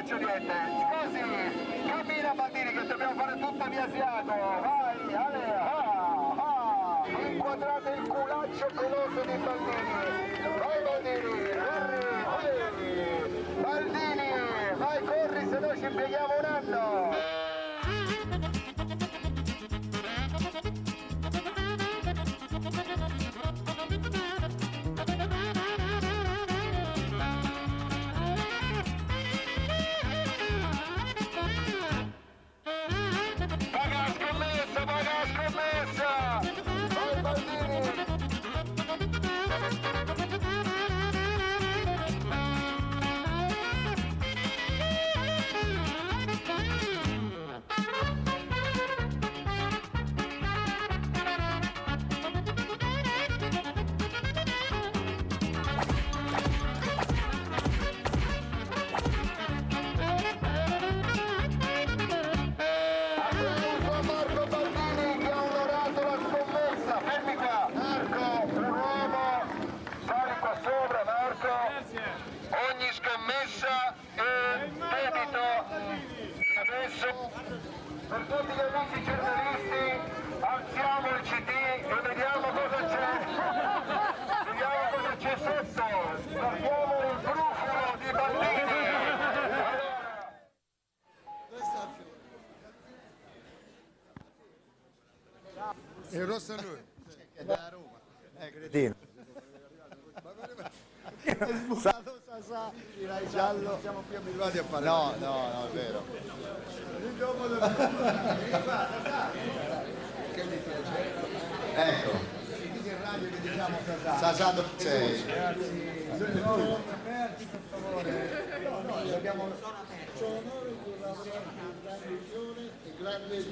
faccio niente. Scusi, cammina Baldini che dobbiamo fare tutto di asiago. Vai, ale, inquadrate il culaccio peloso di Baldini. Vai Baldini, corri, Baldini, vai corri, se no ci impieghiamo un anno. Ogni scommessa è debito. Adesso per tutti gli amici giornalisti alziamo il CD e vediamo cosa c'è. Vediamo cosa c'è sotto. Guardiamo il brufolo di Baldini. Il rosso a lui. È da Roma. Cretino. Sbucato Sasà, giallo. Non siamo più abituati a fare. No, è vero. Ecco. Che radio che diciamo Sasà. Sasà dove sei? Per favore. Dobbiamo. Grande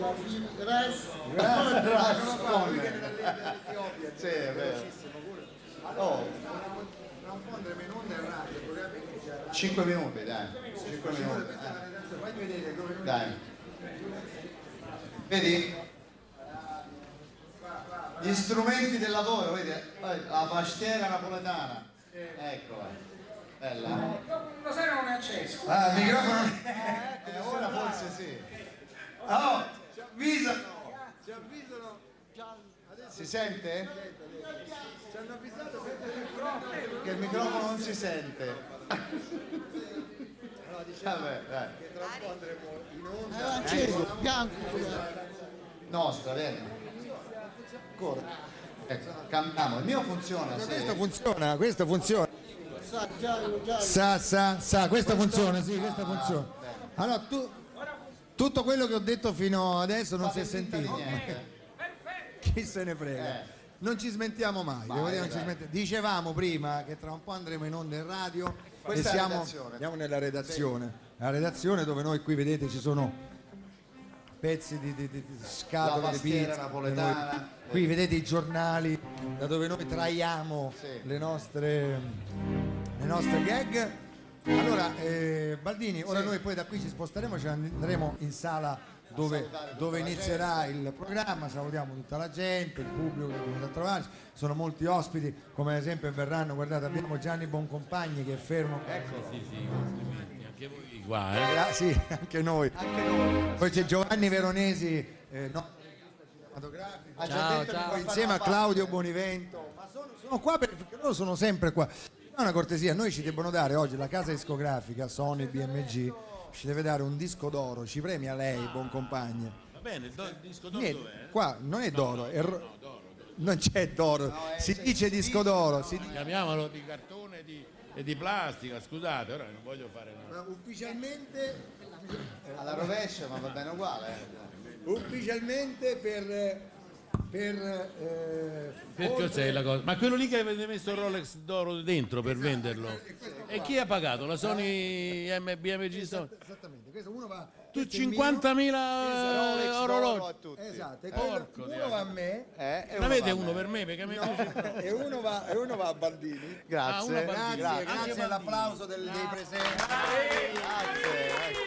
Sì, è vero. Oh. Non pondere in onda in radio, 5 minuti, dai. 5 minuti. Fagli vedere dove noi. Dai. Vedi? Gli strumenti del lavoro, vedi? La pastiera napoletana. Eccola. Bella. Lo sai non è acceso. Ah, il microfono. Ora forse sì. Oh, ci avvisano. Ci avvisano. Si sente? Ci hanno avvisato sempre il microfono. Che il microfono non si sente. No, diciamo Vabbè, dai. che tra un po' andremo in onda. Acceso, bianco. Nostra, vieni. Ancora. Ecco, cambiamo. Il mio funziona, sì. Questo funziona. Questo funziona, sì, questo funziona. Allora, tutto quello che ho detto fino adesso non si è sentito. Chi se ne frega. Non ci smentiamo mai. Devo dire, non ci smettiamo. Dicevamo prima che tra un po' andremo in onda in radio. Questa e è la redazione. Andiamo nella redazione. La redazione dove noi qui vedete ci sono pezzi di scatole La di pastiera pizza. napoletana. Noi- qui vedete i giornali da dove noi traiamo Sì. le nostre gag. Allora, Baldini, ora noi poi da qui ci sposteremo, ci andremo in sala dove inizierà il programma. Salutiamo tutta la gente, il pubblico che viene a trovarci. Sono molti ospiti, come ad esempio verranno, guardate, abbiamo Gianni Boncompagni che è fermo. Ecco. Sì, complimenti, anche voi qua, Sì, anche noi. Poi c'è Giovanni Veronesi, cinematografico. Ha già detto che vuoi fare Insieme a una Claudio Bonivento. Ma sono qua perché loro sono sempre qua. È una cortesia, noi ci debbono dare oggi la casa discografica Sony BMG, ci deve dare un disco d'oro, ci premia lei, Boncompagni. Va bene, il disco d'oro Niente, dov'è? qua non è d'oro, non c'è d'oro, si se- dice disco d'oro, si dice. Chiamiamolo di cartone e di plastica, scusate, ora non voglio fare una... Ma ufficialmente alla rovescia, ma va bene uguale. ufficialmente Che cos'è la cosa? Ma quello lì che avete messo il Rolex d'oro dentro per venderlo? E chi ha pagato? La Sony BMG Sony? esattamente, questo uno va Tu questo è il 50.000 orologi? a tutti. mio, esatto, e Porco uno diavolo. va a me E Ne avete uno per me? Perché a me piace... e uno va a Baldini. Grazie. Ah, una Grazie, Anche grazie all'applauso dei presenti. Grazie.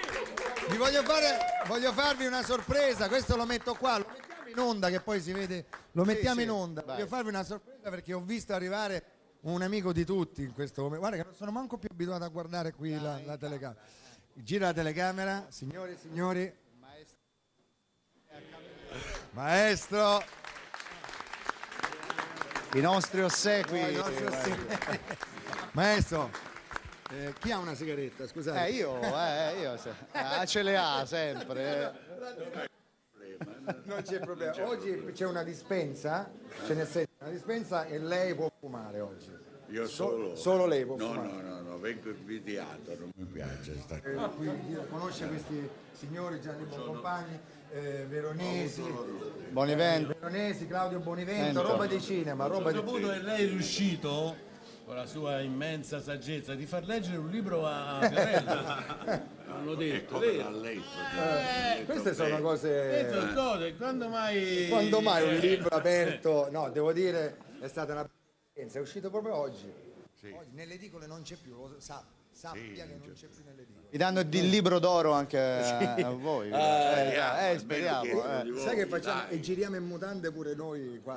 Vi voglio farvi una sorpresa, questo lo metto qua, lo mettiamo in onda che poi si vede, lo mettiamo sì, in onda. vai. Voglio farvi una sorpresa perché ho visto arrivare un amico di tutti in questo momento. Guarda che non sono manco più abituato a guardare qui la telecamera. gira la telecamera, signori e signori. Maestro. I nostri ossequi. Maestro, chi ha una sigaretta? Scusate. Io ce le ha sempre. Non c'è problema. Oggi c'è una dispensa, c'è nel senso, una dispensa e lei può fumare oggi. Io solo. Solo lei può No, fumare. no, vengo invitato, non mi piace sta Qui conosce questi signori Gianni Boncompagni, Veronesi, Veronesi, Claudio Bonivento, roba di cinema, roba di Saputo che lei è riuscito, con la sua immensa saggezza, di far leggere un libro a Fiorella. Hanno detto, come vero? l'ha letto. Queste sono cose. Cose, quando mai... Quando mai un libro aperto? No, devo dire, è stata una esperienza, è uscito proprio oggi. Oggi nelle edicole non c'è più, lo sappia che non c'è più nelle edicole. Vi danno il libro d'oro anche a voi. Speriamo. Sai che facciamo? E giriamo in mutande pure noi qua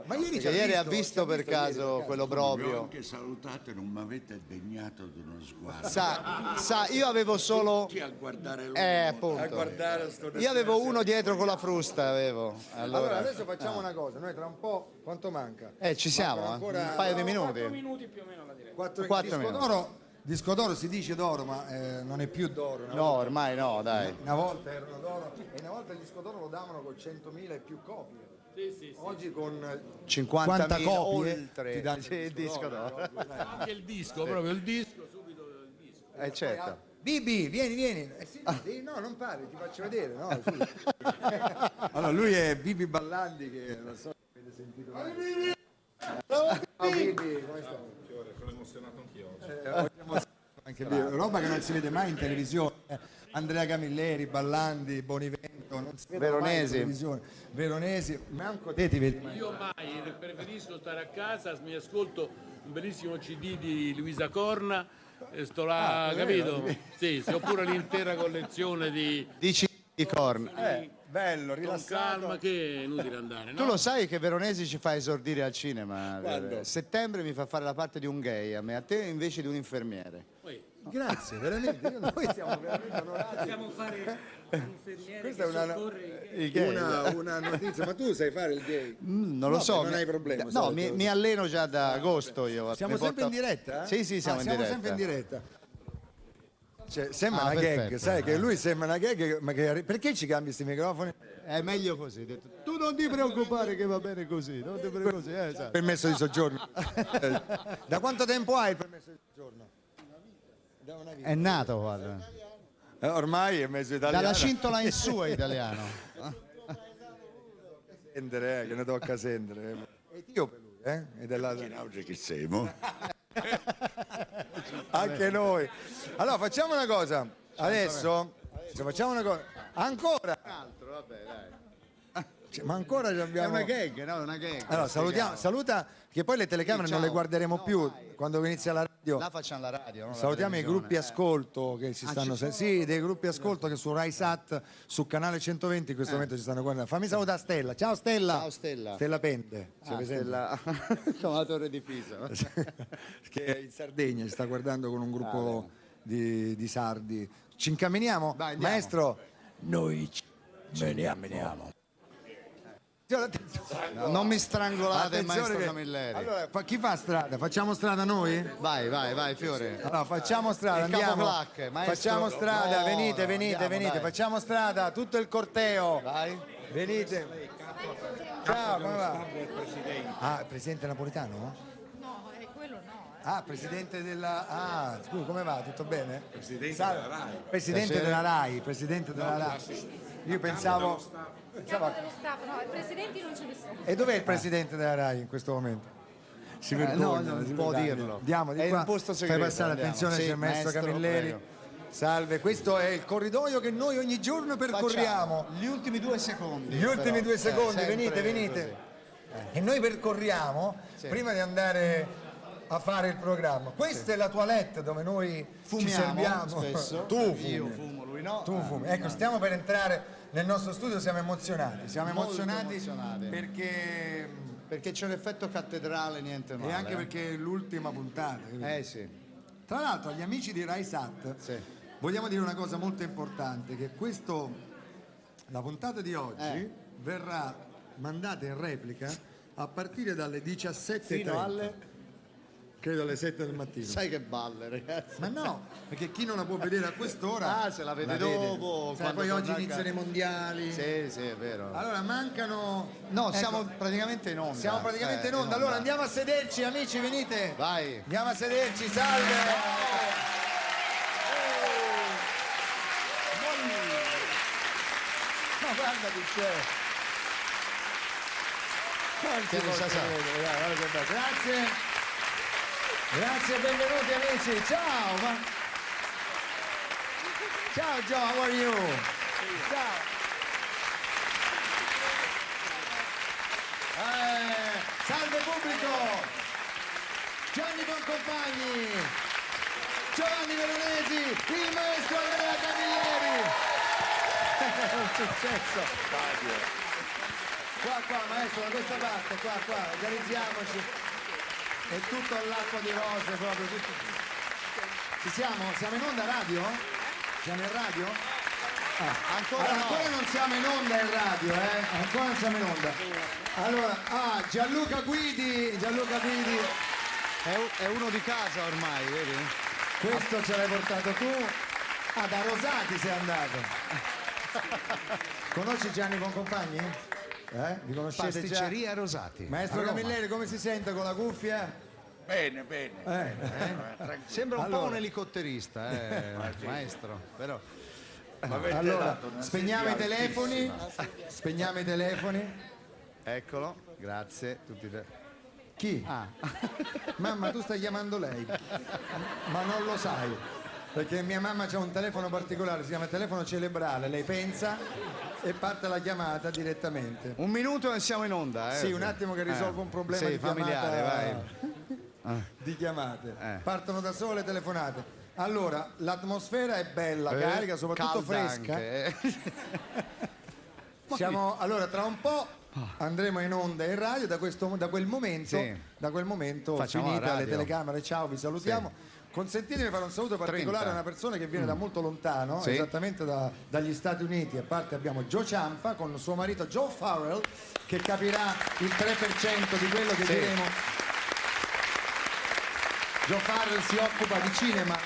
Ma ieri, Perché ieri ha visto per caso ieri, quello Vi ho proprio. anche salutato e non mi avete degnato di uno sguardo. Sa, io avevo solo. Tutti a guardare lui. Appunto. a guardare sto Io avevo uno dietro con la frusta, avevo. Allora adesso facciamo una cosa, noi tra un po', quanto manca? Ci siamo, Mancano ancora un paio di minuti. 4 minuti più o meno la diretta. 4 4 disco minuti. d'oro. Disco d'oro si dice d'oro, ma non è più d'oro. No, ormai no, dai. Una volta erano d'oro e una volta il disco d'oro lo davano con 100.000 e più copie. Oggi con 50.000 copie oltre ti danno il disco d'oro. Anche il disco, proprio il disco, subito il disco. Certo. Bibi, vieni. Sì, no, non parli, ti faccio vedere. No, allora, lui è Bibi Ballandi, che non so se avete sentito mai. Ciao Bibi, come stai? Sono emozionato anch'io oggi. Anche Bibi, roba che non si vede mai in televisione. Andrea Camilleri, Ballandi, Bonivento, non si vede mai in televisione. Veronesi, manco te ti vedi mai. Io mai preferisco stare a casa, mi ascolto un bellissimo CD di Luisa Corna e sto là, capito? Sì, oppure l'intera collezione di Dici di corn. Bello, Con rilassato. calma, che è inutile andare, no? Tu lo sai che Veronesi ci fa esordire al cinema? Settembre mi fa fare la parte di un gay a me, a te invece di un infermiere. Poi, Grazie, veramente. Noi siamo veramente onorati. Possiamo fare l'infermiere Questa che è una- soccorre i gay. Una notizia, ma tu sai fare il gay? Non lo No, so. non hai problema, No, sai, mi alleno già da agosto io. Siamo Mi sempre porto- in diretta? Sì, siamo in diretta. sempre in diretta. Cioè, sembra una perfetto. gag, sai che lui sembra una gag, ma che perché ci cambi questi microfoni? È meglio così. Tu non ti preoccupare che va bene così. Non ti preoccupare così. Sai. Permesso di soggiorno. Da quanto tempo hai il permesso di soggiorno? Da una vita. È nato, guarda. Ormai è mezzo italiano. Dalla cintola in su è italiano. Sendere, che ne tocca sendere. E io per lui, È della... Oggi chi siamo? Anche noi. Allora facciamo una cosa. Adesso facciamo una cosa. Ancora. Altro, vabbè, dai. Ma ancora ci È abbiamo. una gag, no? È una gag. Allora salutiamo, saluta che poi le telecamere Sì, non le ciao. guarderemo No, più vai. quando inizia la radio. Là facciamo la radio, no? La Salutiamo i televisione. gruppi ascolto che si stanno ci sono? sì, dei gruppi ascolto che su Rai Sat su canale 120 in questo momento ci stanno guardando. Fammi salutare Stella. Ciao Stella. Ciao, Stella. Stella Pende. Sei presente? Come la torre di Pisa. Che è in Sardegna, ci sta guardando con un gruppo di sardi. Ci incamminiamo? Vai, andiamo. Maestro, noi ci veniamo. Attenzione. No, non mi strangolate, Attenzione maestro che- Camilleri. Allora, chi fa strada? Facciamo strada noi? Vai, Fiore. Allora, facciamo strada, Il andiamo. capoclacche, maestro. Facciamo strada, No, venite, andiamo, dai. facciamo strada, tutto il corteo. Vai. Venite. Ciao, come va? Ah, presidente napolitano? No, quello no. Ah, presidente della... Ah, scusa, come va? Tutto bene? Presidente della RAI. Presidente Piacere. della RAI, presidente della RAI. Io pensavo... Capo dello Stato, no, i presidenti non ce ne sono. E dov'è il presidente della RAI in questo momento? Si vergogna. no, non si può vergogna. dirlo. Andiamo di È qua. un posto Fai segreto, passare, andiamo. attenzione, Sì, c'è il maestro maestro, Camilleri. prego. Salve, questo è il corridoio che noi ogni giorno percorriamo. Facciamo gli ultimi 2 secondi. Gli ultimi però. 2 secondi, Sempre venite. così. E noi percorriamo prima di andare a fare il programma. Questa è la toilette dove noi ci Fumiamo serviamo. spesso. Tu fumi. Io fumo, lui no. Tu fumi. Ecco, stiamo per entrare nel nostro studio, siamo emozionati. Siamo Molto emozionati emozionati. perché c'è l'effetto cattedrale, niente male. e anche perché è l'ultima puntata. capito? Sì. Tra l'altro agli amici di Rai Sat Sì. vogliamo dire una cosa molto importante, che la puntata di oggi verrà mandata in replica a partire dalle 17:30. Fino alle... Credo alle 7 del mattino. Sai che balle, ragazzi. Ma no, perché chi non la può vedere a quest'ora Se la vede dopo. Sai, poi oggi iniziano i mondiali. Sì, è vero. Allora mancano. No, siamo praticamente in onda. Siamo praticamente in onda. Allora andiamo a sederci, amici, venite. Vai. Andiamo a sederci, salve. Ma guarda chi c'è. Grazie. Grazie, benvenuti amici. Ciao. Ciao Joe, how are you? Ciao. Salve pubblico. Gianni Boncompagni. Giovanni Veronesi, il maestro Andrea Camilleri. Un successo. Qua, maestro, da questa parte, qua, organizziamoci. È tutto all'acqua di rose, proprio tutto. Ci siamo? Siamo in onda radio? Siamo in radio? Ancora non siamo in onda in radio, ancora non siamo in onda. Allora, Gianluca Guidi È uno di casa ormai, vedi? questo ce l'hai portato tu. Da Rosati sei andato. Conosci Gianni Boncompagni? Vi conoscete già? Pasticceria Rosati. Maestro Camilleri, come si sente con la cuffia? Bene, bene. Sembra un po' Allora. un elicotterista, maestro. Però... Allora, spegniamo i telefoni. Spegniamo i telefoni. Eccolo, grazie. Chi? Mamma, tu stai chiamando lei, ma non lo sai, perché mia mamma ha un telefono particolare, si chiama telefono cerebrale, lei pensa e parte la chiamata direttamente. Un minuto e siamo in onda. Sì, un attimo che risolvo un problema di familiare, chiamata, di chiamate. Partono da sole le telefonate. Allora, l'atmosfera è bella, carica, soprattutto calda fresca. anche, Allora, tra un po' andremo in onda in radio, da quel momento, Facciamo la finita le radio. telecamere, ciao, vi salutiamo. Consentitemi di fare un saluto particolare a una persona che viene da molto lontano, esattamente dagli Stati Uniti. A parte abbiamo Joe Ciampa con suo marito Joe Farrell, che capirà il 3% di quello che diremo. Joe Farrell si occupa di cinema.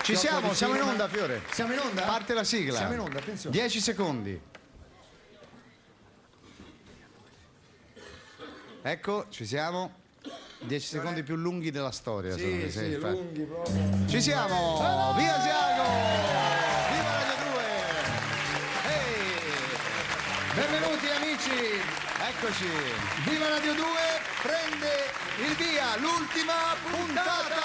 Siamo in onda, Fiore. Siamo in onda? Parte la sigla. Siamo in onda, attenzione. 10 secondi. Ecco, ci siamo. 10 secondi più lunghi della storia. Sì, lunghi proprio. Ci siamo! Via Siago! Viva Radio 2! Ehi! Benvenuti amici! Eccoci! Viva Radio 2 prende il via, l'ultima puntata!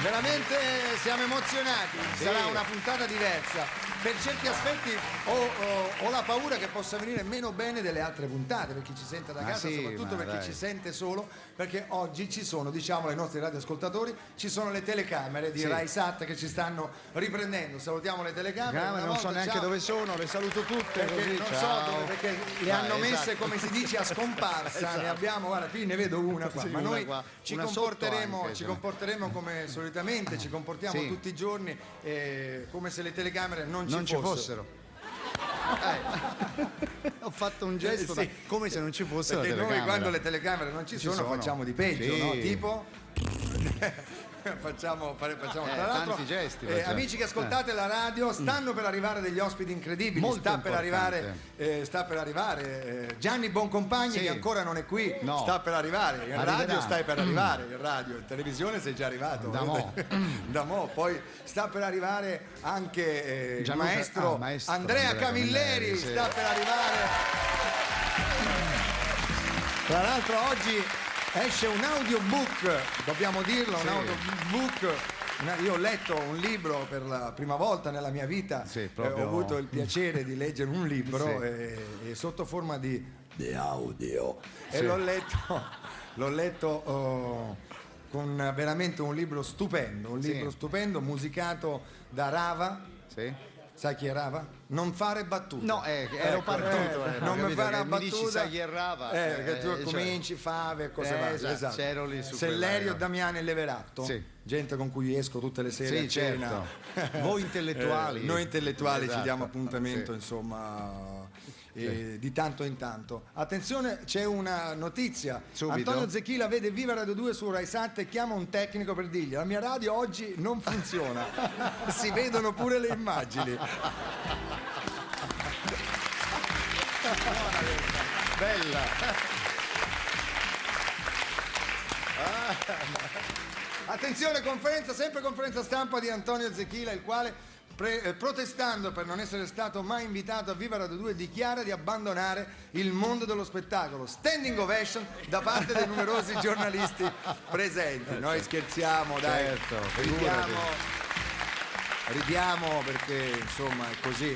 Veramente siamo emozionati, sarà una puntata diversa. Per certi aspetti ho la paura che possa venire meno bene delle altre puntate, per chi ci sente da casa, soprattutto per chi ci sente solo, perché oggi ci sono, diciamo ai nostri radioascoltatori, ci sono le telecamere di Rai Sat che ci stanno riprendendo. Salutiamo le telecamere. Non so neanche dove sono, le saluto tutte. Perché Così, non ciao. so dove, perché le hanno messe, come si dice, a scomparsa. Ne abbiamo, guarda, qui ne vedo una qua. Ma noi ci comporteremo come solitamente, ci comportiamo tutti i giorni come se le telecamere non ci fossero. Ho fatto un gesto come se non ci fosse Perché la telecamera. noi quando le telecamere non ci sono facciamo di peggio, no? Tipo facciamo tra l'altro tanti gesti, amici che ascoltate la radio, stanno per arrivare degli ospiti incredibili. Molto sta per arrivare Gianni Boncompagni, che ancora non è qui. Sta per arrivare in radio, stai per arrivare in radio, in televisione sei già arrivato da mo'. Poi sta per arrivare anche il maestro Andrea Camilleri, sta per arrivare. Tra l'altro oggi esce un audiobook, dobbiamo dirlo, un audiobook. Io ho letto un libro per la prima volta nella mia vita, ho avuto il piacere di leggere un libro e sotto forma di audio e l'ho letto con veramente un libro stupendo, musicato da Rava. Sai chi è Rava? non fare battute. No, ero partito. non mi fare una mi dici battuta. Saglierrava. Che tu cominci, fave e cose varie. esatto, c'ero lì su Sellerio, quella- Damiani e Leveratto. Sì. Gente con cui esco tutte le sere Sì, a cena. certo. Voi intellettuali. Noi intellettuali ci Esatto. diamo appuntamento, Sì. insomma, di tanto in tanto. Attenzione, c'è una notizia. Subito. Antonio Zecchila vede Viva Radio 2 su Rai 7 e chiama un tecnico per dirgli: la mia radio oggi non funziona. Si vedono pure le immagini. Bella. Attenzione, sempre conferenza stampa di Antonio Zecchila, il quale protestando per non essere stato mai invitato a Viva Radio 2 dichiara di abbandonare il mondo dello spettacolo. Standing ovation da parte dei numerosi giornalisti presenti. Noi scherziamo, dai, Certo, ridiamo perché insomma è così.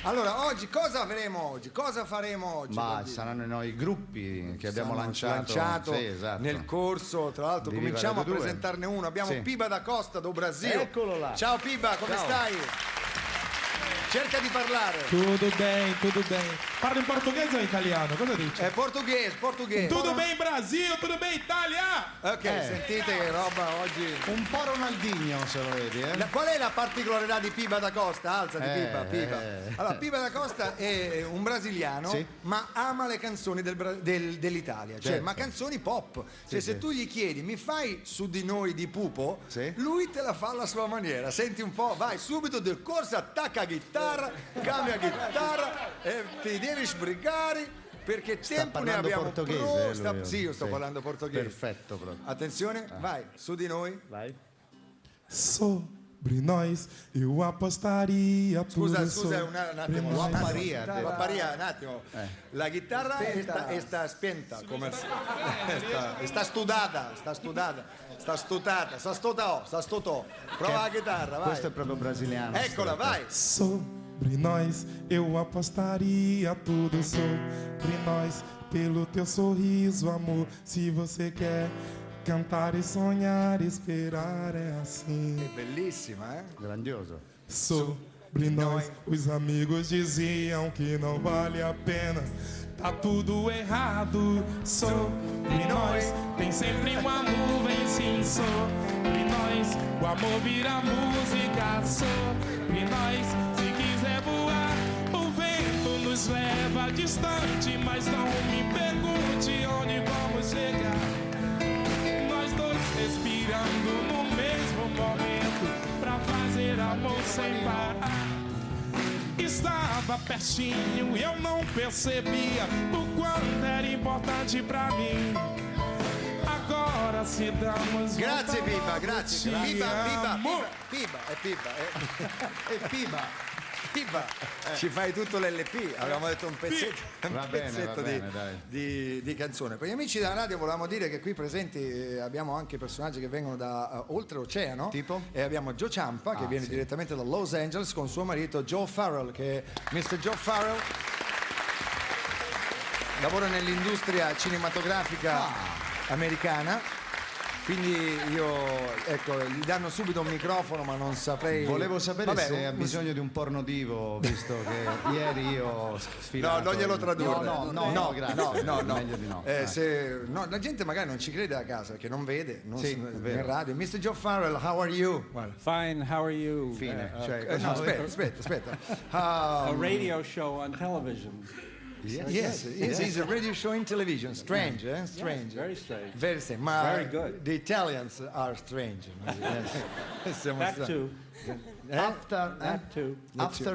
Allora, oggi cosa avremo oggi? Cosa faremo oggi? Ma Baldini? saranno i nuovi gruppi che abbiamo Saranno lanciato, Sì, esatto. nel corso, tra l'altro Di cominciamo a Viva Radio 2. presentarne uno. Abbiamo Sì. Piba da Costa do Brasil. Eccolo là. Ciao Piba, come Ciao. stai? Cerca di parlare. Tudo bem, tudo bem. Parla in portoghese o in italiano? Cosa dici? È portoghese. Tudo bem Brasil, tudo bem Italia? Ok, sentite che roba oggi. Un po' Ronaldinho, se lo vedi, eh? Qual è la particolarità di Piba da Costa? Alzati, Piba. eh. Allora, Piba da Costa è un brasiliano, Sì. ma ama le canzoni dell'Italia, cioè, Certo. ma canzoni pop. Cioè, Sì, se sì. tu gli chiedi, mi fai Su di noi di Pupo? Sì. Lui te la fa alla sua maniera. Senti un po', vai subito del corso, attacca chitarra, cambia chitarra e ti devi sbrigare. Perché tempo ne parlando abbiamo portoghese, lui. Sì, io sto Sì. parlando portoghese. Perfetto proprio. Attenzione, vai, Su di noi. Vai. Sobre nós, eu apostaria tudo Scusa un attimo. sobre nós. Paparia, un attimo. La chitarra sta spenta, come sta studata. Prova la chitarra, vai. Questo è proprio brasiliano. Eccola, vai. Sobre nós, eu apostaria tudo sobre nós. Pelo teu sorriso, amor, se você quer cantar e sonhar, esperar é assim. È bellissima, eh? Grandioso. Sobre nós, os amigos diziam que não vale a pena. Tá tudo errado. Sobre nós, tem sempre uma nuvem, sim. Sobre nós, o amor vira música. Sobre nós, se quiser voar, o vento nos leva distante. Mas não me pergunte onde vamos chegar. Nós dois respirando no mesmo momento pra fazer amor sem parar. Estava pertinho e eu não percebia o quanto era importante pra mim. Agora se damos Grazie Piba, grazie. Ti Piba, amo. Piba, ci fai tutto l'LP, avevamo detto un pezzetto, Va bene, di canzone. Per gli amici della radio volevamo dire che qui presenti abbiamo anche personaggi che vengono da oltreoceano. Tipo? E abbiamo Joe Ciampa che viene direttamente da Los Angeles con suo marito Joe Farrell, che è Mr. Joe Farrell. Lavora nell'industria cinematografica americana. Quindi gli danno subito un microfono, ma non saprei. Volevo sapere se ha bisogno di un porno divo, visto che ieri io ho sfilato. No, non glielo tradurre. No, grazie. No. Meglio di no. La gente magari non ci crede a casa, che non vede, non Sì, in è vero. radio. Mr. Joe Farrell, how are you? Fine, how are you? Fine. No, aspetta. A radio show on television. Yes, it's a radio show in television. Strange, eh? Strange. Very strange. Very strange. Ma Very good. the Italians are strange. Siamo That too. After, That too.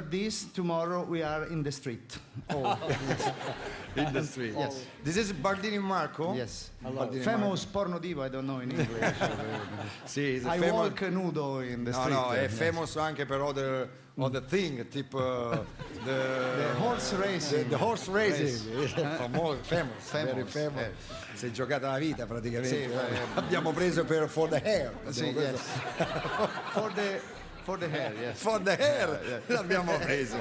this, tomorrow we are in the street. in the street. Yes. This is Baldini Marco. Yes. Baldini Famous porno divo, I don't know in English. Sì, I famous. walk nudo in the street. No, è Yes. famous anche per other thing, tipo The horse racing. The horse racing. Famous, very Famous, famous. Si è giocata la vita praticamente. Sì, Abbiamo preso for the hair. Sì, Abbiamo preso- yes. For the hair, yes. For the hair l'abbiamo preso.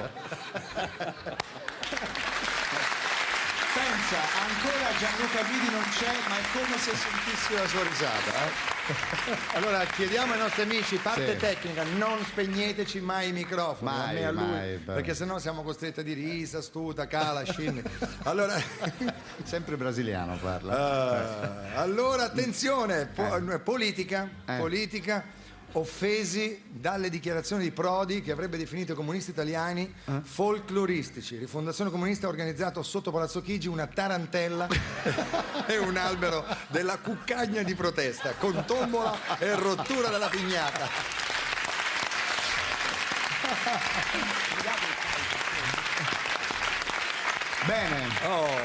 Thanks. Pensa, ancora Gianluca Guidi non c'è, ma è come se sentissi la sua risata. Allora chiediamo ai nostri amici, parte Sì. tecnica, non spegneteci mai i microfoni, a me e a lui, mai, perché sennò siamo costretti a dire Isa, Stuta, Cala, Scinni. Allora, Sempre brasiliano parla. allora attenzione, politica, offesi dalle dichiarazioni di Prodi che avrebbe definito i comunisti italiani folcloristici. Rifondazione Comunista ha organizzato sotto Palazzo Chigi una tarantella e un albero della cuccagna di protesta con tombola e rottura della pignata. Bene.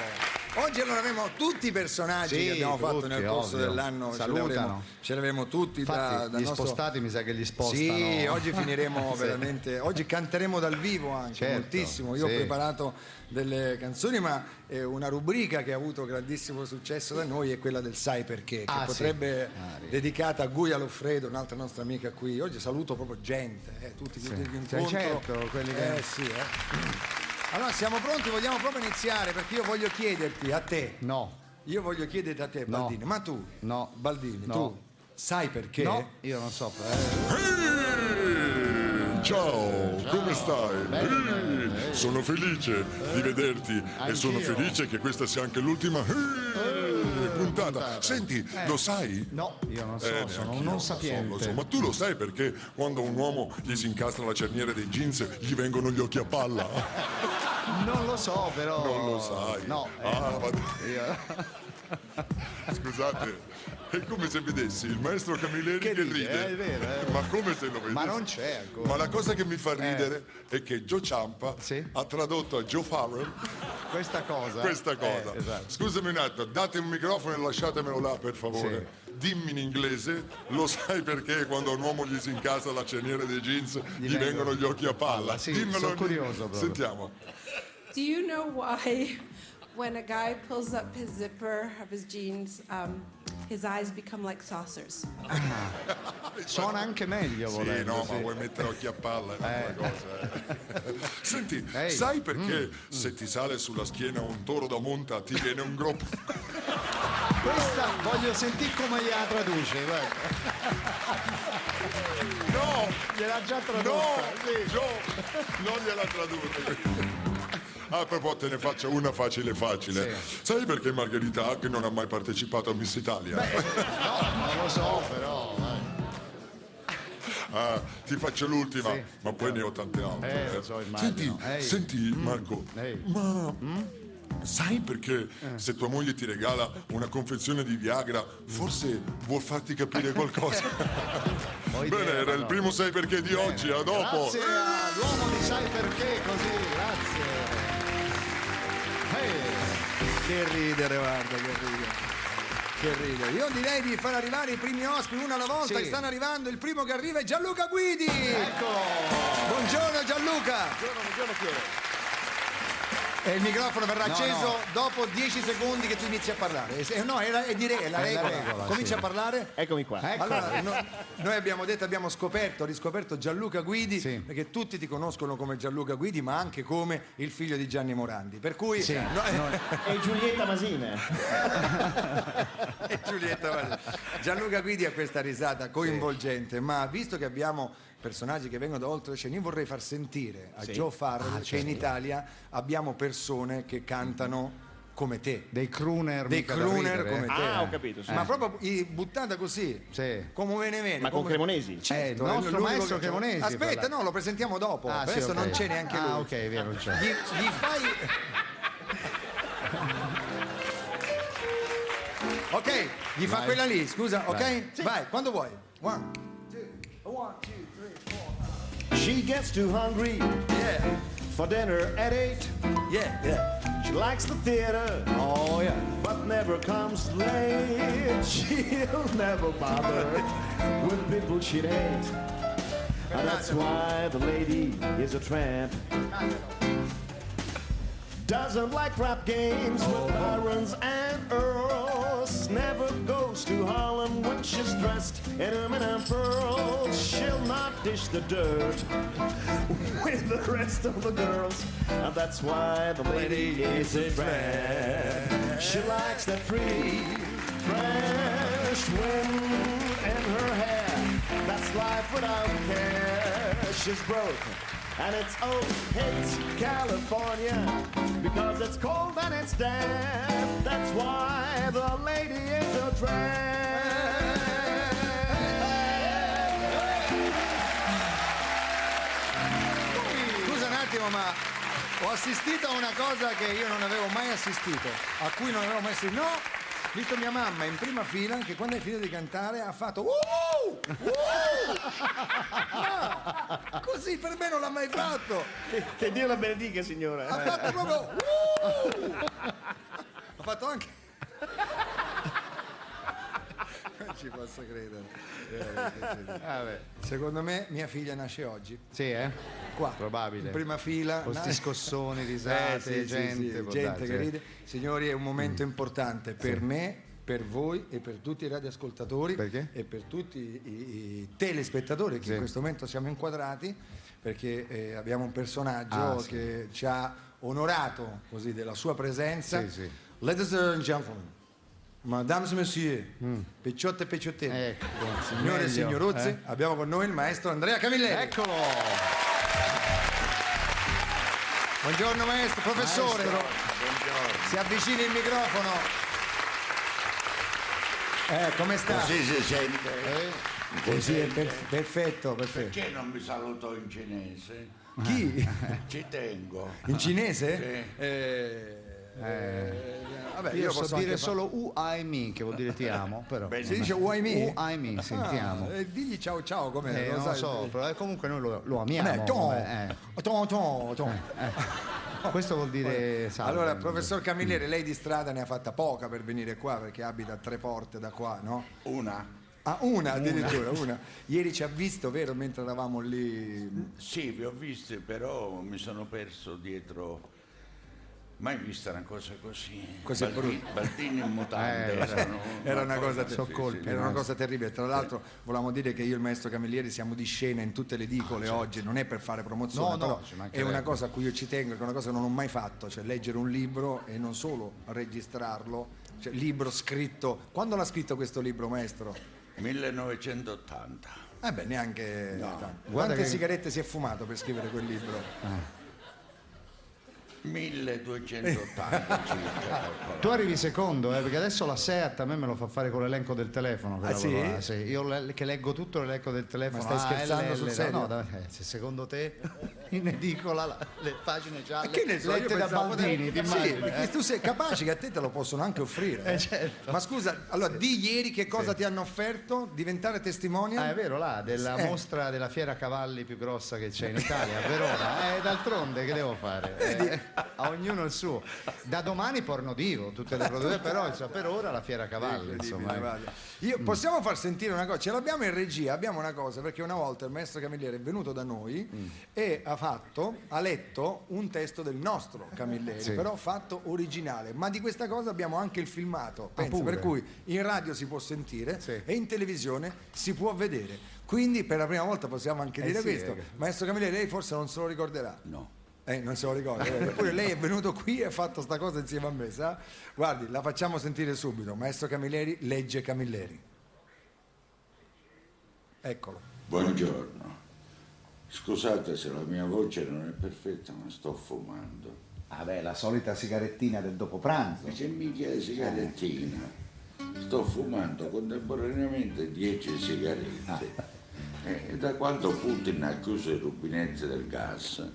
Oggi allora avremo tutti i personaggi Sì, che abbiamo fatto tutti, nel corso ovvio. dell'anno, Salutano. ce li avremo tutti. Infatti, dal gli nostro... spostati mi sa che li spostano. Sì, oggi finiremo Sì. veramente. Oggi canteremo dal vivo anche, Certo, moltissimo. Io sì. ho preparato delle canzoni, ma una rubrica che ha avuto grandissimo successo da noi è quella del Sai Perché, che Ah, sì. potrebbe dedicata a Guia Loffredo, un'altra nostra amica qui. Oggi saluto proprio gente, tutti gli incontro. certo, quelli che... Sì. Allora siamo pronti, vogliamo proprio iniziare perché io voglio chiederti a te. No. Io voglio chiederti a te, No. Baldini, ma tu, No. Baldini, No. tu sai perché? No, io non so. Ciao, come stai? Sono felice di vederti e sono Anch'io. felice che questa sia anche l'ultima puntata. Senti, lo sai? No, io non so, sono neanch'io, un non sapiente. lo so. Ma tu lo sai perché quando a un uomo gli si incastra la cerniera dei jeans gli vengono gli occhi a palla? Non lo so, però. Non lo sai. No. Scusate, è come se vedessi il maestro Camilleri che ride. È vero, Ma come se lo vedessi? Ma non c'è ancora. Ma la cosa che mi fa ridere è che Joe Ciampa Sì. ha tradotto a Joe Farrell Questa cosa. questa cosa. Esatto. Scusami un attimo, date un microfono e lasciatemelo là per favore. Dimmi in inglese, lo sai perché quando a un uomo gli si incastra la cerniera dei jeans gli vengono gli occhi a palla? Sì, Dimmelo. sono curioso proprio. Sentiamo. Do you know why when a guy pulls up his zipper of his jeans, his eyes become like saucers? Suona anche meglio, Sì, volendo. no, sì. ma vuoi mettere occhi a palla è un'altra cosa. Senti, Ehi. sai perché se ti sale sulla schiena un toro da monta ti viene un groppo? Questa voglio sentire come gliela traduce, guarda. No! Gliel'ha già No! tradotta. Sì. No! Non gliela traduce. Ah, proprio te ne faccio una facile. Sai perché Margherita Hack non ha mai partecipato a Miss Italia? No, non lo so, però. Ah, ti faccio l'ultima, ma poi ne ho tante altre. Lo so, immagino. Senti, Marco, ma sai perché se tua moglie ti regala una confezione di Viagra, forse vuol farti capire qualcosa? Bene, era il primo Sai Perché di oggi, a dopo. Grazie all'uomo di Sai Perché, così, grazie. Che ridere, guarda, che ridere. Io direi di far arrivare i primi ospiti uno alla volta, Sì. che stanno arrivando. Il primo che arriva è Gianluca Guidi. Eccolo. Buongiorno Gianluca. Buongiorno Piero. E il microfono verrà No, acceso no. dopo 10 secondi che tu inizi a parlare. No, è la regola. Comincia sì. a parlare. Eccomi qua. Allora, noi abbiamo riscoperto Gianluca Guidi, Sì. perché tutti ti conoscono come Gianluca Guidi, ma anche come il figlio di Gianni Morandi. Per cui Sì. E Giulietta Masina. E Giulietta Masina. Gianluca Guidi ha questa risata coinvolgente, ma visto che abbiamo personaggi che vengono da oltreoceano, io vorrei far sentire a Joe Farrell che in Italia abbiamo persone che cantano come te. Dei crooner. Dei mica da crooner ridere. come te. Ah, ho capito, sì. Ma proprio buttata così, Sì. come viene. Ma con Cremonesi? Certo, il nostro è l'unico maestro che- Cremonesi, Aspetta, parla. no, lo presentiamo dopo. Ah, sì, Adesso ok. non c'è neanche lui. Ah, ok, via, non c'è. Gli fai. Ok, gli fa Vai. quella lì, scusa, ok? Vai. Vai, quando vuoi. 1, 2, 1, 2, 3, 4. She gets too hungry Yeah, for dinner at 8. yeah. She likes the theater, Oh yeah. but never comes late. She'll never bother with people she ain't. And that's why the lady is a tramp. Doesn't like rap games with barons and earls. Never goes to Harlem when she's dressed in M&M pearls. she'll not dish the dirt with the rest of the girls. And that's why the lady is a drag. She likes that free, fresh wind in her hair. That's life without care. She's broke, and it's it's California, because it's cold and it's damp. That's why the lady is a drag. Scusa un attimo, ma ho assistito a una cosa che io non avevo mai assistito, a cui non avevo mai assistito. No, ho visto mia mamma in prima fila che quando hai finito di cantare ha fatto Ma così per me non l'ha mai fatto. Che Dio la benedica, signora. Ha fatto proprio ha fatto anche non ci posso credere. Secondo me mia figlia nasce oggi. Sì, Qua, probabile. in prima fila. Con sti scossoni, risate, gente che ride. Signori, è un momento importante per me, per voi e per tutti i radioascoltatori. Perché? E per tutti i telespettatori che in questo momento siamo inquadrati, perché abbiamo un personaggio che ci ha onorato così della sua presenza. Ladies and gentlemen, Madame et Monsieur, Picciotte e Picciottini, signore e signoruzzi, abbiamo con noi il maestro Andrea Camilleri. Eccolo! Buongiorno maestro, professore. Buongiorno. Si avvicini il microfono. Come sta? Così si sente. Così è perfetto. Perché non mi saluto in cinese? Chi? Ci tengo. In cinese? Sì. Vabbè, Io posso so dire anche solo U I me, che vuol dire ti amo, però. Si dice U I me? U I me, sentiamo. Digli ciao ciao come Non lo so, però comunque noi lo amiamo. Questo vuol dire salve. Allora, professor Camilleri, lei di strada ne ha fatta poca per venire qua, perché abita a 3 porte da qua, no? Una. Ah, una addirittura, una. Ieri ci ha visto, vero, mentre eravamo lì? Sì, vi ho visti, però mi sono perso dietro. Mai vista una cosa così? Baldini in mutande. Era una cosa, era una cosa terribile. Tra l'altro volevamo dire che io e il maestro Camilleri siamo di scena in tutte le edicole oggi, non è per fare promozione, però è una cosa a cui io ci tengo, è una cosa che non ho mai fatto, cioè leggere un libro e non solo registrarlo, cioè libro scritto. Quando l'ha scritto questo libro, maestro? 1980. Neanche no. Quante sigarette si è fumato per scrivere quel libro? 1280 circa. Tu arrivi secondo, perché adesso la SEAT a me me lo fa fare con l'elenco del telefono. Sì? Io che leggo tutto l'elenco del telefono. Ma stai scherzando sul serio? No, se secondo te in edicola le pagine gialle che ne so, lette da Baldini, perché tu sei capace che a te lo possono anche offrire. Certo. Ma scusa, allora di ieri che cosa ti hanno offerto? Diventare testimonial? È vero, là, della mostra della fiera cavalli più grossa che c'è in Italia, a Verona. D'altronde che devo fare? A ognuno il suo. Da domani pornodivo, tutte le produzioni, però per ora la fiera cavalli, insomma. Possiamo far sentire una cosa, ce l'abbiamo in regia, abbiamo una cosa, perché una volta il maestro Camilleri è venuto da noi e ha letto un testo del nostro Camilleri, però fatto originale, ma di questa cosa abbiamo anche il filmato, penso, per cui in radio si può sentire e in televisione si può vedere, quindi per la prima volta possiamo anche dire questo. Maestro Camilleri, lei forse non se lo ricorderà. No. Non se lo ricorda, eppure lei è venuto qui e ha fatto sta cosa insieme a me, sa? Guardi, la facciamo sentire subito. Maestro Camilleri legge Camilleri. Eccolo. Buongiorno. Scusate se la mia voce non è perfetta, ma sto fumando. La solita sigarettina del dopo pranzo. C'è mica la sigarettina. Sto fumando contemporaneamente 10 sigarette. E da quando Putin ha chiuso i rubinetti del gas,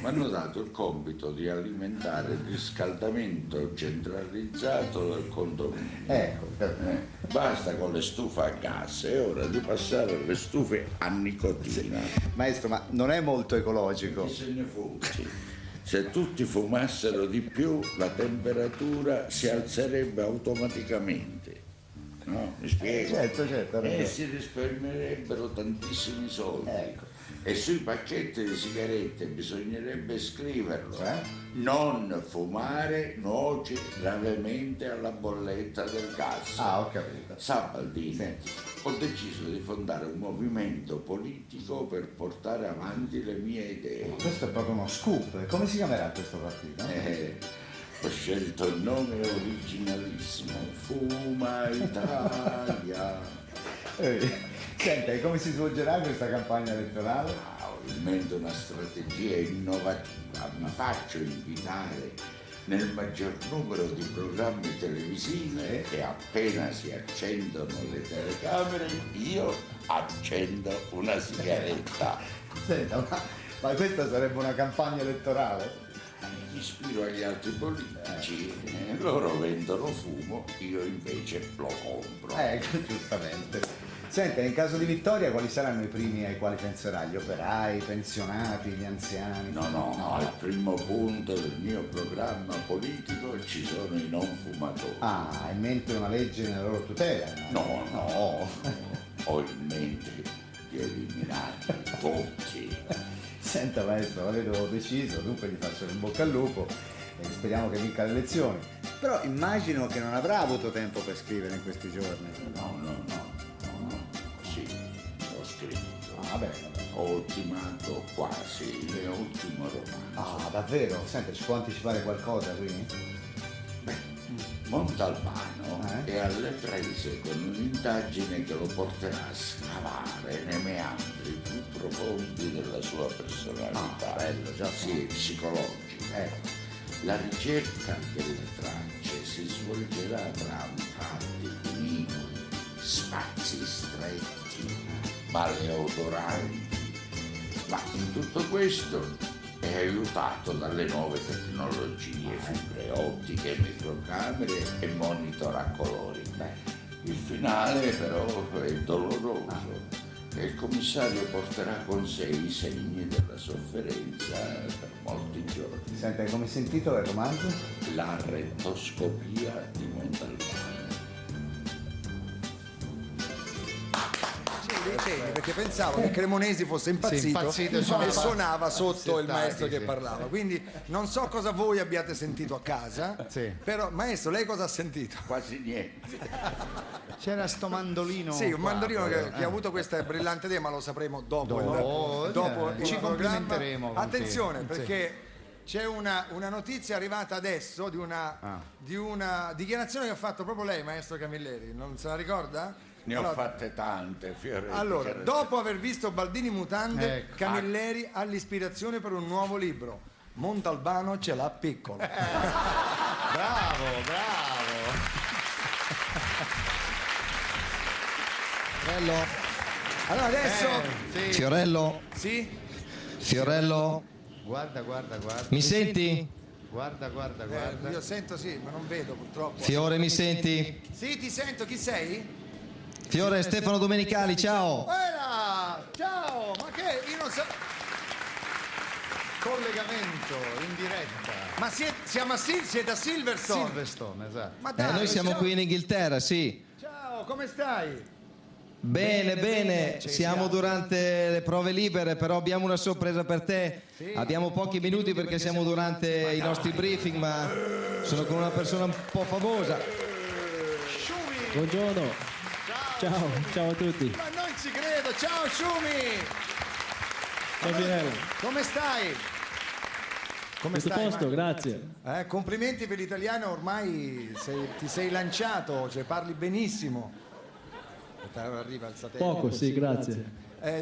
mi hanno dato il compito di alimentare il riscaldamento centralizzato del condominio. Basta con le stufe a gas, è ora di passare alle stufe a nicotina. Maestro, ma non è molto ecologico? Chi se ne fuggi? Se tutti fumassero di più, la temperatura si alzerebbe automaticamente. no? Mi spiego? Certo. E si risparmierebbero tantissimi soldi. Ecco. E sui pacchetti di sigarette bisognerebbe scriverlo. Non fumare nuoce gravemente alla bolletta del gas. Ah, ho capito. Sa Baldini, ho deciso di fondare un movimento politico per portare avanti le mie idee. Questo è proprio uno scoop. Come si chiamerà questo partito? Ho scelto il nome originalissimo, Fuma Italia. Senta, e come si svolgerà questa campagna elettorale? Ho in mente una strategia innovativa. Mi faccio invitare nel maggior numero di programmi televisivi e appena si accendono le telecamere io accendo una sigaretta. Senta, ma questa sarebbe una campagna elettorale? Mi ispiro agli altri politici, loro vendono fumo, io invece lo compro. Giustamente. Senta, in caso di vittoria quali saranno i primi ai quali penserà? Gli operai, i pensionati, gli anziani? No, al primo punto del mio programma politico ci sono i non fumatori. Ah, ha in mente una legge nella loro tutela? No. Ho in mente di eliminarli tutti. Senta maestro, la vedo deciso, dunque gli faccio in bocca al lupo e speriamo che vinca le elezioni. Però immagino che non avrà avuto tempo per scrivere in questi giorni. No. Sì, ho scritto. Ah, vabbè. Ho ultimato quasi il mio ultimo romanzo. Ah, davvero? Senta, ci può anticipare qualcosa qui? Montalbano è alle prese con un'indagine che lo porterà a scavare nei meandri più profondi della sua personalità. Bello, già. Sì, psicologica. La ricerca delle tracce si svolgerà tra tratti minimi, spazi stretti, maleodoranti, ma in tutto questo è aiutato dalle nuove tecnologie, fibre ottiche, microcamere e monitor a colori. Il finale però è doloroso e il commissario porterà con sé i segni della sofferenza per molti giorni. Senta, come si intitola il romanzo? La rettoscopia di Montalbano. Perché pensavo che Cremonesi fosse impazzito, e suonava sotto il maestro che parlava, quindi non so cosa voi abbiate sentito a casa, però maestro, lei cosa ha sentito? Quasi niente. C'era sto mandolino. Sì, un mandolino che ha avuto questa brillante idea, ma lo sapremo dopo il ci programma. complimenteremo. Attenzione, perché c'è una notizia arrivata adesso di una dichiarazione che ha fatto proprio lei, maestro Camilleri, non se la ricorda? Ne ho fatte tante, Fioretti. Allora, dopo aver visto Baldini Mutande, Camilleri ha l'ispirazione per un nuovo libro. Montalbano ce l'ha piccolo. Bravo. Fiorello. Allora adesso Fiorello. Sì? Fiorello. Guarda. Mi senti? Guarda. Io sento sì, ma non vedo purtroppo. Fiore, mi senti? Sì, ti sento, chi sei? Fiore, Stefano Domenicali, ciao. Ciao, ma che? Io non so. Collegamento in diretta. Ma siete a Silverstone? Silverstone, esatto. Ma dai, Noi siamo qui in Inghilterra, sì. Ciao, come stai? Bene, siamo durante le prove libere, però abbiamo una sorpresa per te. Abbiamo pochi minuti perché siamo durante i nostri briefing, ma sono con una persona un po' famosa. Buongiorno. Ciao a tutti. Ma non ci credo, ciao Sciumi! Ciao Pirello. Come stai? Tutto a posto, grazie. Complimenti per l'italiano, ormai ti sei lanciato, cioè parli benissimo. Arriva il satellite. Poco, sì, grazie.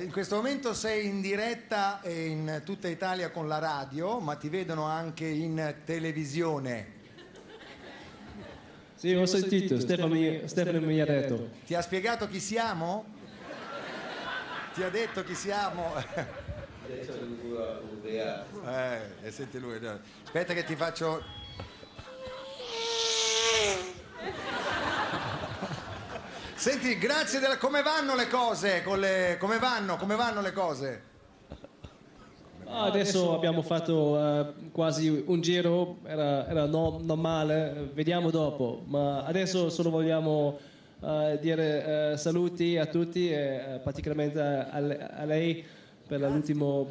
In questo momento sei in diretta in tutta Italia con la radio, ma ti vedono anche in televisione. Sì, ho sentito, Stefano mi ha detto. Ti ha spiegato chi siamo? Ti ha detto chi siamo? Senti lui. Aspetta che ti faccio. Senti, grazie come vanno le cose? Come vanno le cose? Adesso abbiamo fatto quasi un giro, era normale, vediamo dopo, ma adesso solo vogliamo dire saluti a tutti e particolarmente a lei per l'ultima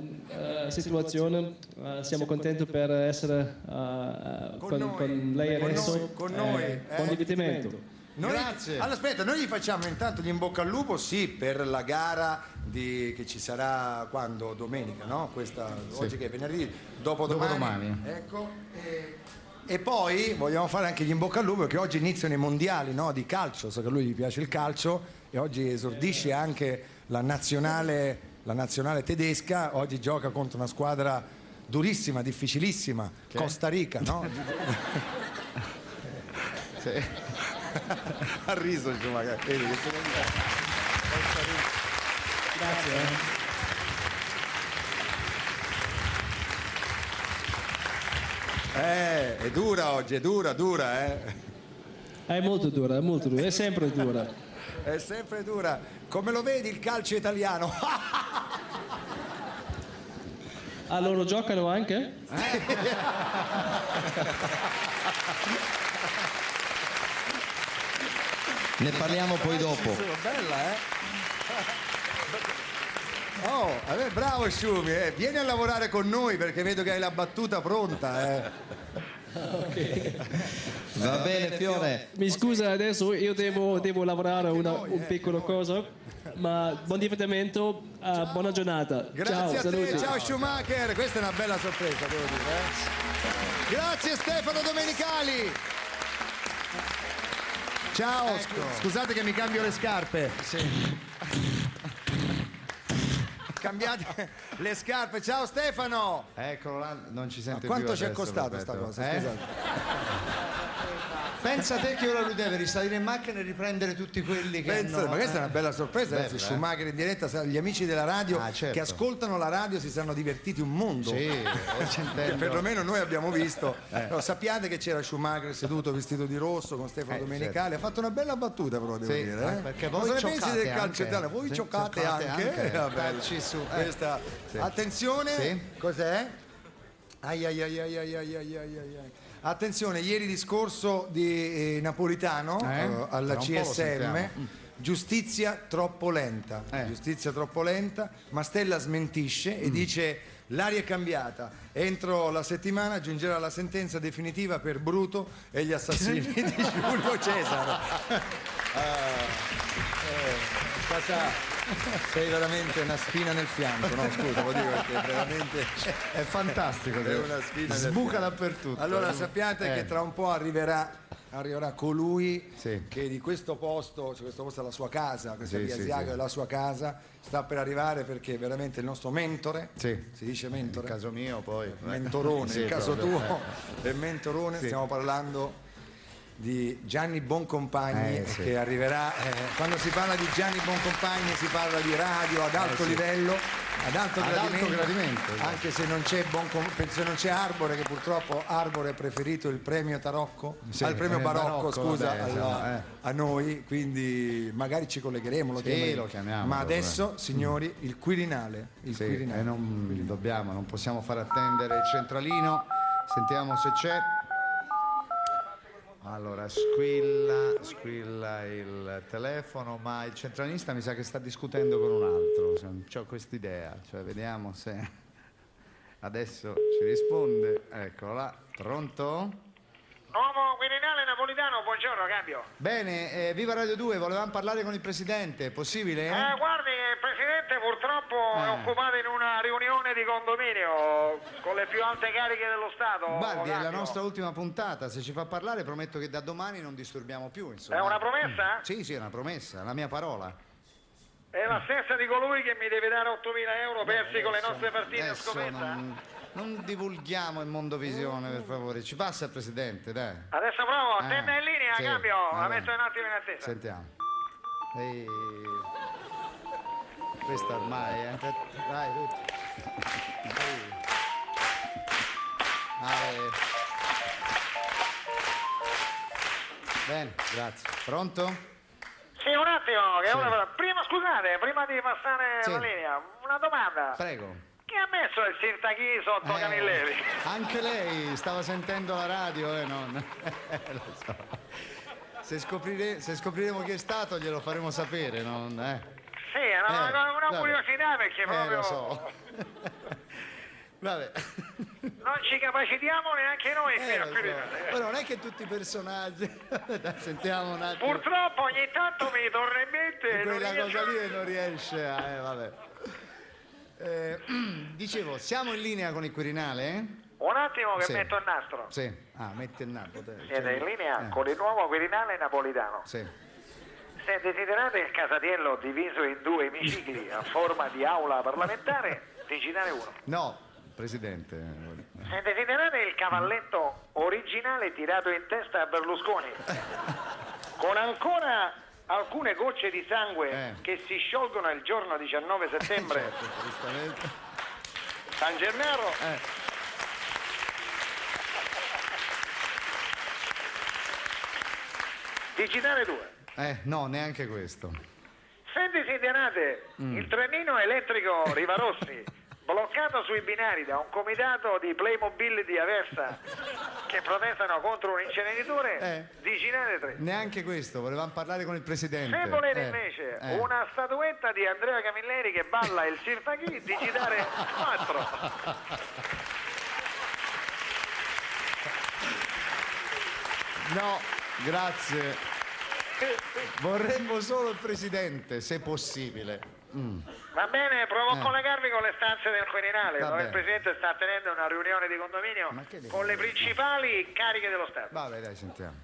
situazione. Siamo contenti per essere con lei adesso. Con noi. Buon divertimento. Grazie. Allora, aspetta, noi gli facciamo intanto gli in bocca al lupo, sì, per la gara che ci sarà quando? Domenica, no? Oggi che è venerdì, dopodomani. Ecco. E poi vogliamo fare anche gli in bocca al lupo perché oggi iniziano i mondiali, no? Di calcio, so che a lui gli piace il calcio e oggi esordisce anche la nazionale tedesca, oggi gioca contro una squadra durissima, difficilissima, Costa Rica, no? Sì. Ha riso magari. Grazie. È dura oggi, è dura. È molto dura, è sempre dura. È sempre dura. Come lo vedi il calcio italiano? Ah, loro giocano anche? Ne parliamo poi dopo. Bella, Oh, bravo Sciumi, vieni a lavorare con noi perché vedo che hai la battuta pronta. Okay. Va bene, Fiore. Mi scusa, adesso io devo lavorare un piccolo cosa, ma buon divertimento, buona giornata. Grazie ciao, a te, saluti. ciao Schumacher, questa è una bella sorpresa, devo dire. Grazie Stefano Domenicali. Ciao, Ecco. scusate che mi cambio le scarpe. Sì. Cambiate le scarpe, ciao Stefano. Eccolo là, non ci sente più. Quanto ci è adesso, costato sta Roberto? cosa? Scusate. Pensa te che ora lui deve risalire in macchina e riprendere tutti quelli che Pensa, hanno... ma questa è una bella sorpresa, Bella, ragazzi. Schumacher in diretta, gli amici della radio certo. che ascoltano la radio si saranno divertiti un mondo. Sì, che perlomeno noi abbiamo visto. Però sappiate che c'era Schumacher seduto vestito di rosso con Stefano Domenicali, ha fatto una bella battuta però devo dire. Perché voi cosa ne pensi del calcio anche? italiano? Voi Sì, giocate giocate anche? anche. Calci su. Questa. Sì. Attenzione, Sì. cos'è? Ai. Attenzione, ieri discorso di Napolitano alla Tra un po' lo CSM. sentiamo. Giustizia troppo lenta, giustizia troppo lenta. Mastella smentisce e dice l'aria è cambiata. Entro la settimana giungerà la sentenza definitiva per Bruto e gli assassini di Giulio Cesare. Sei veramente una spina nel fianco, no? Scusa, lo dico perché veramente è fantastico. È una spina nel sbuca fianco. dappertutto. Allora sappiate che tra un po' arriverà colui Sì. che di questo posto, cioè questo posto è la sua casa, questa Sì, via sì, Asiago sì. è la sua casa, sta per arrivare perché è veramente il nostro mentore, Sì. si dice mentore? In caso mio poi. Mentorone, Sì, nel caso proprio. tuo è mentorone, Sì. stiamo parlando di Gianni Boncompagni sì. che arriverà, quando si parla di Gianni Boncompagni si parla di radio ad alto sì. livello, ad alto gradimento, esatto. anche se non c'è se non c'è Arbore, che purtroppo Arbore ha preferito il premio Tarocco, Sì, il premio Barocco, scusa, vabbè, insomma, a noi, quindi magari ci collegheremo, lo Sì, chiameremo. lo chiamiamo Ma dopo, adesso, signori, il Quirinale. Sì, e non possiamo far attendere il centralino. Sentiamo se c'è. Allora, squilla il telefono, ma il centralista mi sa che sta discutendo con un altro. Ho quest'idea, cioè vediamo se adesso ci risponde. Eccolo là, pronto? Uomo Quirinale Napolitano, buongiorno, cambio. Bene, viva Radio 2, volevamo parlare con il presidente, possibile? Guardi, il presidente purtroppo è occupato in una riunione di condominio con le più alte cariche dello Stato. Guardi, è la Cambio. nostra ultima puntata, se ci fa parlare prometto che da domani non disturbiamo più, insomma. È una promessa? Sì, è una promessa, la mia parola. È la stessa di colui che mi deve dare 8.000 euro persi con le nostre partite a Adesso scommessa? non divulghiamo il Mondovisione, per favore. Ci passa il presidente, dai. Adesso provo, attenda in linea, sì, cambio, va la bene. metto un attimo in attesa. Sentiamo. Questa ormai, Vai, tutti. Bene, grazie. Pronto? Sì, un attimo, che Sì. prima di passare Sì. la linea, una domanda. Prego. Chi ha messo il Sirtachì sotto Camilleri? Anche lei stava sentendo la radio, non? Lo so. Se scopriremo chi è stato glielo faremo sapere, non, Sì, è una vabbè. curiosità perché proprio Lo so. Vabbè. non ci capacitiamo neanche noi qui a Lo qui. so. Ma non è che tutti i personaggi. Dai, sentiamo un attimo. Purtroppo ogni tanto mi torna in mente e non Quella riesco- cosa lì e non riesce a. Vabbè. Dicevo, siamo in linea con il Quirinale? Un attimo che Sì. metto il nastro. Sì. Ah, metti il napo. dai. Siete in linea con il nuovo Quirinale napolitano. Sì. Se desiderate il casatiello diviso in 2 emicicli a forma di aula parlamentare, digitate 1. No, Presidente. Se desiderate il cavalletto originale tirato in testa a Berlusconi, con ancora alcune gocce di sangue che si sciolgono il giorno 19 settembre, Certo, giustamente. San Gennaro, digitate 2. No, neanche questo. Se desiderate il trenino elettrico Rivarossi bloccato sui binari da un comitato di Playmobil di Aversa che protestano contro un inceneritore, digitate 3. Neanche questo, volevamo parlare con il Presidente. Se volete invece una statuetta di Andrea Camilleri che balla il Sirtaki, digitare 4. No, grazie. Vorremmo solo il Presidente, se possibile. Va bene, provo a collegarvi con le stanze del Quirinale, Va dove il bene. Presidente sta tenendo una riunione di condominio con le principali cariche dello Stato. Vabbè, dai, sentiamo.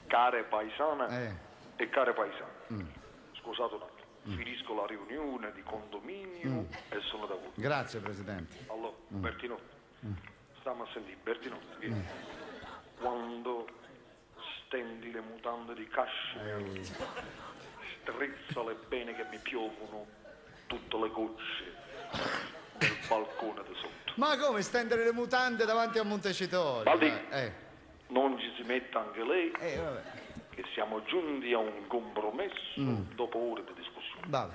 Care paesane e care paesani, scusate un attimo, finisco la riunione di condominio e sono da voi. Grazie, Presidente. Allora, Bertinotti, stiamo a sentire, Bertinotti, vieni. Quando stendi le mutande di cashmere, strizzale bene che mi piovono tutte le gocce del balcone di sotto. Ma come stendere le mutande davanti a Montecitorio? Baldi, non ci si metta anche lei, vabbè. che siamo giunti a un compromesso dopo ore di discussione. Vabbè.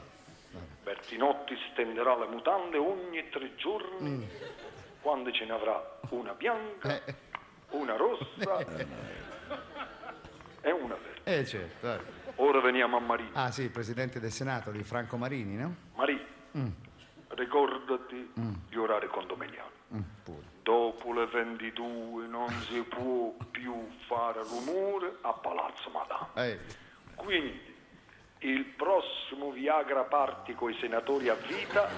Bertinotti stenderà le mutande ogni 3 giorni, quando ce ne avrà una bianca, una rossa e una verde. Certo, dai. Ora veniamo a Maria. Ah sì, il Presidente del Senato di Franco Marini, no? Maria, ricordati di orare condominiale. Dopo le 22 non si può più fare rumore a Palazzo Madama. Quindi il prossimo Viagra Party con i senatori a vita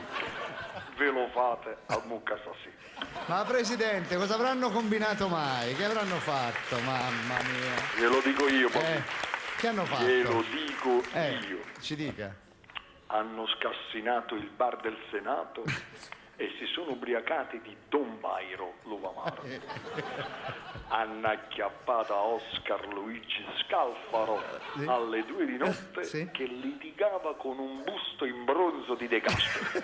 ve lo fate al Mucca stasera. Ma Presidente, cosa avranno combinato mai? Che avranno fatto? Mamma mia. Glielo dico io, Bobby. Che hanno fatto? Glielo dico io. Ci dica. Hanno scassinato il bar del Senato e si sono ubriacati di Don Bairo Luvamaro. Hanno acchiappato a Oscar Luigi Scalfaro alle 2 di notte che litigava con un busto in bronzo di De Castro.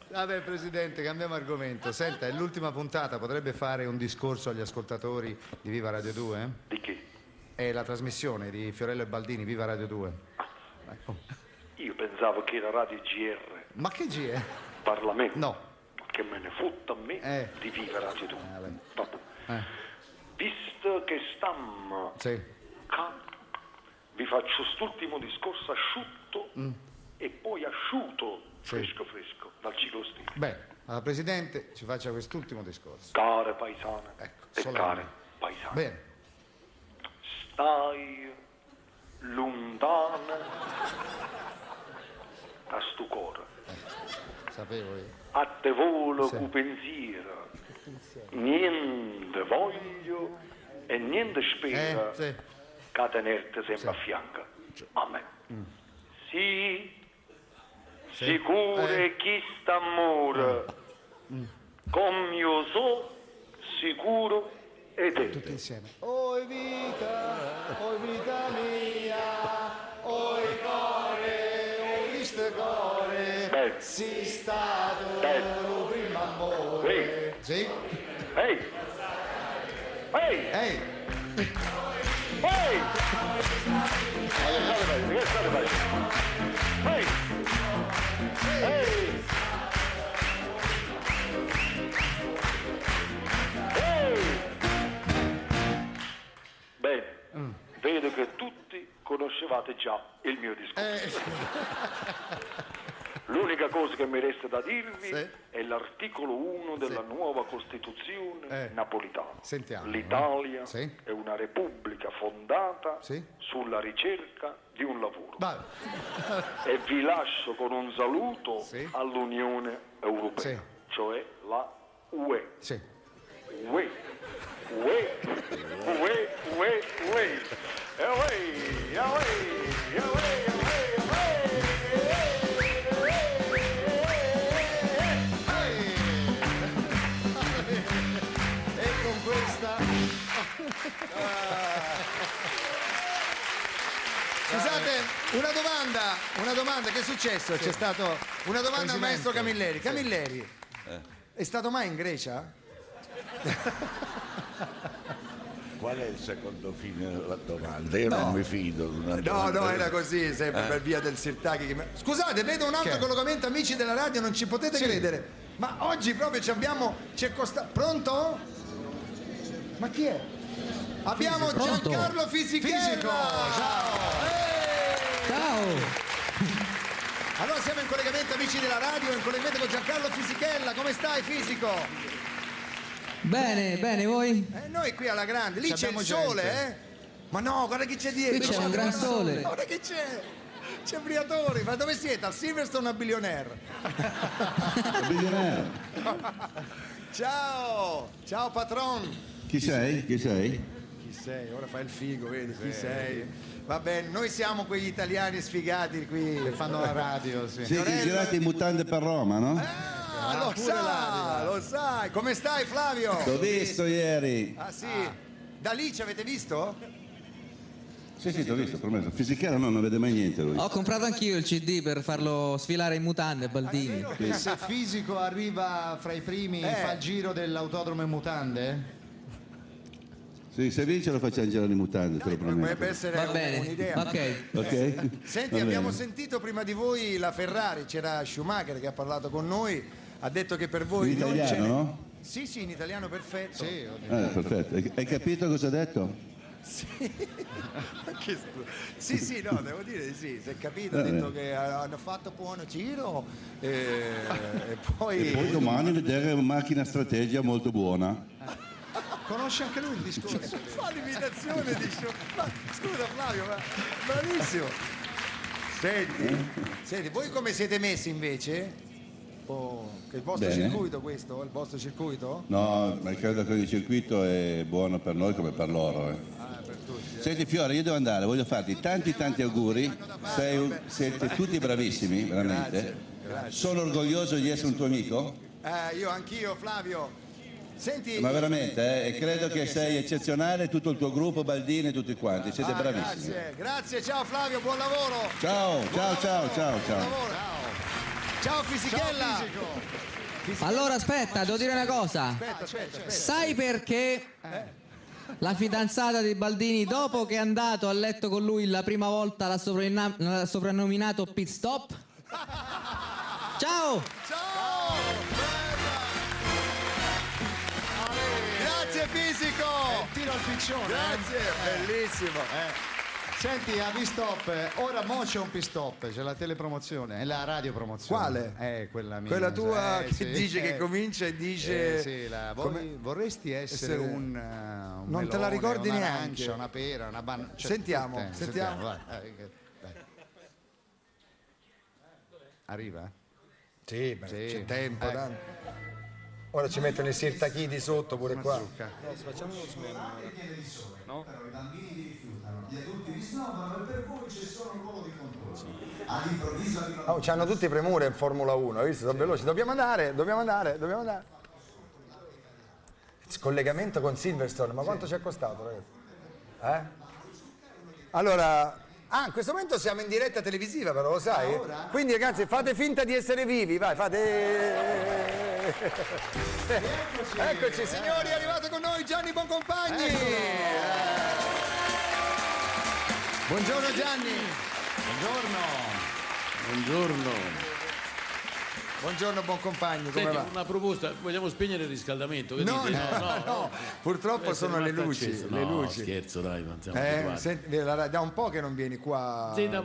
Vabbè, Presidente, cambiamo argomento. Senta, è l'ultima puntata, potrebbe fare un discorso agli ascoltatori di Viva Radio 2? Di che? È la trasmissione di Fiorello e Baldini, Viva Radio 2. Io pensavo che era Radio GR. Ma che GR? Parlamento. No. Che me ne fotta a me di Viva Radio 2. Vabbè. Visto che stiamo qua, vi faccio quest'ultimo discorso asciutto e poi asciutto, fresco fresco, dal ciclo stile. Beh, alla Presidente ci faccia quest'ultimo discorso. Care paesane e solenne. care paesani, Bene. stai lontana a sto cuore. Sapevo io. A te volo cu pensiero, niente voglio e niente spero che tenerti sempre a fianco. A me. Sì, sicuro chi sta amore, come io so, sicuro e te. Tutti insieme. Oi vita mia, oi core, oi viste core, si stato prima amore. Sì? Ehi! Ehi! Ehi! Ehi! Che state facendo? Ehi! Ehi! Ehi! Bene. ascoltate già il mio discorso. L'unica cosa che mi resta da dirvi è l'articolo 1 della nuova Costituzione napolitana. Sentiamo. L'Italia è una repubblica fondata sulla ricerca di un lavoro. E vi lascio con un saluto all'Unione Europea, cioè la UE. UE. UE. UE. UE. UE. Away, away, away, away, E con questa Scusate, una domanda, che è successo? C'è stato una domanda al maestro Camilleri. Camilleri, è stato mai in Grecia? Qual è il secondo fine della domanda? Io non mi fido. No, era così, sempre per via del Sirtaki. Scusate, vedo un altro collocamento, amici della radio, non ci potete credere. Ma oggi proprio Pronto? Ma chi è? Abbiamo Giancarlo Fisichella! Ciao! Ciao! Allora siamo in collegamento, amici della radio, in collegamento con Giancarlo Fisichella. Come stai, Fisico? Bene, voi? Noi qui alla grande, lì c'è il sole, Ma no, guarda chi c'è dietro. Qui c'è un gran sole. Guarda che c'è. C'è Briatori. Ma dove siete? Al Silverstone o a Billionaire? Billionaire. Ciao patron. Chi sei? Chi sei? Ora fai il figo, vedi? Chi sei? Va bene, noi siamo quegli italiani sfigati qui. Che fanno la radio, Siete girati in mutande per Roma, no? Lo sai. Come stai, Flavio? L'ho visto ieri. Ah sì? Da lì ci avete visto? Sì, t'ho visto, promesso. Fisichella no, non vede mai niente lui. Ho comprato anch'io il CD per farlo sfilare in mutande, Baldini. E se Fisico arriva fra i primi, fa il giro dell'autodromo in mutande? Sì, se vince lo facciamo girare in mutande, te lo prometto. Potrebbe essere un'idea. Ok. Senti, abbiamo sentito prima di voi la Ferrari, c'era Schumacher che ha parlato con noi, ha detto che per voi In italiano, no? Sì, in italiano perfetto. Perfetto. Hai capito cosa ha detto? Sì, no, devo dire di sì, si è capito, ha detto che hanno fatto buon giro e poi... E poi domani vedere una macchina strategia molto buona. Conosce anche lui il discorso. Fa l'imitazione di Schumacher. Scusa Flavio, ma bravissimo. Senti, voi come siete messi invece? Che il vostro circuito questo? Il vostro circuito? No, ma credo che il circuito è buono per noi come per loro. Per tutti. Senti Fiore, io devo andare, voglio farti tanti auguri, siete tutti bravissimi, veramente. Grazie. Sono orgoglioso di essere un tuo amico. Io anch'io, Flavio. Senti... Ma veramente, e credo che sei eccezionale, tutto il tuo gruppo, Baldini e tutti quanti, siete bravissimi. Grazie, ciao Flavio, buon lavoro. Ciao. Ciao Fisichella. Allora aspetta, devo dire una cosa. Aspetta. Sai perché la fidanzata di Baldini, dopo che è andato a letto con lui la prima volta, l'ha soprannominato Pit Stop? Ciao! Grazie Fisico! Tiro al piccione. Grazie, bellissimo. Senti, a P-Stop, ora mo c'è un P-Stop, c'è la telepromozione, è la radiopromozione. Quale? Quella mia. Quella tua che dice che comincia e dice... vorresti essere un non melone, te la ricordi un'arancia, neanche. una pera, una banana. Sentiamo. Vai. Arriva? Sì, c'è tempo. Ora ci mettono i sirtachidi sotto pure qua. Facciamo uno smeno. No? I bambini li rifiutano, gli adulti li snobano e per voi c'è solo un ruolo di controllo. All'improvviso c'hanno tutti premure in Formula 1, hai visto? Sono veloci. Dobbiamo andare. Scollegamento con Silverstone, ma quanto ci è costato, ragazzi? Allora, in questo momento siamo in diretta televisiva, però lo sai? Quindi ragazzi fate finta di essere vivi, vai, fate... Eccoci signori, è arrivato con noi Gianni Boncompagni. Buongiorno Gianni. Buongiorno. Buongiorno, buon compagno, come Senti, va? una proposta, vogliamo spegnere il riscaldamento? Che No, dite? no, purtroppo sono le luci. Acceso. Le No, luci. scherzo, dai, non siamo abituati. Senti, da un po' che non vieni qua. Sì, da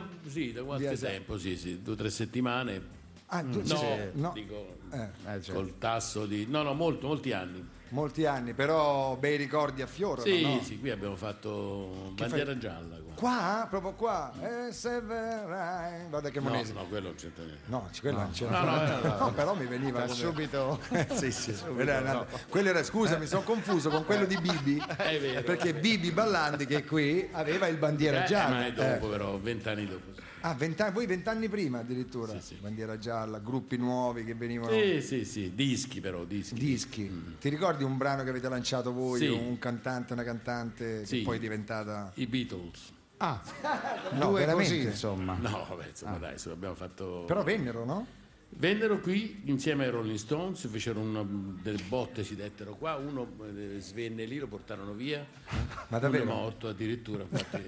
qualche via- tempo, sì, 2 o 3 settimane. Ah, tu No, no. dico, Certo. col tasso di... No, molti anni. Molti anni, però bei ricordi affiorano, Sì, no? sì, qui abbiamo fatto Che bandiera fai? gialla. Qua. Qua? Proprio qua? Se verrai... Guarda che monese. No, quello non c'entra niente. No, quello non c'era. No, No, però mi veniva Da come- subito. Sì, sì. Subito, Quello era, scusa, mi sono confuso con quello di Bibi. È vero. Perché Bibi Ballandi, che qui aveva il bandiera gialla. Ma è dopo, però, 20 anni dopo. Ah, 20 anni, voi 20 anni prima addirittura. Bandiera gialla, gruppi nuovi che venivano. Sì, dischi però, dischi. Ti ricordi un brano che avete lanciato voi, Sì. un cantante, una cantante che Sì. poi è diventata... I Beatles. Ah, No, due veramente? così, insomma. No, vabbè, insomma, dai, abbiamo fatto... Però vennero, no? Vennero qui insieme ai Rolling Stones, fecero delle botte, si dettero qua, uno svenne lì, lo portarono via, Ma davvero? uno è morto addirittura, infatti,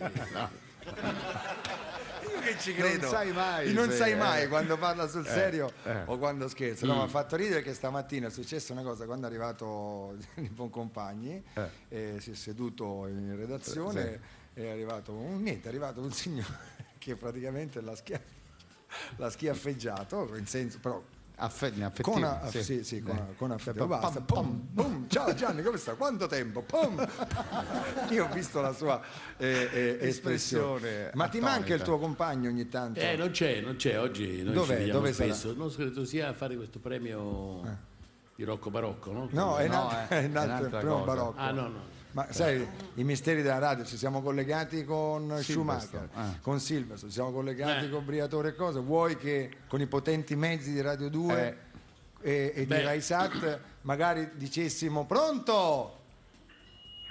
Io che ci credo. Non sai mai, Non se- sai mai quando parla sul serio eh. o quando scherza. No, mi ha fatto ridere che stamattina è successa una cosa quando è arrivato il Boncompagni, si è seduto in redazione, è arrivato è arrivato un signore che praticamente l'ha schiaffeggiato, in senso però con affettivo, basta, pum, pum, ciao Gianni, come sta? Quanto tempo? Pum. Io ho visto la sua espressione. Ma ti manca il tuo compagno ogni tanto? non c'è, oggi noi Dov'è? ci vediamo Dove sarà? spesso, non credo sia a fare questo premio di Rocco Barocco, no? No, è un'altra primo cosa. barocco. Ah, no. Ma sai, i misteri della radio, ci siamo collegati con Silvestro, Schumacher, con Silvestro, ci siamo collegati con Briatore e cose. Vuoi che con i potenti mezzi di Radio 2 e di Rai Sat magari dicessimo pronto?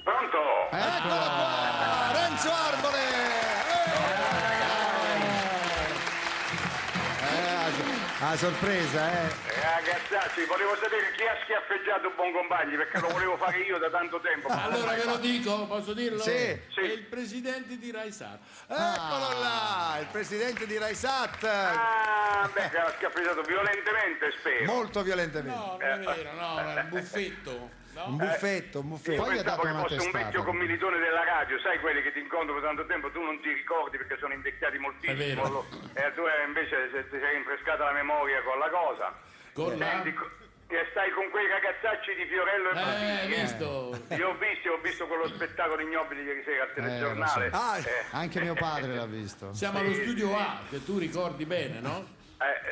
Pronto? Eccola qua! Renzo Arbore! Ah, sorpresa, Ragazzacci, volevo sapere chi ha schiaffeggiato Boncompagni perché lo volevo fare io da tanto tempo. Allora ve lo dico, posso dirlo? Sì. È il presidente di Rai Sat. Eccolo là, il presidente di Rai Sat. Ah, beh, che ha schiaffeggiato violentemente, spero. Molto violentemente. No, non è vero, no, era un buffetto. No? Un buffetto, un buffetto. Io pensavo che fosse un vecchio commilitone della radio, sai quelli che ti incontrano da tanto tempo, tu non ti ricordi perché sono invecchiati moltissimo. E tu invece ti sei rinfrescata la memoria con la cosa. Con la... E stai con quei ragazzacci di Fiorello e Basini. Visto? Io ho visto quello spettacolo ignobile ieri sera al telegiornale. Anche mio padre l'ha visto. Siamo allo studio A, che tu ricordi bene, no?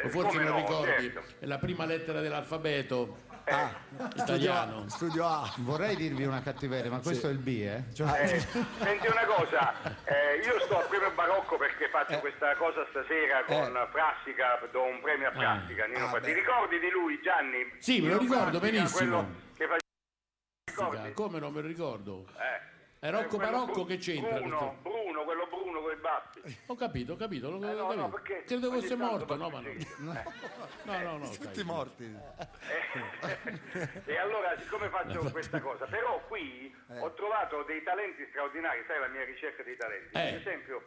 O forse come non no, ricordi? certo. È la prima lettera dell'alfabeto italiano. Studio A. Vorrei dirvi una cattiveria, ma questo è il B, eh? Senti una cosa, io sto al premio Barocco perché faccio questa cosa stasera con Frassica, do un premio a Frassica. Nino Ti ricordi di lui, Gianni? Sì, me lo Nino ricordo Frassica, benissimo. quello che faceva... Come non me lo ricordo? È Rocco quello Barocco che c'entra? Bruno, quello Bruno con i baffi. Ho capito, no, capito. perché Credo ogni fosse tanto morto, no, faccio ma no. No, Tutti morti. E allora, siccome faccio questa cosa, però qui ho trovato dei talenti straordinari, sai la mia ricerca dei talenti. Per esempio,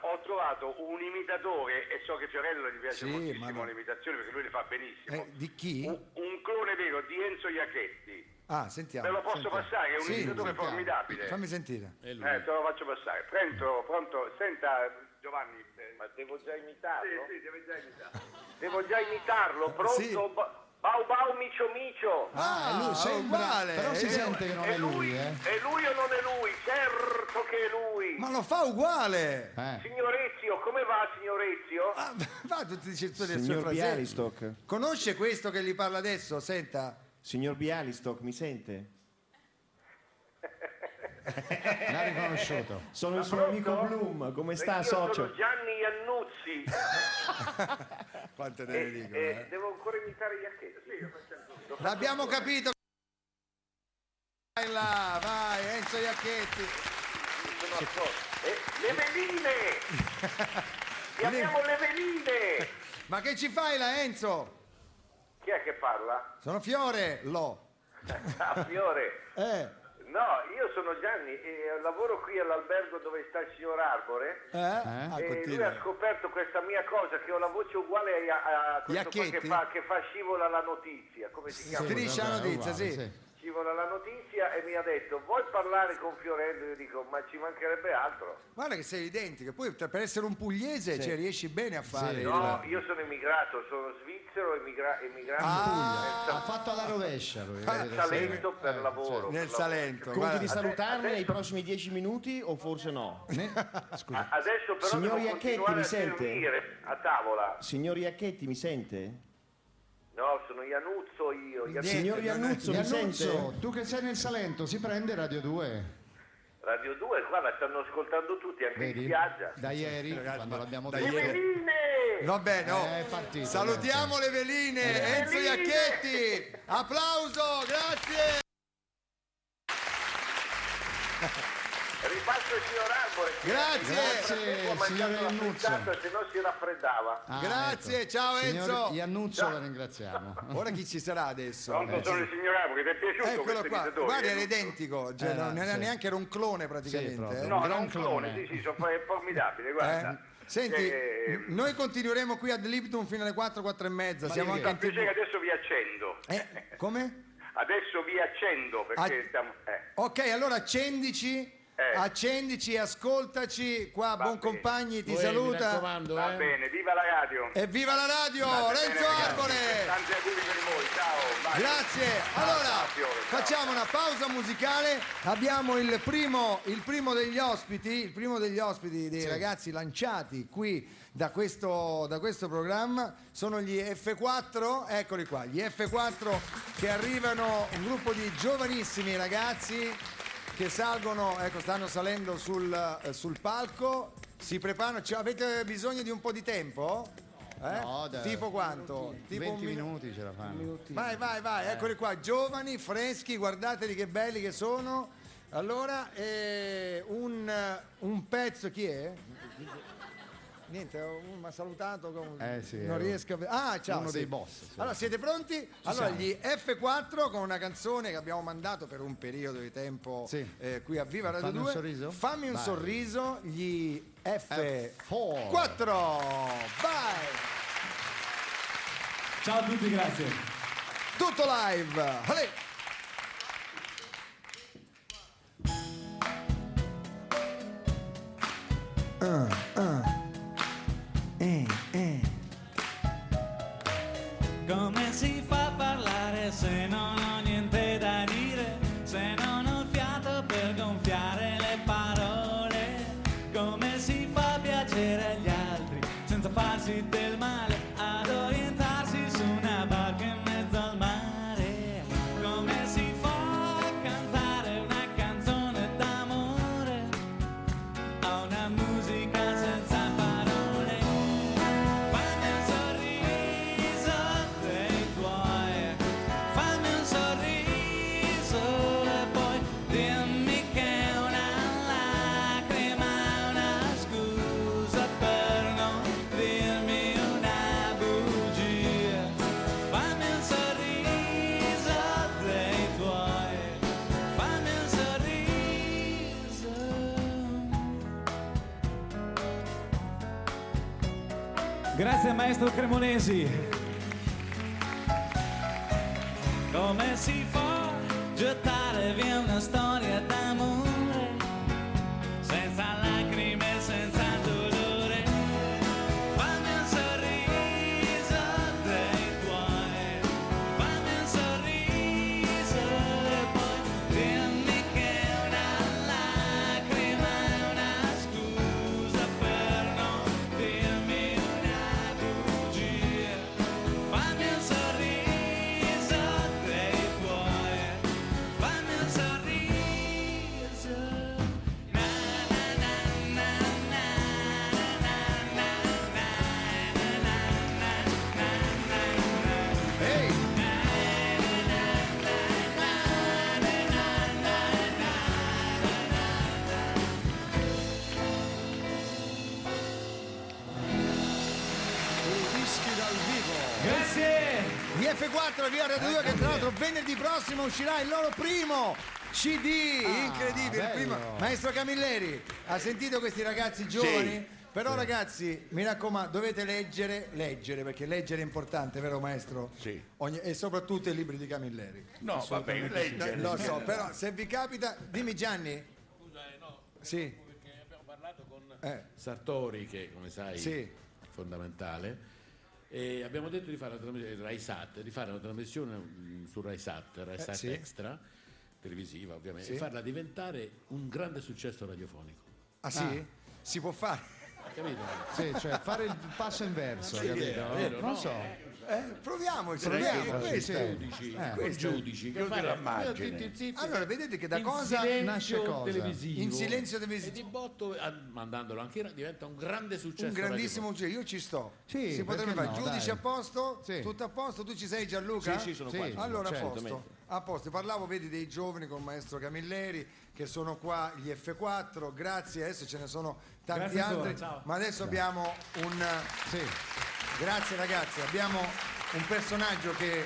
ho trovato un imitatore, e so che Fiorello gli piace moltissimo le imitazioni perché lui le fa benissimo. Di chi? Un clone vero di Enzo Iacchetti. Ah, sentiamo. Te lo posso passare? È un imitatore sentiamo. formidabile. Fammi sentire. Te lo faccio passare. Pronto? Senta, Giovanni. Ma devo già imitarlo? Sì, deve già imitarlo. Devo già imitarlo? Pronto? Sì. Bau bau micio micio. Ah, lui sembra uguale. Però si sente che non è lui, eh? È lui o non è lui? Certo che è lui. Ma lo fa uguale. Signor Ezio, come va, signor Ezio? Va, tu ti dici il suo Signor fratello. Bialystok. Conosce questo che gli parla adesso? Senta. Signor Bialystok, mi sente? L'ha riconosciuto. Sono il suo amico Bloom, come sta, socio? Sono Gianni Iannuzzi. Quante te ne dico, Devo ancora imitare Iacchetti. Sì, io faccio tutto. L'abbiamo capito. Vai là, vai, Enzo Iacchetti. Le veline! Chiamiamo le veline! Ma che ci fai là, Enzo? Chi è che parla? Sono Fiore, lo. Ah, Fiore. No, io sono Gianni e lavoro qui all'albergo dove sta il signor Arbore e lui ha scoperto questa mia cosa, che ho la voce uguale a questo qua che fa scivola la notizia, come si chiama? Striscia la notizia, sì. Scivola la notizia e mi ha detto vuoi parlare con Fiorello? Io dico ma ci mancherebbe altro. Guarda che sei identico, poi per essere un pugliese cioè, riesci bene a fare no, io sono immigrato, sono svizzero emigrato ha fatto alla rovescia lui, Salento per lavoro nel Salento. Conti di salutarmi nei prossimi 10 minuti o forse no? Scusa. Adesso però Signor devo Iacchetti, continuare mi a sente? servire a tavola. Signor Iacchetti, mi sente? No, sono Iannuzzo io. Signor Iannuzzo, mi sente? Tu che sei nel Salento, si prende Radio 2. Radio 2, guarda, stanno ascoltando tutti, anche in spiaggia. Da ieri, quando l'abbiamo Le detto. veline! Vabbè, no. È partito, Salutiamo le veline, Enzo Iacchetti. Applauso, grazie. Ripasso il signor Arbore. Grazie, signor Iannuzzo. Se no si raffreddava. Grazie, ecco. ciao Enzo. Signor Iannuzzo, la ringraziamo. Ora chi ci sarà adesso? Pronto, sono il signor Arbore, ti è piaciuto Eccolo questo qua, imitatore? guarda era identico, cioè, non era sì. neanche era un clone praticamente. Sì, No, non un clone, sì, sono formidabile, guarda. Senti, noi continueremo qui ad Lipton fino alle 4 e mezza. Siamo anche in TV. Adesso vi accendo. Come? Adesso vi accendo perché stiamo... Ok, allora accendici, ascoltaci. Qua Boncompagni ti saluta. Mi raccomando, Va bene, viva la radio. E viva la radio, Renzo Arbore. Tanti auguri per voi, ciao. Bye. Grazie. Allora, facciamo una pausa musicale. Abbiamo il primo degli ospiti, dei ragazzi lanciati qui da questo programma. Sono gli F4, eccoli qua, gli F4 che arrivano, un gruppo di giovanissimi ragazzi che salgono, ecco, stanno salendo sul palco, si preparano. Avete bisogno di un po' di tempo? No, tipo quanto? Tipo 20 minuti ce la fanno. Vai, eccoli qua, giovani, freschi, guardateli che belli che sono. Allora, un pezzo, chi è? Niente, mi ha salutato, non riesco a vedere. Ciao, uno dei boss. Sì. Allora, siete pronti? Allora, gli F4 con una canzone che abbiamo mandato per un periodo di tempo qui a Viva Radio 2. Un sorriso? Fammi un sorriso, gli F4. Vai! Ciao a tutti, grazie. Tutto live. Allez. Come si fa a parlare se non ho niente da dire, se non ho il fiato per gonfiare le parole? Come si fa a piacere agli altri senza farsi del male, ad orientarsi su una barca in mezzo al mare? Come si fa a cantare una canzone d'amore a una musica senza parole? Fammi un sorriso dei tuoi, fammi un sorriso e poi dimmi che una lacrima è una scusa per non dirmi una bugia. Fammi un sorriso dei tuoi, fammi un sorriso. Grazie maestro Cremonesi. Come si può gettare via una storia d'amore senza lacrime, senza dolore? Fammi un sorriso dei tuoi, fammi un sorriso e poi dimmi che una lacrima è una scusa per non dirmi una bugia. Fammi un sorriso dei tuoi, fammi un sorriso. dischi dal vivo. Grazie. Gli F4 via Radio 2 che tra l'altro venerdì prossimo uscirà il loro primo CD, incredibile, il primo. Maestro Camilleri, ha sentito questi ragazzi giovani? Sì. Però ragazzi, mi raccomando, dovete leggere, perché leggere è importante, vero maestro? Sì. E soprattutto i libri di Camilleri. No, vabbè, leggere. Lo so, però se vi capita, dimmi Gianni. Scusa, no. Sì. Perché abbiamo parlato con Sartori, che come sai è fondamentale, e abbiamo detto di fare una trasmissione RaiSat, di fare una trasmissione su RaiSat sì. Extra, televisiva ovviamente, Sì. e farla diventare un grande successo radiofonico. Ah sì? Si può fare? Capito? Sì, cioè fare il passo inverso, Sì, capito? vero, non no? so. Proviamoci, giudici che Chiudi l'immagine. Allora vedete che da in cosa nasce cosa? televisivo, in silenzio e televisivo di botto mandandolo anche diventa un grande successo un grandissimo radiofonico. io ci sto. Sì, si potrebbe perché fare no, giudice dai. a posto? Sì. Tutto a posto? Tu ci sei Gianluca? Sì, sono qua. Allora Certamente. a posto. Parlavo, vedi, dei giovani con il maestro Camilleri che sono qua, gli F4, grazie, adesso ce ne sono tanti Grazie ancora, altri, ciao. ma adesso abbiamo grazie ragazzi, abbiamo un personaggio che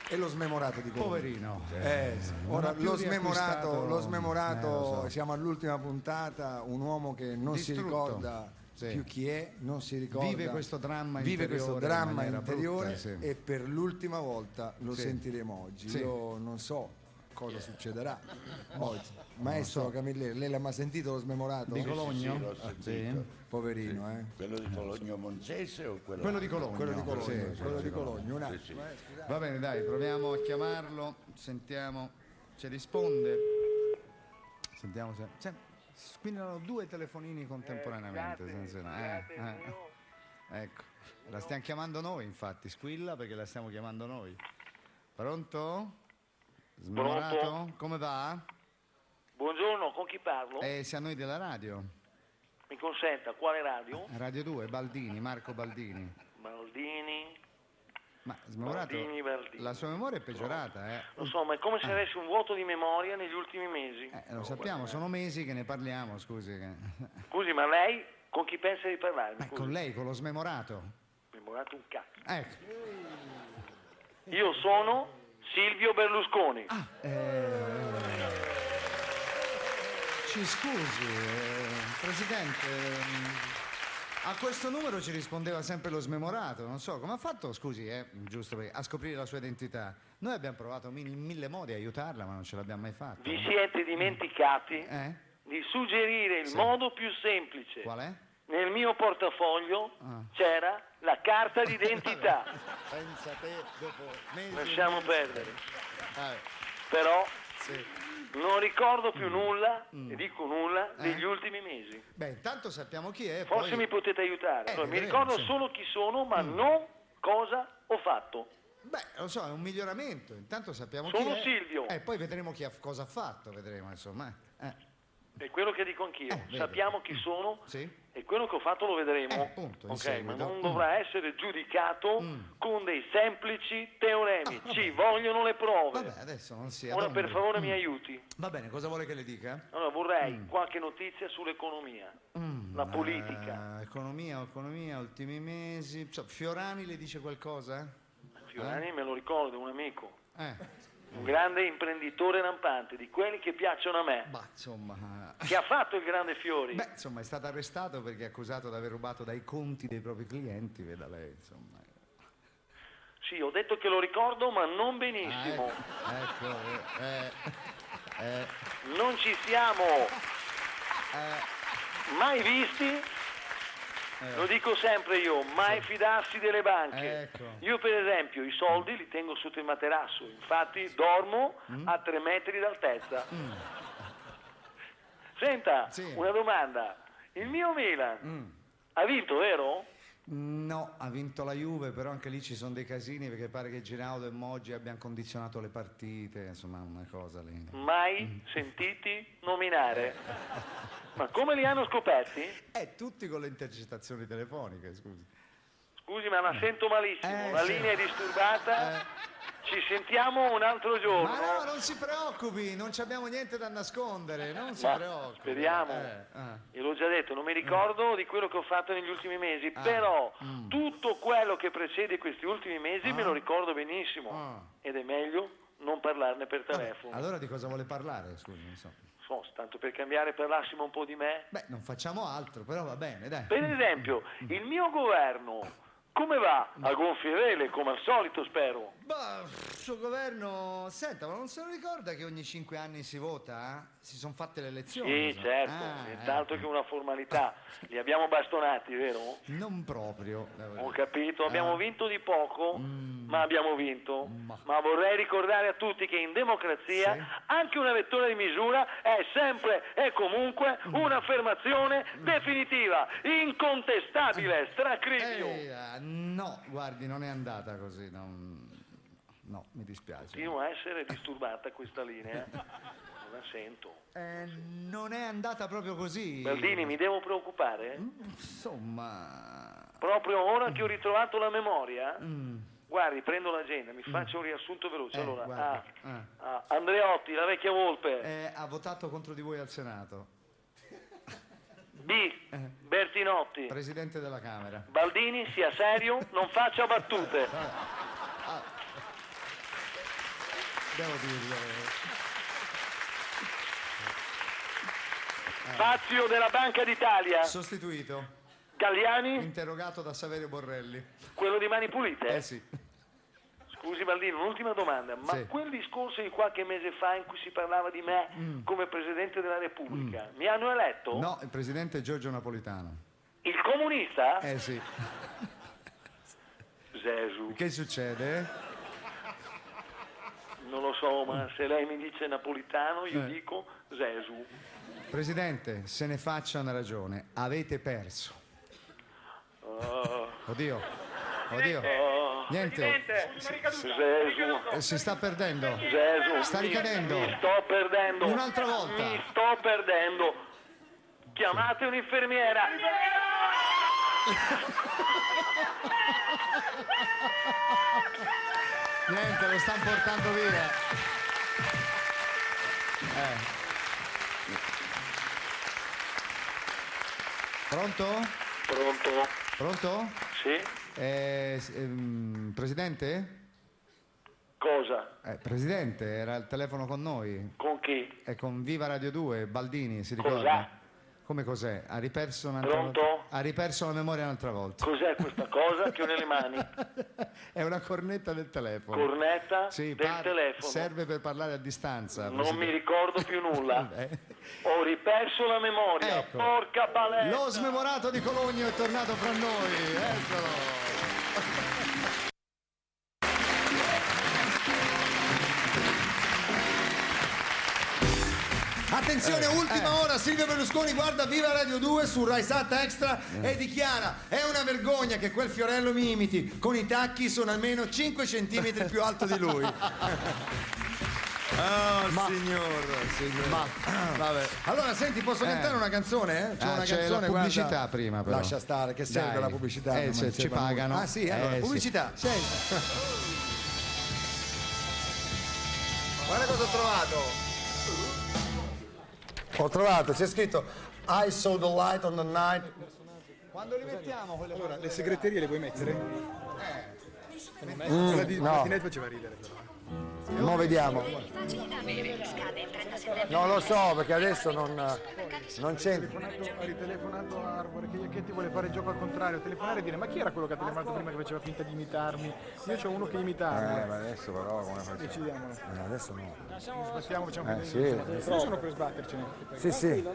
è lo smemorato di Como. Poverino. Sì. Non Ora ha più lo riacquistato- smemorato, lo so. siamo all'ultima puntata, un uomo che non si Distrutto. ricorda più chi è, non si ricorda. Vive questo dramma Vive interiore questo in dramma maniera interiore brutta, sì. e per l'ultima volta lo Sì. sentiremo oggi. Sì. Io non so cosa succederà oggi. Maestro Camilleri, lei l'ha mai sentito lo smemorato? Di Cologno? Sì, l'ho sentito. Poverino, Quello di Cologno Monzese o quello? Quello di Cologno. Quello di Cologno, Sì, quello sì, di sì. Cologno, un attimo. Sì. Va bene, dai, proviamo a chiamarlo, sentiamo, ci risponde. Sentiamo se squillano 2 telefonini contemporaneamente. Ecco, la stiamo chiamando noi, infatti, squilla perché la stiamo chiamando noi. Pronto? Smemorato? Pronto? Come va? Buongiorno, con chi parlo? Siamo noi della radio. Mi consenta, quale radio? Radio 2, Baldini, Marco Baldini. Baldini. Ma smemorato, Baldini. la sua memoria è peggiorata, eh? Lo so, ma è come se avessi un vuoto di memoria negli ultimi mesi. Lo sappiamo, sono mesi che ne parliamo, scusi. Scusi, ma lei con chi pensa di parlarmi? Scusi. Con lei, con lo smemorato. Memorato un cazzo. Ecco. Io sono Silvio Berlusconi. Ci scusi, Presidente, a questo numero ci rispondeva sempre lo smemorato, non so, come ha fatto, scusi, giusto a scoprire la sua identità? Noi abbiamo provato in 1000 modi a aiutarla, ma non ce l'abbiamo mai fatto. Vi siete dimenticati di suggerire il modo più semplice. Qual è? Nel mio portafoglio c'era la carta d'identità. Pensa te, dopo mesi. Lasciamo perdere. Però non ricordo più nulla, e dico nulla, degli ultimi mesi. Beh, intanto sappiamo chi è. Forse poi... mi potete aiutare. Allora, mi vedremo, ricordo sì. solo chi sono, ma non cosa ho fatto. Beh, lo so, è un miglioramento. Intanto sappiamo Sono chi è. Silvio. Poi vedremo cosa ha fatto, vedremo, insomma. È quello che dico anch'io. vedi. Sappiamo chi sono Sì. e quello che ho fatto lo vedremo. Appunto, in Ok, seguito. ma non dovrà essere giudicato con dei semplici teoremi. Ci vogliono le prove. Vabbè, adesso non si Ora per adombri. favore mi aiuti. Va bene, cosa vuole che le dica? Allora vorrei qualche notizia sull'economia, la politica. Economia, ultimi mesi. Fiorani le dice qualcosa? Fiorani me lo ricordo, è un amico. Un grande imprenditore rampante, di quelli che piacciono a me. Bah, insomma. Che ha fatto il grande Fiori? Beh, insomma, è stato arrestato perché è accusato di aver rubato dai conti dei propri clienti, veda lei, insomma. Sì, ho detto che lo ricordo, ma non benissimo. Non ci siamo mai visti. Lo dico sempre io, mai fidarsi delle banche. Io per esempio i soldi li tengo sotto il materasso, infatti dormo a 3 metri d'altezza. Senta, una domanda, il mio Milan ha vinto, vero? No, ha vinto la Juve, però anche lì ci sono dei casini perché pare che Ginaudo e Moggi abbiano condizionato le partite, insomma una cosa lì. Mai sentiti nominare. Ma come li hanno scoperti? Tutti con le intercettazioni telefoniche, scusi. Scusi, ma la sento malissimo, la sì. linea è disturbata. Ci sentiamo un altro giorno. Ma no, non si preoccupi, non ci abbiamo niente da nascondere, non si preoccupi. Speriamo. Io l'ho già detto, non mi ricordo di quello che ho fatto negli ultimi mesi, però tutto quello che precede questi ultimi mesi me lo ricordo benissimo. Ed è meglio non parlarne per telefono. Allora di cosa vuole parlare? Scusi, non so. Tanto per cambiare parlassimo un po' di me. Beh, non facciamo altro, però va bene, dai. Per esempio, il mio governo come va? A gonfie vele, come al solito, spero. Bah, il suo governo, senta, ma non se lo ricorda che ogni 5 anni si vota? Si sono fatte le elezioni. Sì, certo, nient'altro che una formalità. Li abbiamo bastonati, vero? Non proprio. Ho capito, abbiamo vinto di poco, ma abbiamo vinto. Ma vorrei ricordare a tutti che in democrazia anche una vettura di misura è sempre e comunque un'affermazione definitiva, incontestabile, stracrivio. No, guardi, non è andata così, no, mi dispiace. Continua a essere disturbata questa linea, non la sento. Non è andata proprio così. Baldini, mi devo preoccupare? Insomma... Proprio ora che ho ritrovato la memoria? Guardi, prendo l'agenda, mi faccio un riassunto veloce. Allora, Andreotti, la vecchia volpe. Ha votato contro di voi al Senato. B. Bertinotti. Presidente della Camera. Baldini, sia serio, non faccia battute. Devo dirlo. Fazio della Banca d'Italia. Sostituito. Galliani. Interrogato da Saverio Borrelli. Quello di Mani Pulite? Sì. Scusi Baldini, un'ultima domanda, ma quel discorso di qualche mese fa in cui si parlava di me come Presidente della Repubblica, mi hanno eletto? No, il Presidente Giorgio Napolitano. Il comunista? Sì. Gesù. Che succede? Non lo so, ma se lei mi dice Napolitano, io dico Gesù. Presidente, se ne faccia una ragione, avete perso. Oddio. Niente. Gesù. Si sta perdendo. Gesù. Sta ricadendo. Mi sto perdendo. Un'altra volta. Mi sto perdendo. Chiamate un'infermiera. Niente, lo stanno portando via. Pronto? Pronto? Sì. Presidente? Cosa? Presidente, era al telefono con noi. Con chi? Con Viva Radio 2, Baldini, si ricorda? Cos'è? Come cos'è? Ha riperso un'altra Pronto? volta. Ha riperso la memoria un'altra volta. Cos'è questa cosa che ho nelle mani? È una cornetta del telefono. Cornetta del telefono? Serve per parlare a distanza. Non mi ricordo più nulla. Ho riperso la memoria. Ecco. Porca paletta. Lo smemorato di Cologno è tornato fra noi. Eccolo. Attenzione, ultima ora, Silvio Berlusconi guarda Viva Radio 2 su Rai Sat Extra e dichiara: è una vergogna che quel Fiorello mi imiti, con i tacchi sono almeno 5 centimetri più alto di lui. Vabbè. Allora senti, posso cantare una canzone? C'è una canzone, la pubblicità guarda. prima però. Lascia stare, che serve la pubblicità? Ci pagano. Ah sì, allora, pubblicità. Sì. Guarda cosa ho trovato. Ho trovato, c'è scritto I saw the light on the night. Quando li mettiamo? Allora, le segreterie le vuoi mettere? Quella di no. Martinelli faceva ridere però. Mo' vediamo. No, lo so, perché adesso non c'entra. Ha ritelefonato a Arbore che ti vuole fare il gioco al contrario, telefonare e dire: ma chi era quello che ha telefonato prima che faceva finta di imitarmi? Io c'ho uno che imitava. Ma adesso però come facciamo? Decidiamolo. Adesso no. Sbattiamo, facciamo sì. sono per sbattercene. Sì.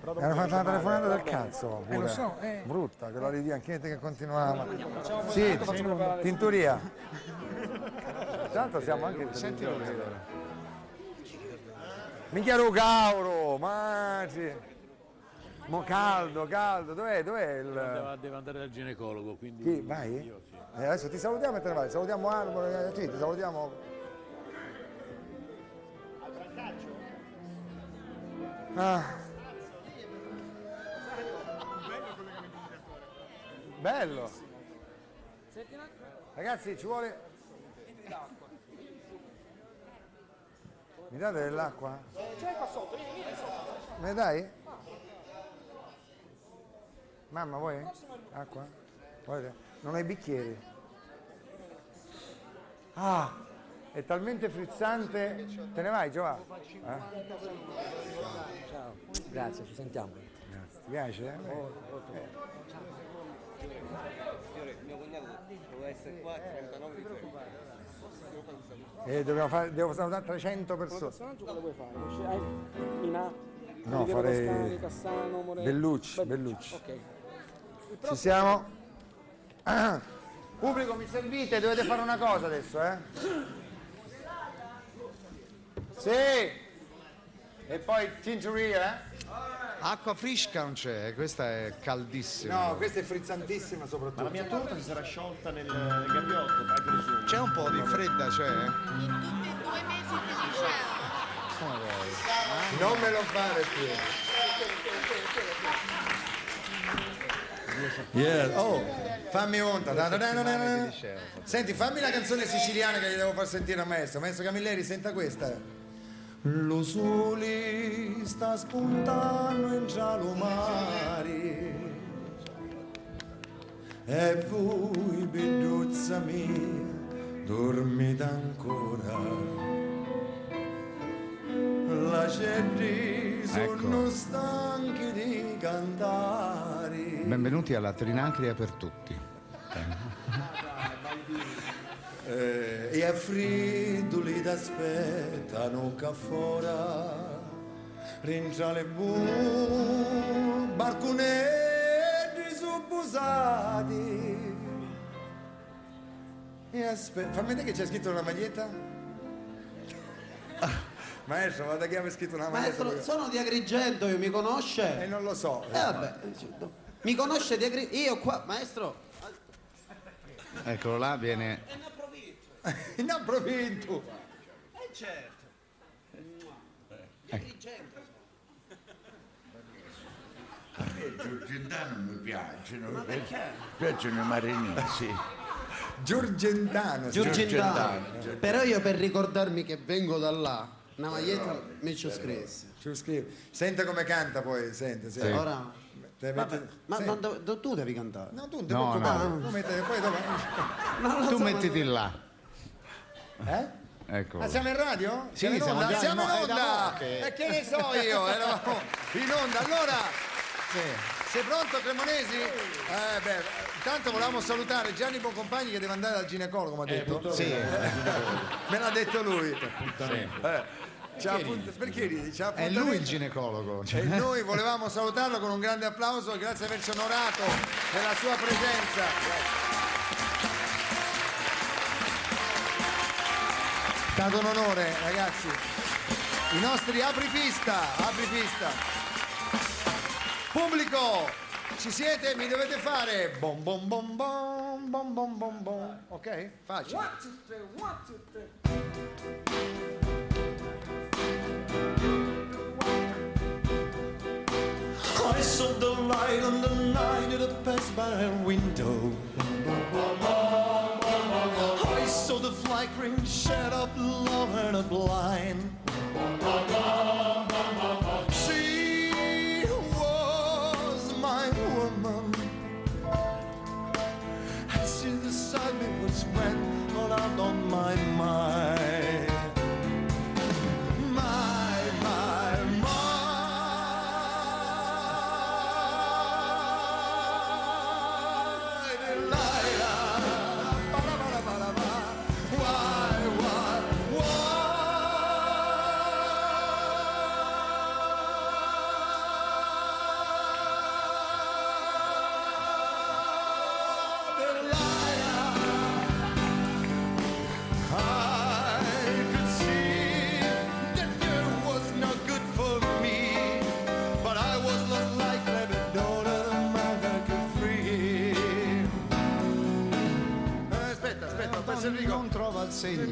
Hanno fatto una telefonata del cazzo. Lo so, Brutta, che lo ridi anche niente che continuava. Sì, tinturia. Tanto siamo anche in televisione. Minchia Rugauro, ma sì. Mo caldo, dov'è il... Devo andare dal ginecologo, quindi... Chi? Vai? Io sì. Adesso ti salutiamo e te ne vai, salutiamo Arbore, sì, ti salutiamo... Bello! Ragazzi, ci vuole... Mi date dell'acqua? C'è qua sotto, vieni sotto. Me ne dai? Mamma, vuoi? Acqua? Vuoi? Non hai bicchieri? Ah, è talmente frizzante. Te ne vai, Giovanni? Ciao, grazie, ci sentiamo. Grazie. Ti piace? Mio cognato doveva essere qua 39 di Devo salutare 300 persone. Cosa vuoi fare? Mina? No, farei Cassano, Morelli. Bellucci. Ok. Ci siamo? Pubblico, mi servite? Dovete fare una cosa adesso, eh? Sì! E poi tintoria, eh? Acqua fresca non c'è, questa è caldissima. No, questa è frizzantissima soprattutto. Ma la mia torta si sarà sciolta nel gabbiotto, dai, presumo. C'è un po' di fredda, c'è? In tutti e 2 mesi di liceo. Come vuoi? Non me lo fare più. Yeah. Oh, fammi onta. Senti, fammi la canzone siciliana che gli devo far sentire a maestro. Maestro Camilleri, senta questa. Lo sole sta spuntando in giallo mare e voi, belluzza mia, dormite ancora. La cerri sono stanchi di cantare. Benvenuti alla Trinacria per tutti. E a freddo li t'aspettano qua fuori, rinciale bu, barconetti subusati. E aspetta, fammi vedere che c'è scritto una maglietta. Maestro, guarda che aveva scritto una maglietta. Maestro, sono di Agrigento, io mi conosce? Non lo so. Vabbè, mi conosce di Agrigento? Io qua, maestro. Eccolo là, viene. In approfitto. Certo. Di Agrigento. A me Giorgentano mi piacciono. Ma perché? Piacciono i marinesi. Giorgentano. Però io per ricordarmi che vengo da là, una maglietta mi ci ho scritto. Senta come canta poi, sente. Sì. Ora. Ma tu devi cantare. No, tu devi preoccupare. Tu mettiti là. Ecco. Ma siamo in radio? Sì, siamo in onda. Siamo in onda. Okay. E che ne so io? Eravamo in onda. Allora, sei pronto, Cremonesi? Intanto volevamo salutare Gianni Boncompagni che deve andare dal ginecologo, mi ha detto. Sì. Me l'ha detto lui. Perché ridi? È lui il ginecologo. E noi volevamo salutarlo con un grande applauso e grazie di averci onorato della sua presenza. È stato un onore, ragazzi. I nostri apripista. Pubblico, ci siete? Mi dovete fare bom bom bom bom bom bom bom bom. Ok? Facile. 1, 2, 3, 1, 2, 3. I saw the light on the night that passed by her window. I saw the flickering shadow of love and a blind. She was my woman. And she decided me was when all out on my mind. Non trova il segno. I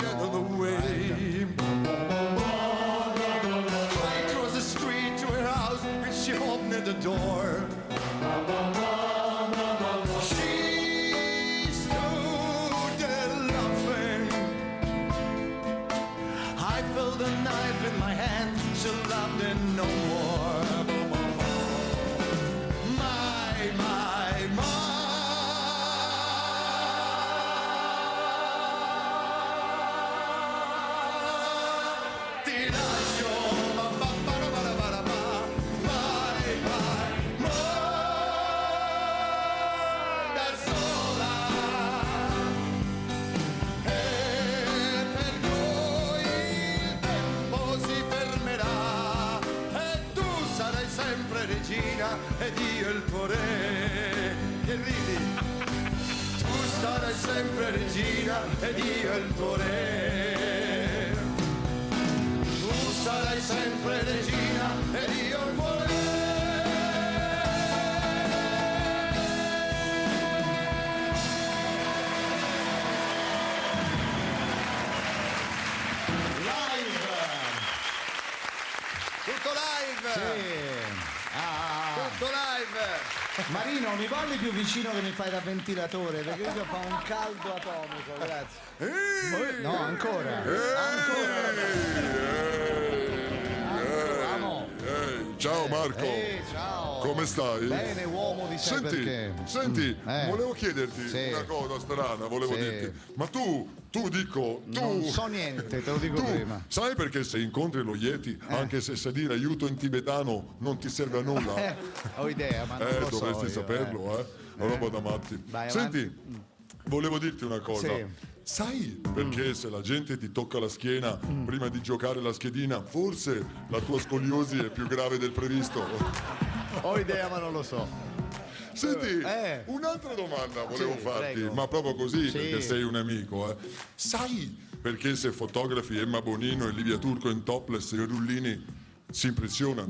crossed the street to her house and she opened the door. She stood there laughing. I felt a knife in you loved it no more. My, my, my. Ti lascio, ma ba ba ba ba ba ba, mai, mai, mai, da sola. E per noi il tempo si fermerà e tu sarai sempre regina ed io il tuo re. Che ridi? Tu sarai sempre regina ed io il tuo re. Tu sarai sempre regina ed io il tuo re. Tutto live! Tutto live! Marino, mi parli più vicino che mi fai da ventilatore, perché io fa un caldo atomico, grazie. No, ancora. Ciao Marco. Ciao. Come stai? Bene, uomo di sé, perché? Senti, volevo chiederti una cosa strana, volevo dirti. Ma tu non so niente, te lo dico prima. Sai perché se incontri lo Yeti, anche se dire aiuto in tibetano non ti serve a nulla? Ho idea, ma non lo so. Dovresti saperlo, Una roba da matti. Senti, volevo dirti una cosa. Sì. Sai perché se la gente ti tocca la schiena prima di giocare la schedina, forse la tua scoliosi è più grave del previsto? Ho idea, ma non lo so. Senti, un'altra domanda volevo farti, prego. ma proprio così, perché sei un amico. Sai perché se fotografi Emma Bonino e Livia Turco in topless e rullini si impressionano?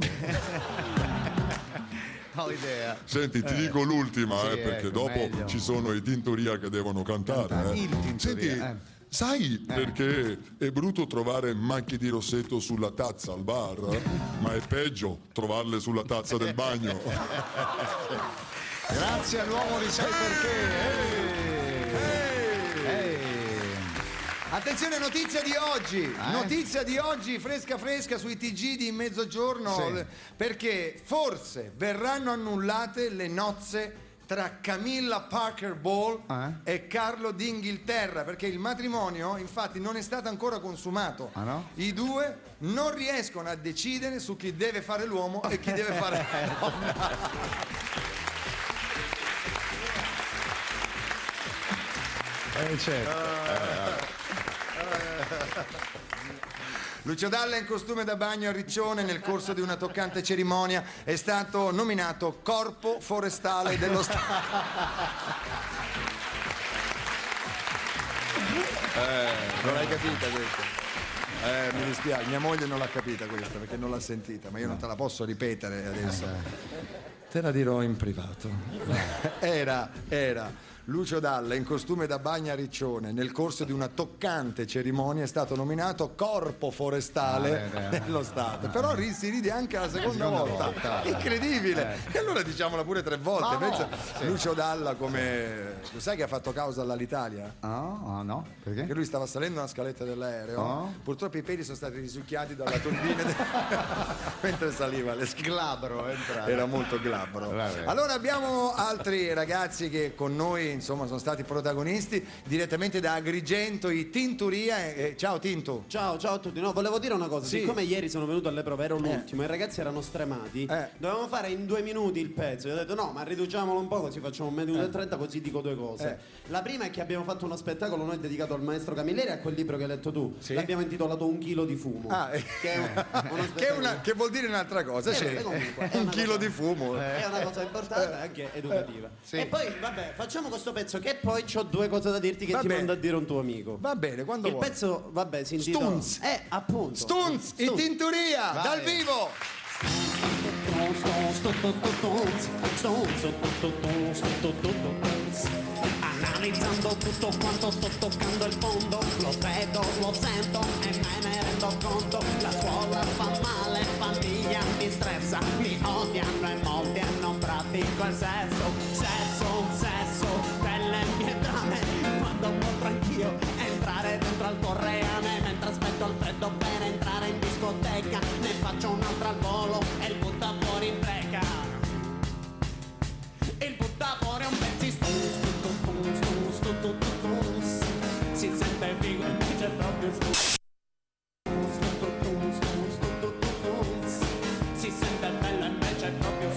Ho idea. Senti, ti dico l'ultima, perché ecco, dopo meglio. ci sono i Tintoria che devono cantare. Il Tintoria, Senti, sai perché è brutto trovare macchie di rossetto sulla tazza al bar, ma è peggio trovarle sulla tazza del bagno? Grazie all'uomo di sai perché. Attenzione, notizia di oggi, fresca fresca sui TG di mezzogiorno, perché forse verranno annullate le nozze tra Camilla Parker Bowles e Carlo d'Inghilterra, perché il matrimonio infatti non è stato ancora consumato. I due non riescono a decidere su chi deve fare l'uomo e chi deve fare la donna. Certo. Lucio Dalla in costume da bagno a Riccione nel corso di una toccante cerimonia è stato nominato Corpo Forestale dello Stato. Non l'hai capita questa? Mi dispiace, mia moglie non l'ha capita questa perché non l'ha sentita, ma io non te la posso ripetere adesso. Te la dirò in privato. Era Lucio Dalla in costume da bagno a Riccione nel corso di una toccante cerimonia è stato nominato Corpo Forestale dello Stato. Però si ride anche la seconda volta. Incredibile. E allora diciamola pure 3 volte. Pensa, Lucio Dalla come... Lo sai che ha fatto causa all'Alitalia? No. Perché? Perché lui stava salendo una scaletta dell'aereo. Purtroppo i piedi sono stati risucchiati dalla turbina mentre saliva. Glabro era molto glabro. Allora abbiamo altri ragazzi che con noi insomma sono stati protagonisti direttamente da Agrigento, i Tintoria. Ciao Tinto. Ciao a tutti. No, volevo dire una cosa, siccome ieri sono venuto alle prove, ero l'ultimo, i ragazzi erano stremati, dovevamo fare in 2 minuti il pezzo. Io ho detto no, ma riduciamolo un po', così facciamo 1 minuto e 30, così dico 2 cose. La prima è che abbiamo fatto uno spettacolo noi dedicato al maestro Camilleri, a quel libro che hai letto tu. L'abbiamo intitolato 1 chilo di fumo. Che vuol dire un'altra cosa. Comunque, 1 chilo di fumo. È una cosa importante, anche educativa. E poi vabbè, facciamo questo pezzo che poi c'ho 2 cose da dirti che ti mando a dire un tuo amico. Va bene, quando il vuoi. pezzo, vabbè, si intitola Stunz. Appunto Stunz, i Tintoria dal vivo. Analizzando tutto quanto sto toccando il fondo, lo vedo, lo sento e me ne rendo conto. La scuola fa male, famiglia mi stressa, mi odiano e molti e non pratico il sesso delle mie trame. Quando potrò anch'io entrare dentro al tuo reame, mentre aspetto il freddo per entrare in discoteca, ne faccio proprio si sente bello invece è proprio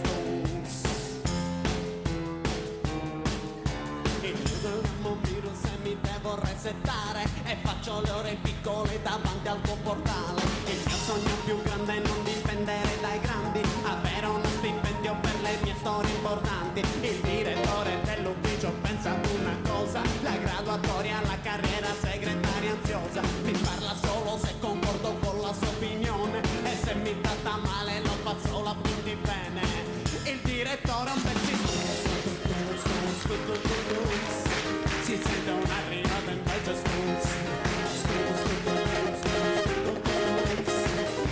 il virus e mi devo resettare e faccio le ore piccole davanti al tuo portale. Il mio sogno più grande è non dipendere dai grandi, avere uno stipendio per le mie storie importanti. Il direttore dell'ufficio pensa ad una cosa, la graduatoria, la carriera segretaria ansiosa. Mi parla solo se concordo con la sua opinione e se mi tratta male lo fa solo a punti bene. Il direttore è un si sente una risata invece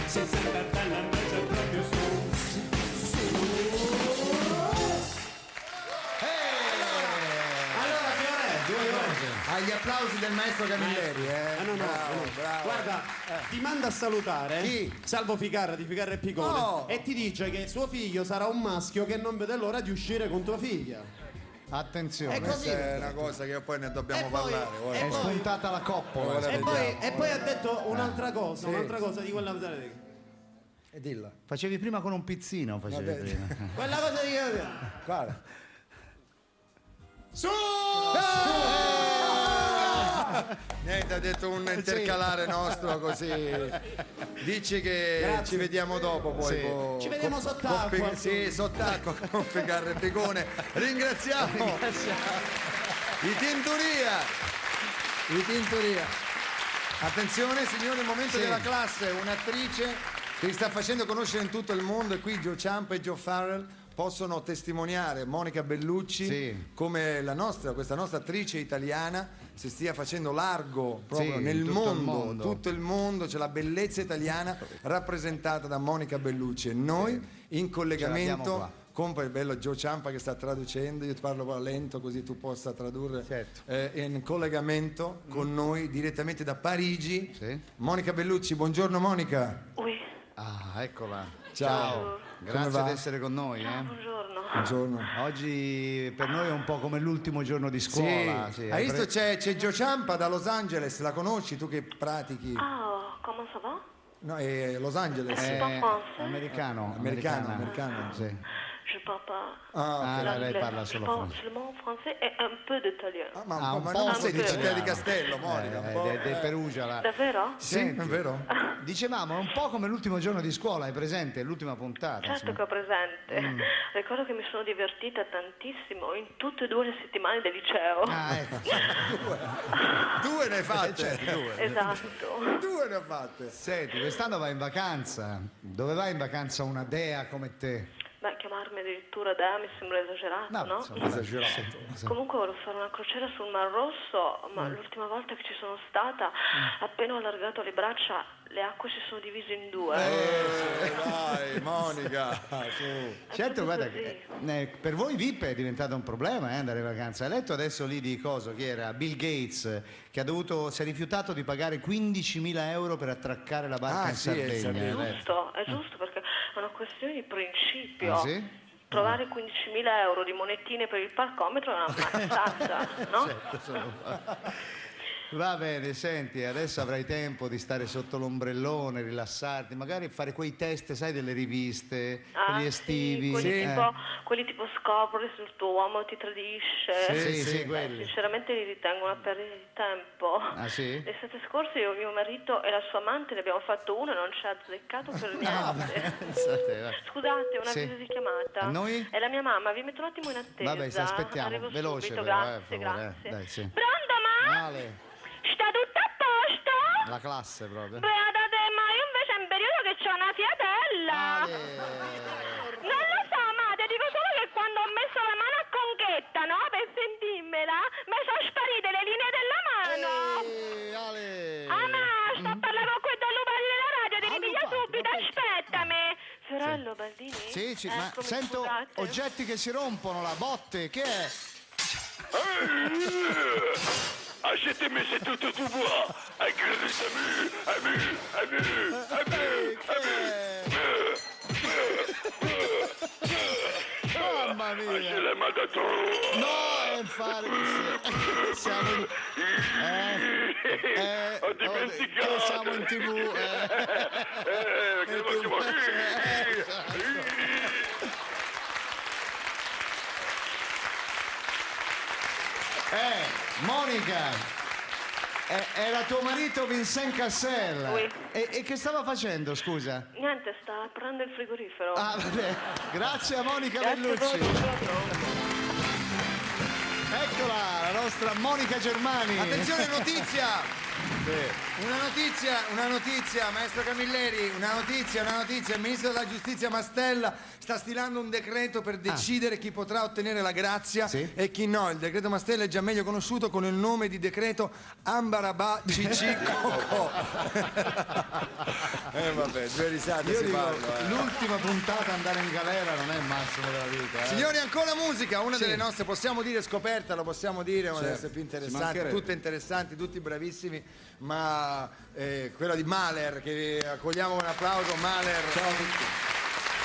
si sente bella invece proprio Allora Fiore, 2 cose. Agli applausi del maestro Camilleri, no. Bravo. Guarda, ti manda a salutare Chi? Salvo Ficarra di Ficarra e Picone No. e ti dice che suo figlio sarà un maschio che non vede l'ora di uscire con tua figlia. Attenzione, Questa è una cosa che poi ne dobbiamo parlare. È spuntata la coppola. E poi ha detto un'altra cosa, un'altra cosa di quella E dilla. Facevi prima con un pizzino, facevi prima. quella cosa di Guarda. Su! Niente, ha detto un intercalare nostro così. Dici che Grazie. ci vediamo dopo poi. Sì. Ci vediamo sott'acqua. Sì, sott'acqua con Ficarra e Picone. Ringraziamo i Tintoria. Attenzione signori, il momento della classe, un'attrice che vi sta facendo conoscere in tutto il mondo e qui Joe Ciampa e Joe Farrell possono testimoniare Monica Bellucci come questa nostra attrice italiana si stia facendo largo proprio nel mondo, tutto il mondo, c'è la bellezza italiana rappresentata da Monica Bellucci e noi in collegamento con il bello Joe Ciampa che sta traducendo, io ti parlo un po' lento così tu possa tradurre, in collegamento con noi direttamente da Parigi. Monica Bellucci, buongiorno Monica. Ah, eccola. Ciao. Grazie di essere con noi. Buongiorno. Oggi per noi è un po' come l'ultimo giorno di scuola. Sì. Hai visto c'è Joe Ciampa da Los Angeles, la conosci tu che pratichi? Ah, comment ça va? No, è Los Angeles. Americano. Sì. Je parle pas lei parla solo francese. Seulement français et un peu d'italien. Ma non sei di Città di Castello, Monica. Del Perugia. Davvero? Sì, è vero. Dicevamo, è un po' come l'ultimo giorno di scuola, hai presente? L'ultima puntata. Certo che ho presente. Ricordo che mi sono divertita tantissimo in tutte e 2 le settimane del liceo. Ah, ecco. Due ne hai fatte. Esatto. 2 ne ho fatte. Senti, quest'anno vai in vacanza. Dove vai in vacanza una dea come te? Beh, chiamarmi addirittura dea mi sembra esagerato, no? Esagerato. Comunque volevo fare una crociera sul Mar Rosso, ma l'ultima volta che ci sono stata, appena ho allargato le braccia, le acque si sono divise in 2. Dai, Monica. Certo, guarda, per voi VIP è diventato un problema andare in vacanza. Hai letto adesso lì di cosa? Chi era? Bill Gates, che si è rifiutato di pagare 15.000 euro per attraccare la barca in Sardegna. È giusto, perché è una questione di principio. trovare 15.000 euro di monetine per il parcometro è una mazzata, no? Va bene, senti, adesso avrai tempo di stare sotto l'ombrellone, rilassarti, magari fare quei test, sai, delle riviste, quelli estivi. Quelli tipo scopri se il tuo uomo ti tradisce. Sì, quelli. Sinceramente li ritengo una perdita di tempo. Ah, sì? L'estate scorsa io, mio marito e la sua amante ne abbiamo fatto uno e non ci ha azzeccato per niente. Scusate, una videochiamata. A noi? È la mia mamma, vi metto un attimo in attesa. Vabbè, se aspettiamo, arrivo veloce subito, però, grazie, grazie. Dai, sì. Pronto, ma? Ale, Sta tutto a posto? la classe proprio. Beata te, ma io invece è un periodo che c'ho una fiatella. Non lo so, ma ti dico solo che quando ho messo la mano a conchetta, no? Per sentirmela, mi sono sparite le linee della mano. Ah, ma sto a parlare con quel dell'Upari della radio, ti ripiglia subito, aspettami. Fiorello, Baldini? Sì, ma sento scusate. oggetti che si rompono, la botte, che è? Achetez-moi cet auto-pouvoir à grâce Mamma mia! J'ai la main de trop. No, fare siamo Ho dimenticato. Che siamo in TV. Che facciamo? Monica, era tuo marito Vincent Cassel. Oui. E che stava facendo, scusa? Niente, sta aprendo il frigorifero. Ah, vabbè. Grazie a Monica Grazie Bellucci. a voi. Eccola, la nostra Monica Germani. Attenzione, notizia! Una notizia, maestro Camilleri, una notizia. Il ministro della giustizia Mastella sta stilando un decreto per decidere chi potrà ottenere la grazia e chi no. Il decreto Mastella è già meglio conosciuto con il nome di decreto Ambarabà Cicci Cocò. Vabbè, due risate Io si dico, fanno. l'ultima puntata andare in galera non è il massimo della vita. Signori, ancora musica, una delle nostre, possiamo dire scoperta, lo possiamo dire, una delle nostre più interessanti, tutte interessanti, tutti bravissimi, ma quella di Mahler, che accogliamo un applauso. Mahler, ciao a tutti.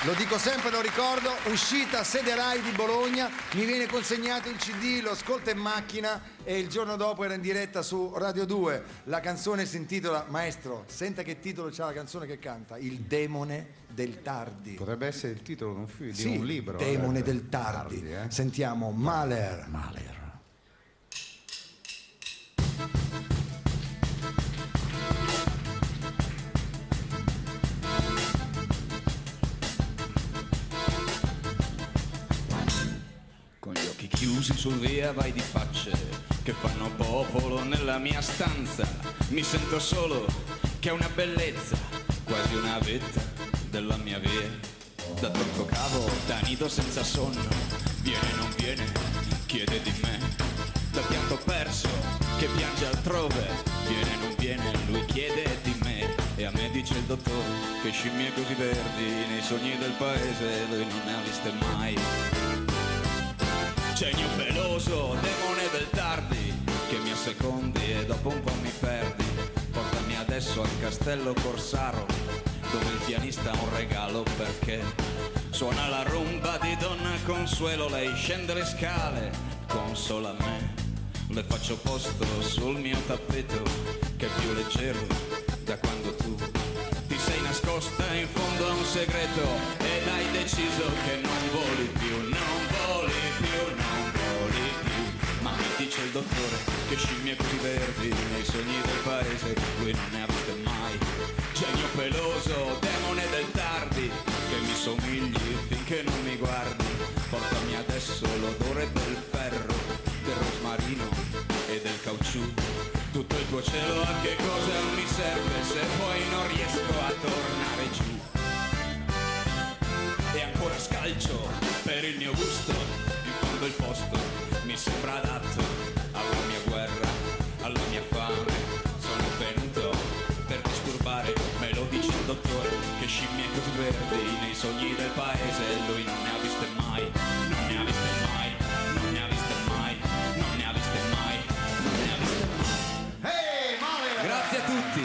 Lo dico sempre, lo ricordo, uscita Sede Rai di Bologna, mi viene consegnato il CD, lo ascolto in macchina e il giorno dopo era in diretta su Radio 2. La canzone si intitola, maestro, senta che titolo c'ha la canzone che canta, Il demone del tardi. Potrebbe essere il titolo di un film, di un libro. Demone del tardi. Sentiamo Mahler. Con gli occhi chiusi sul via vai di facce che fanno popolo nella mia stanza. Mi sento solo che è una bellezza, quasi una vetta della mia via. Da tronco cavo, da nido senza sonno, viene non viene, chiede di me. Da pianto perso che piange altrove, viene non viene, lui chiede di me. E a me dice il dottore che scimmie così verdi nei sogni del paese lui non ne ha viste mai. Genio peloso, demone del tardi, che mi assecondi e dopo un po' mi perdi. Portami adesso al castello Corsaro, dove il pianista ha un regalo perché suona la rumba di Donna Consuelo. Lei scende le scale, consola me, le faccio posto sul mio tappeto, che è più leggero da quando tu ti sei nascosta in fondo a un segreto ed hai deciso che non voli più, non voli più, non voli più. Ma mi dice il dottore che scimmie così verdi nei sogni del paese lui non ne ha viste mai. Genio peloso, demone del tardi, che mi somigli finché non mi guardi. Portami adesso l'odore del ferro, del rosmarino e del caucciù. Tutto il tuo cielo a che cosa mi serve se poi non riesco a tornare giù. E ancora scalcio per il mio gusto, in fondo il posto mi sembra adatto alla mia guerra, alla mia fame. Sono venuto per disturbare, me lo dice il dottore, che scimmie così verdi nei sogni del paese lui non ne ha viste mai, non ne ha viste mai, non ne ha viste mai, non ne ha viste mai, non ne ha viste mai. Grazie a tutti.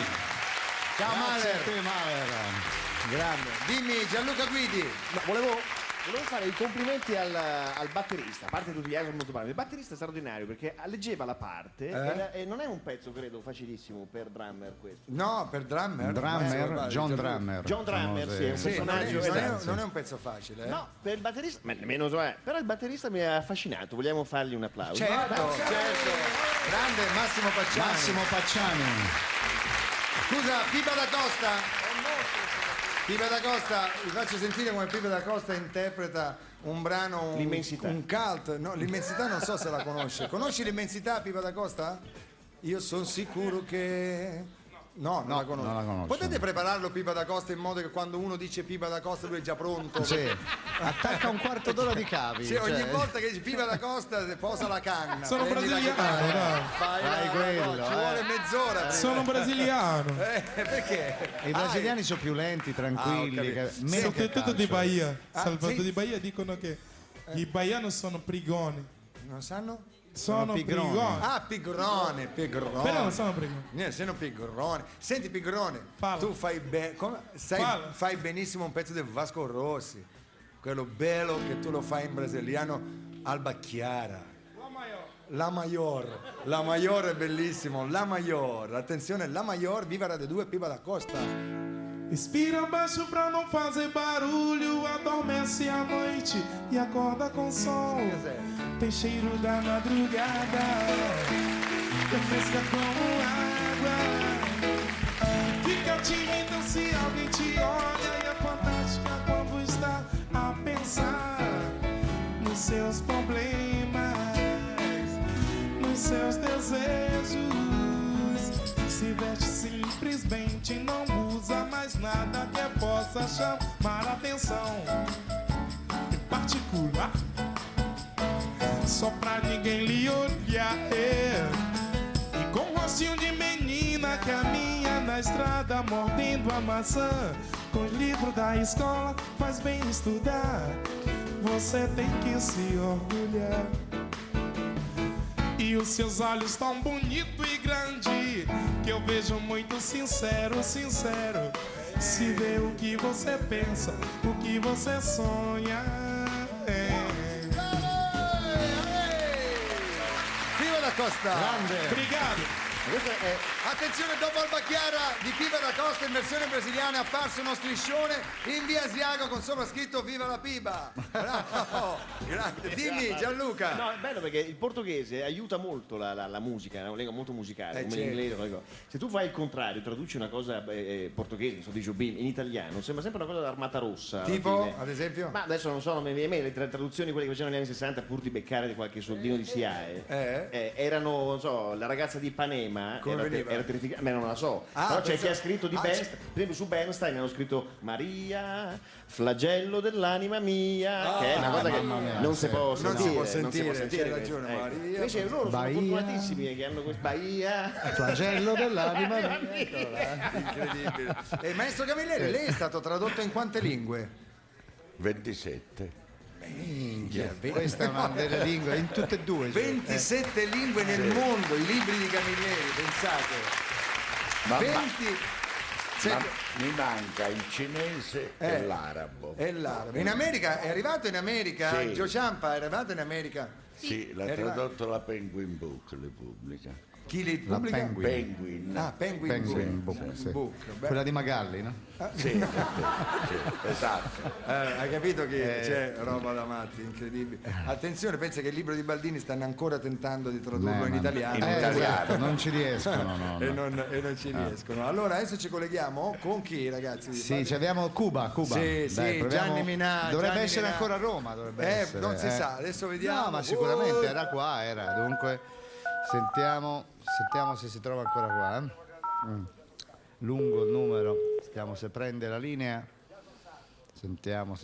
Ciao Mahler. a te, Mahler. Grande. Dimmi Gianluca Guidi. No, volevo fare i complimenti al batterista, a parte tutti gli altri sono molto bravi. Il batterista è straordinario perché leggeva la parte e non è un pezzo, credo, facilissimo per drummer questo. No, per drummer. John Drummer. John Drummer, sì, è un personaggio. Non è un pezzo facile. No, per il batterista, ma nemmeno so è. Però il batterista mi ha affascinato, vogliamo fargli un applauso. Certo. Grande Massimo Pacciani. Scusa, Pipa da Costa. Pipa da Costa, vi faccio sentire come Pipa da Costa interpreta un brano, L'immensità. un cult. No, l'immensità non so se la conosce. Conosci l'immensità, Pipa da Costa? Io sono sicuro che... No, non la conosco. Non la conosco. Potete prepararlo Pipa da Costa in modo che quando uno dice Pipa da Costa lui è già pronto? Sì. Attacca un quarto d'ora di cavi. Sì, ogni volta che dice Pipa da Costa posa la canna. Sono brasiliano, dai. Fai quello, ci vuole mezz'ora. Prima. Sono brasiliano. Perché? I brasiliani sono più lenti, tranquilli. Soprattutto di Bahia. Salvatore di Bahia dicono che i baiani sono prigoni. Non sanno? Sono pigroni. Ah, pigrone. Però non sono pigroni. Sono pigrone. Senti pigrone, tu fai benissimo un pezzo del Vasco Rossi. Quello bello che tu lo fai in brasiliano, Alba Chiara. La Maior è bellissimo, La Maior, attenzione, La Maior, viva Radio 2, Pipa da Costa. Respira baixo pra não fazer barulho, adormece à noite e acorda com sol. Tem cheiro da madrugada, é fresca como água. Fica tímida se alguém te olha e é fantástica quando está a pensar nos seus problemas, nos seus desejos. Se veste simplesmente, não usa mais nada que possa chamar a atenção. Em particular, só pra ninguém lhe olhar. E com um rostinho de menina caminha na estrada mordendo a maçã. Com o livro da escola faz bem estudar. Você tem que se orgulhar. E os seus olhos tão bonito e grande que eu vejo muito sincero, sincero. Se vê o que você pensa, o que você sonha. Viva da Costa! Grande! Obrigado! Attenzione, dopo Alba Chiara di Pipa da Costa in versione brasiliana è apparso uno striscione in via Asiago con sopra scritto Viva la Pipa. Bravo, grazie. Dimmi Gianluca. No, è bello perché il portoghese aiuta molto la musica, è una lingua molto musicale, come certo. l'inglese. Se tu fai il contrario, traduci una cosa portoghese, non so, di Jobim in italiano, sembra sempre una cosa d'Armata Rossa. Tipo, ad esempio? Ma adesso non so, non mi viene in mente, le traduzioni quelle che facevano negli anni 60 pur di beccare di qualche soldino di SIAE. Erano, non so, la ragazza di Ipanema. Era terrificante, ma non la so. Però c'è chi ha scritto di Bernstein, per esempio su Bernstein hanno scritto Maria, flagello dell'anima mia, che è una cosa che non si può sentire. C'hai ragione, Maria. Invece loro sono fortunatissimi che hanno questo Bahia, flagello dell'anima mia. Incredibile. E maestro Camilleri, lei è stato tradotto in quante lingue? 27. Questa è una delle lingue in tutte e due. 27 lingue nel mondo, i libri di Camilleri, pensate. Ma mi manca il cinese e l'arabo. In America, è arrivato in America? Sì. Gio Ciampa è arrivato in America? Sì, l'ha tradotto la Penguin Book, le pubblica. Chi li pubblica? Penguin. Ah, Penguin Book. Quella di Magalli, no? Sì, esatto. Hai capito che c'è roba da matti, incredibile. Attenzione, pensa che il libro di Baldini stanno ancora tentando di tradurlo in italiano. Non ci riescono. E non ci riescono. Allora adesso ci colleghiamo con chi, ragazzi? Sì, abbiamo Cuba. Sì, Dai, Gianni Minà. Dovrebbe essere ancora a Roma, non si sa, adesso vediamo. No, ma sicuramente era qua, Dunque, sentiamo se si trova ancora qua. Lungo il numero, sentiamo se prende la linea. Sentiamo.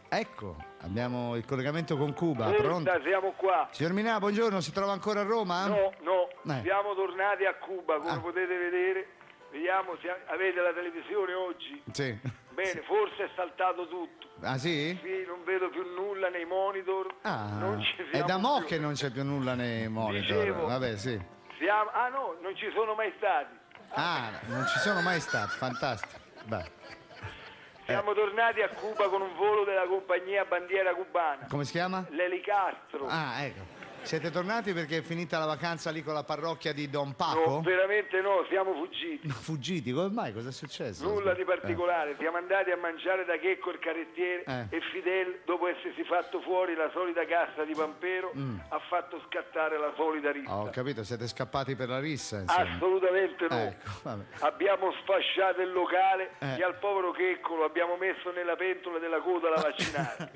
Ecco, abbiamo il collegamento con Cuba. Pronto? Siamo qua. Signor Minà, buongiorno, si trova ancora a Roma? No, siamo tornati a Cuba, come potete vedere. Vediamo se avete la televisione oggi. Sì. Bene, forse è saltato tutto. Ah sì? Sì, non vedo più nulla nei monitor. Non ci è da mo' più. che non c'è più nulla nei monitor. Dicevo, vabbè, sì. no, non ci sono mai stati. Non ci sono mai stati, fantastico. Beh. Siamo tornati a Cuba con un volo della compagnia bandiera cubana. Come si chiama? L'Elicastro. Ecco. Siete tornati perché è finita la vacanza lì con la parrocchia di Don Paco? No, veramente no, siamo fuggiti. Fuggiti? Come mai? Cosa è successo? Nulla di particolare, siamo andati a mangiare da Checco il carrettiere e Fidel, dopo essersi fatto fuori la solita cassa di Pampero, ha fatto scattare la solita rissa. Ho capito, siete scappati per la rissa, insomma. Assolutamente no. Ecco, vabbè. Abbiamo sfasciato il locale e al povero Checco lo abbiamo messo nella pentola della coda da vaccinare.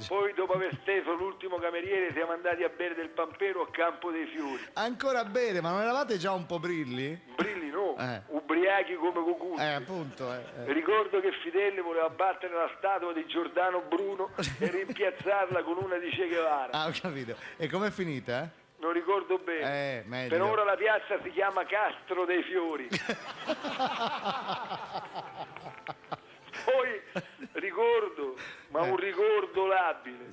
Poi dopo aver steso l'ultimo cameriere siamo andati a bere del Pampero a Campo dei Fiori. Ancora bene, ma non eravate già un po' brilli? Brilli no, ubriachi come cucutti. Appunto. Ricordo che Fidel voleva battere la statua di Giordano Bruno e rimpiazzarla con una di Che Guevara. Ho capito. E com'è finita? Non ricordo bene. Meglio. Per ora la piazza si chiama Castro dei Fiori. Poi ricordo, ma un ricordo labile,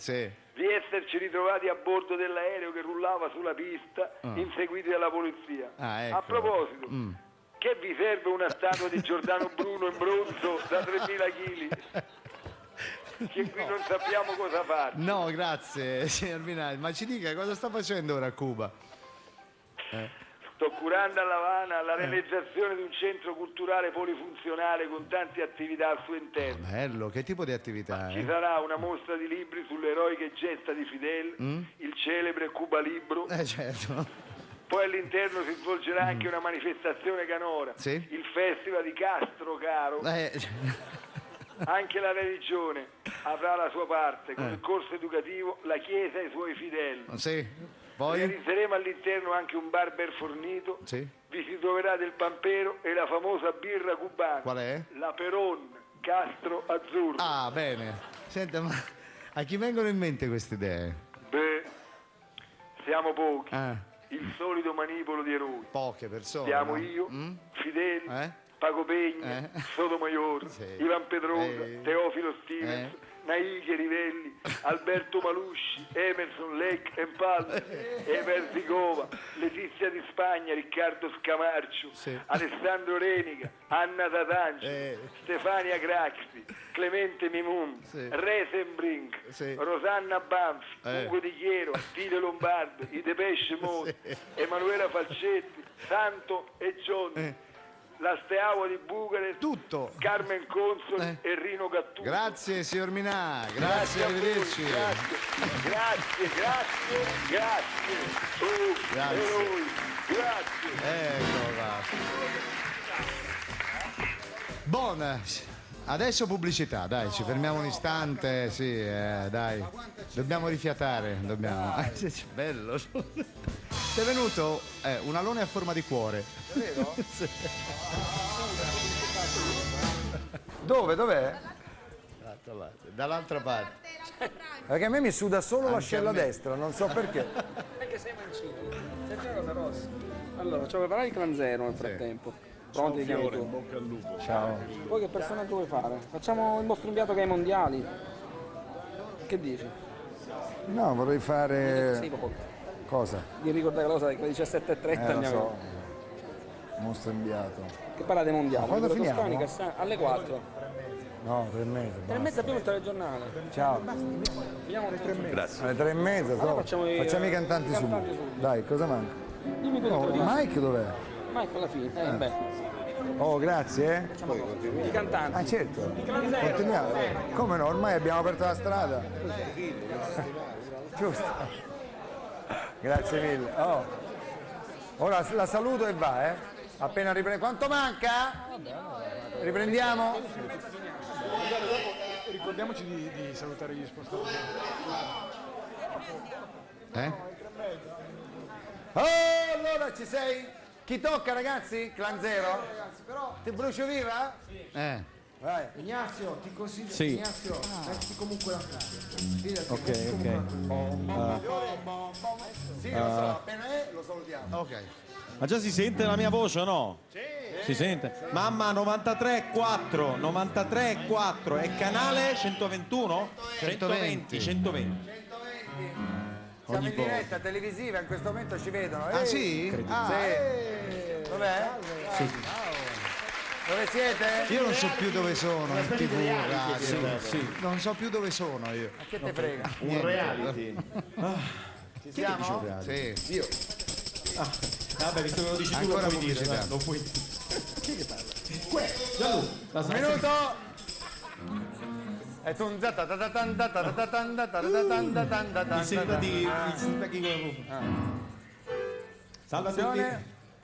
di esserci ritrovati a bordo dell'aereo che rullava sulla pista, inseguiti dalla polizia. Ecco. A proposito, che vi serve una statua di Giordano Bruno in bronzo da 3.000 kg? che qui non sappiamo cosa fare. No, grazie, signor Minardi. Ma ci dica cosa sta facendo ora a Cuba? Sto curando a La Habana la realizzazione di un centro culturale polifunzionale con tante attività al suo interno. Bello, che tipo di attività? Ci sarà una mostra di libri sulle eroiche gesta di Fidel, il celebre Cuba Libro. Certo. Poi all'interno si svolgerà anche una manifestazione canora, Sì. il festival di Castro, caro. Anche la religione avrà la sua parte, con il corso educativo La Chiesa e i suoi fedeli. Sì. Poi? Realizzeremo all'interno anche un bar ben fornito. Sì. Vi si troverà del pampero e la famosa birra cubana. Qual è? La Peron Castro Azzurro. Ah, bene. Senta, ma a chi vengono in mente queste idee? Beh, siamo pochi. Il solito manipolo di eroi. Poche persone. Siamo no? io, Fidel, Pago Pegna, Sotomayor, Ivan Pedrosa, Teofilo Stevens, Naike Rivelli, Alberto Malusci, Emerson, Lech e Palmer, Emer Zigova, Letizia di Spagna, Riccardo Scamarcio, Alessandro Renica, Anna Tatanci, Stefania Craxi, Clemente Mimum, Resenbrink, Rosanna Banfi, Ugo Di Chiero, Tile Lombardo, I Depeche Mode, Emanuela Falcetti, Santo e John. La Steaua di Bucarest, tutto. Carmen Consoli e Rino Gattuso. Grazie signor Minà, grazie, arrivederci. Grazie. Ecco qua. Buona. Adesso pubblicità, dai, ci fermiamo un istante, sì, dai. Dobbiamo rifiatare, dobbiamo. Bello. Ti è venuto un alone a forma di cuore. Vero? Sì. Dov'è? Dall'altra parte. Perché a me mi suda solo Anche l'ascella a me. destra, non so perché. Perché sei mancino. Senti una cosa rossa. Allora, ci ho preparato il clanzero nel frattempo. Pronti, li chiami tu. Bocca al lupo. Ciao. Poi che personaggio vuoi fare? Facciamo il nostro inviato che è ai mondiali. Che dici? No, vorrei fare... Sì, proprio. Cosa? Di ricordare la cosa che alle 17:30 Lo andiamo. so. Mostro inviato. Che parla dei mondiali. Ma quando Quello finiamo? Toscani, alle 4. No, 3:30. 3:30 abbiamo il telegiornale. Ciao. Finiamo alle 3:30. Grazie. Alle 3:30, Allora facciamo i cantanti subito. Dai, cosa manca? Dimmi tutto. Oh, Mike dov'è? Mike alla fine. Beh. Oh, grazie. I cantanti. Ah, certo. Continuiamo. Come no? Ormai abbiamo aperto la strada. Giusto. Grazie mille. Oh. Ora la saluto e va, Appena riprende. Quanto manca? Riprendiamo? Ricordiamoci di salutare gli spostatori. Oh, allora ci sei? Chi tocca, ragazzi? Clan Zero? Ti brucio viva? Vai. Ignazio, ti consiglio. Sì. Ignazio, metti comunque la Ok. Sì, lo so, appena lo salutiamo. Ok. Ma già si sente la mia voce o no? Sì. Si sente? Mamma 93,4 è canale 121? 120. Siamo in diretta televisiva, in questo momento ci vedono. Ah, sì? Sì. Dov'è? Sì. Dove siete? Io non so più dove sono in TV, radio. Sì. Non so più dove sono io. Ma che te frega? Un reality. Ci siamo? Sì. Io. Vabbè, visto che lo dici tu, Ancora lo puoi dire. pubblicità. Dai, lo puoi. Chi che parla? Gianlu. Un minuto! E tu Il sindachi come Salve a tutti.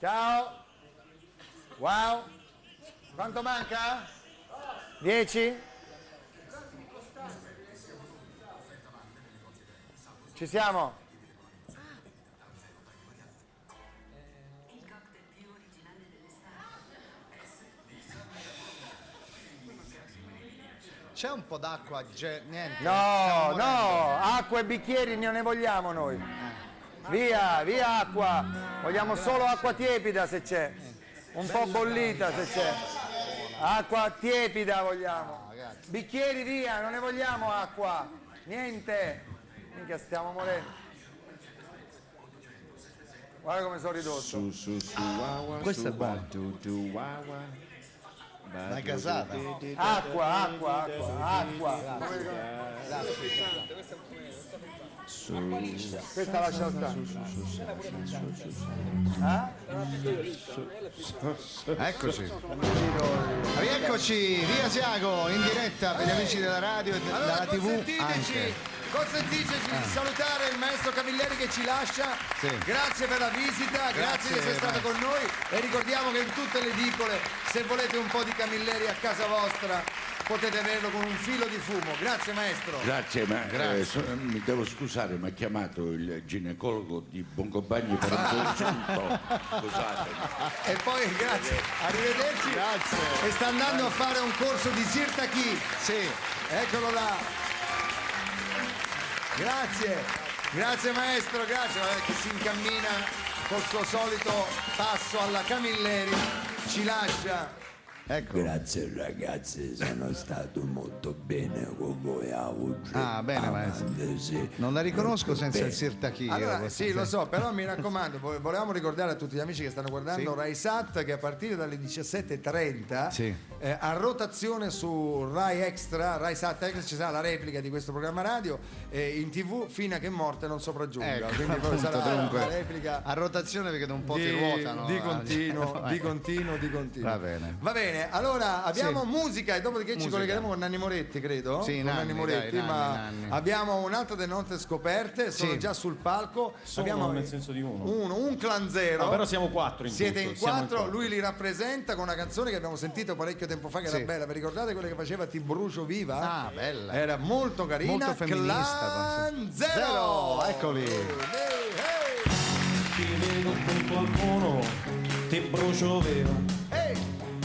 Ciao. Wow. Quanto manca? 10? Ci siamo? C'è un po' d'acqua, niente. No, acqua e bicchieri non ne vogliamo noi. Via, via acqua. Vogliamo solo acqua tiepida se c'è. Un po' bollita se c'è. Acqua tiepida vogliamo. Bicchieri via, non ne vogliamo acqua. Niente. Minchia, stiamo morendo. Guarda come sono ridotto. Questo è buono. Ma è casata. Acqua. Questa lascia stare. Eccoci. Rieccoci, via Siago, in diretta per gli amici della radio e della TV anche. Consentiteci di salutare il maestro Camilleri che ci lascia. Sì. Grazie per la visita, grazie che sei stato con noi e ricordiamo che in tutte le edicole, se volete un po' di Camilleri a casa vostra, potete averlo con un filo di fumo. Grazie maestro. Grazie, ma mi devo scusare, mi ha chiamato il ginecologo di Boncompagni per un consulto. Scusate. E poi grazie, arrivederci. Grazie. E sta andando a fare un corso di Sirtaki. Sì. Eccolo là. Grazie maestro, grazie che si incammina col suo solito passo alla Camilleri, ci lascia. Ecco. Grazie ragazzi, sono stato molto bene con voi oggi. Ah, bene maestro. Non la riconosco senza il Sirtaki. Allora, sì, lo so, però mi raccomando, volevamo ricordare a tutti gli amici che stanno guardando Rai Sat che a partire dalle 17:30 a rotazione su Rai Extra, Rai Sat Extra ci sarà la replica di questo programma radio in TV fino a che morte non sopraggiunga. Ecco, quindi poi appunto, sarà dunque, la replica a rotazione perché da un po' ti ruotano. Di continuo. Va bene. Va bene, allora abbiamo musica e dopodiché ci collegheremo con Nanni Moretti, credo. Sì, con Nanni Moretti, dai, ma Nanni. abbiamo un'altra delle note scoperte, sono già sul palco. Abbiamo nel senso di uno. Un clan zero. Però siamo 4 in Siete tutto. in 4, lui li rappresenta con una canzone che abbiamo sentito parecchio tempo fa che era bella. Vi ricordate quella che faceva Ti brucio viva? Ah, bella. Era molto carina. Molto femminista. Clan zero. Eccoli. Ti vedo con qualcuno, ti brucio viva.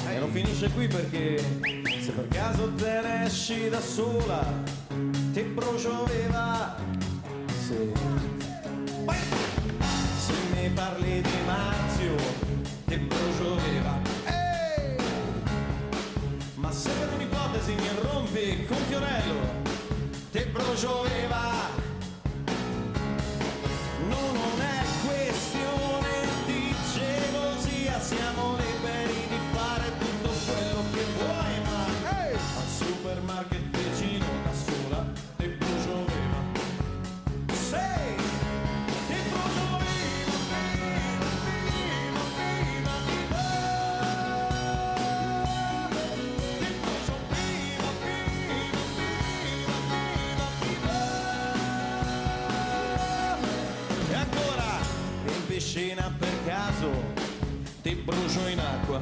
E non finisce qui perché se per caso te ne esci da sola, ti brucio viva. Se mi parli di Marzio, ti brucio viva. Ma se per un'ipotesi mi rompi con Fiorello, ti brucio viva. No, non è questione di gelosia, siamo liberi di fare tutto quello che vuoi, ma al supermarket vicino da sola ti brucio viva. Sei, ti brucio viva, viva, viva, viva, viva. Ti brucio viva, viva, viva, viva, viva. E ancora in piscina per caso ti brucio in acqua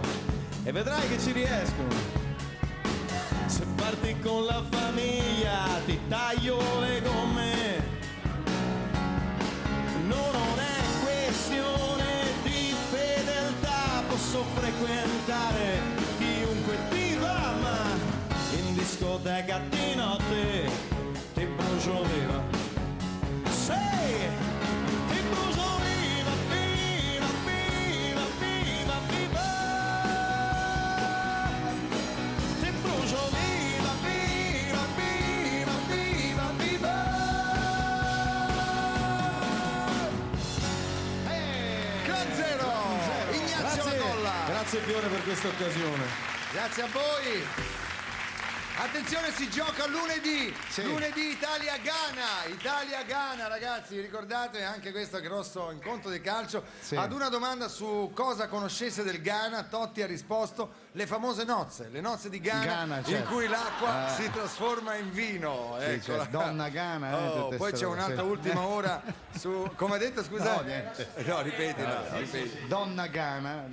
e vedrai che ci riesco. Se parti con la famiglia ti taglio le gomme. No, non è questione di fedeltà, posso frequentare chiunque ti va, ma in discoteca di notte ti brucio viva. Sei, ti brucio viva, viva, viva, viva, viva. Ti brucio viva, viva, viva, viva, viva. Clan zero. Ignazio Lacolla. Grazie Fiore per questa occasione. Grazie a voi. Attenzione, si gioca lunedì, lunedì Italia-Ghana, ragazzi, ricordate anche questo grosso incontro di calcio. Ad una domanda su cosa conoscesse del Ghana, Totti ha risposto le famose nozze, le nozze di Ghana, in cui l'acqua si trasforma in vino. Eccola. Donna Ghana. Poi c'è un'altra ultima ora su, come ha detto, scusa? No, niente. No, ripetila. Donna Ghana.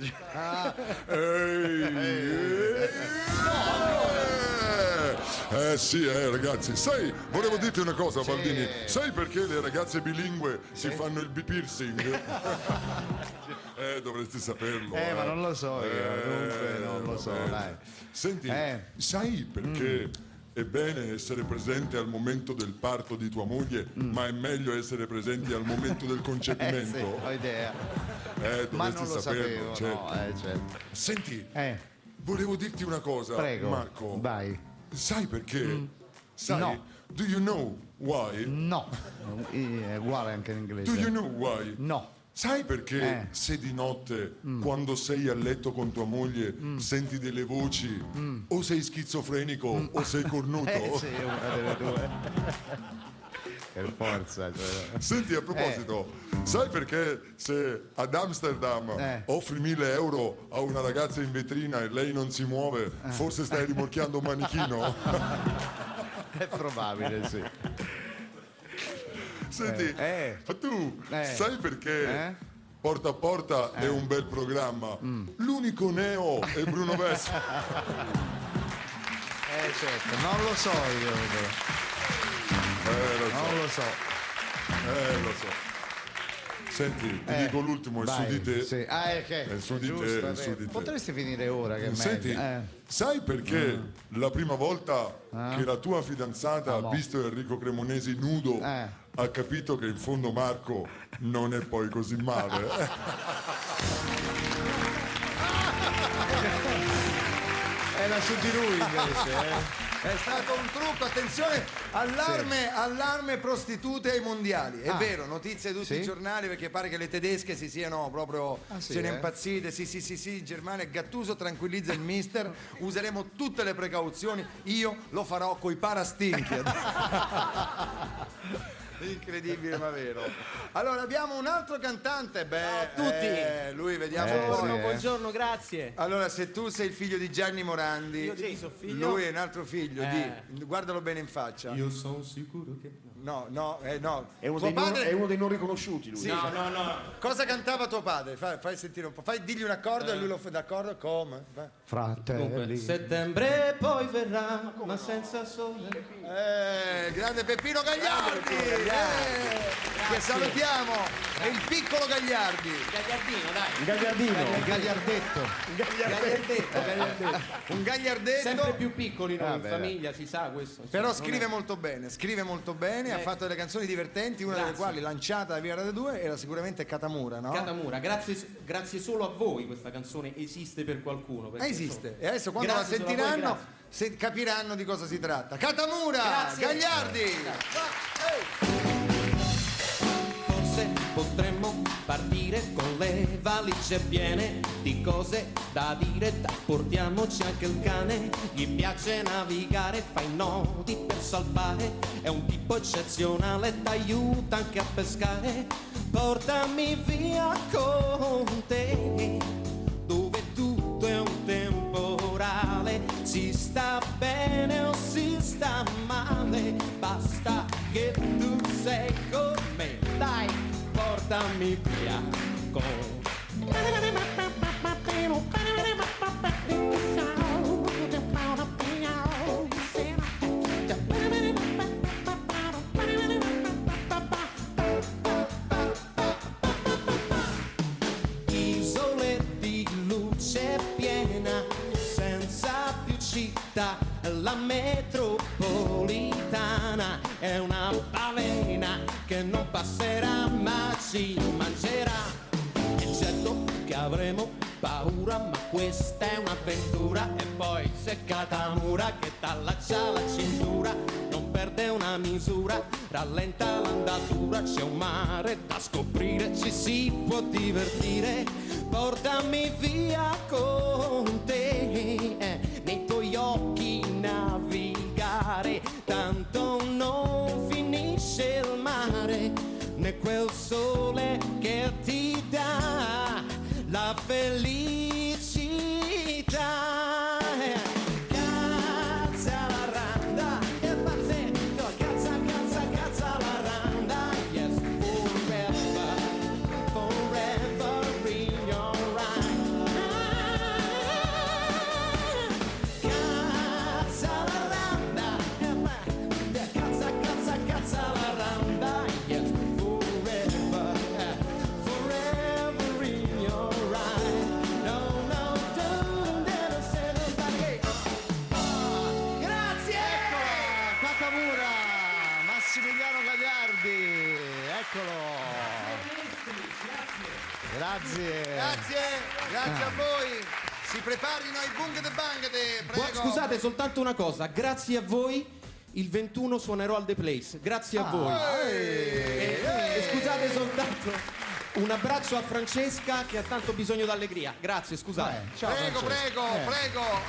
Sì, ragazzi, sai, volevo dirti una cosa, Baldini, sai perché le ragazze bilingue si fanno il piercing? Dovresti saperlo. Ma non lo so io, dunque non lo so, dai. Senti, sai perché è bene essere presente al momento del parto di tua moglie, ma è meglio essere presenti al momento del concepimento? Sì, ho idea. Dovresti Ma non lo saperlo, sapevo, certo. certo. Senti, volevo dirti una cosa, Prego, Marco. vai. Sai perché? Sai? No. Do you know why? No. È uguale anche in inglese. Do you know why? No. Sai perché se di notte, quando sei a letto con tua moglie, senti delle voci, o sei schizofrenico o sei cornuto? Sì, una delle due. Per forza. Cioè. Senti, a proposito, sai perché se ad Amsterdam offri 1.000 euro a una ragazza in vetrina e lei non si muove, forse stai rimorchiando un manichino? È probabile, sì. Senti, tu sai perché Porta a Porta è un bel programma? L'unico neo è Bruno Vespa. Certo, non lo so io. Non lo so. Lo so. Senti, ti dico l'ultimo, è su di te. Sì. È su di te, è su di te. Potresti finire ora che è Senti, sai perché la prima volta che la tua fidanzata ha visto Enrico Cremonesi nudo ha capito che in fondo Marco non è poi così male? Era su di lui invece, È stato un trucco, attenzione, allarme prostitute ai mondiali. È vero, notizie di tutti i giornali perché pare che le tedesche si siano proprio siano impazzite. Sì, in Germania Gattuso tranquillizza il mister, useremo tutte le precauzioni, io lo farò coi parastinchi. Incredibile ma vero. Allora abbiamo un altro cantante. Ciao a tutti. Lui vediamo. Buongiorno, grazie. Allora se tu sei il figlio di Gianni Morandi, io sono figlio. lui è un altro figlio di guardalo bene in faccia. Io sono sicuro che no. È uno dei non riconosciuti lui. Sì. No. Cosa cantava tuo padre? Fai sentire un po'. Digli un accordo e lui lo fa d'accordo come? Fratelli. Settembre poi verrà, ma senza sole. Grande Peppino Gagliardi. Che salutiamo, è il piccolo Gagliardi. Gagliardino. Un gagliardetto. Sempre più piccoli noi in famiglia, si sa questo. Però scrive molto bene, ha fatto delle canzoni divertenti, una delle quali lanciata da Via Radio 2 era sicuramente Catamura, no? Catamura, grazie solo a voi questa canzone esiste per qualcuno. Esiste, e adesso quando la sentiranno capiranno di cosa si tratta. Catamura, Gagliardi! Forse potremmo partire con le valigie piene di cose da dire, portiamoci anche il cane, gli piace navigare, fa i nodi per salvare, è un tipo eccezionale, t'aiuta anche a pescare, portami via con te, dove tutto è un temporale, si sta bene o si sta male, basta che tu sei con me, dai, portami via con isole di luce piena, senza più città, la metropolitana è una balena che non passerà ma ci mangerà. È certo che avremo paura, ma questa è un'avventura. E poi c'è Catamura che t'allaccia la cintura, non perde una misura, rallenta l'andatura, c'è un mare da scoprire, ci si può divertire, portami via con te, nei tuoi occhi navigare, tanto non finisce il mare, né quel sole che ti dà la felicità. Cazza la randa, è pazzesco, cazza la randa, yes, forever in your right. Cazza la randa, cazza la randa, yes, forever in your right. No, grazie! Catamura, Massimiliano Gagliardi, eccolo. Grazie a voi. Si preparino ai bungade bangade, prego. Scusate, soltanto una cosa, grazie a voi il 21 suonerò al The Place, grazie a voi. E scusate soltanto Un abbraccio a Francesca che ha tanto bisogno d'allegria. Grazie, scusate. Prego.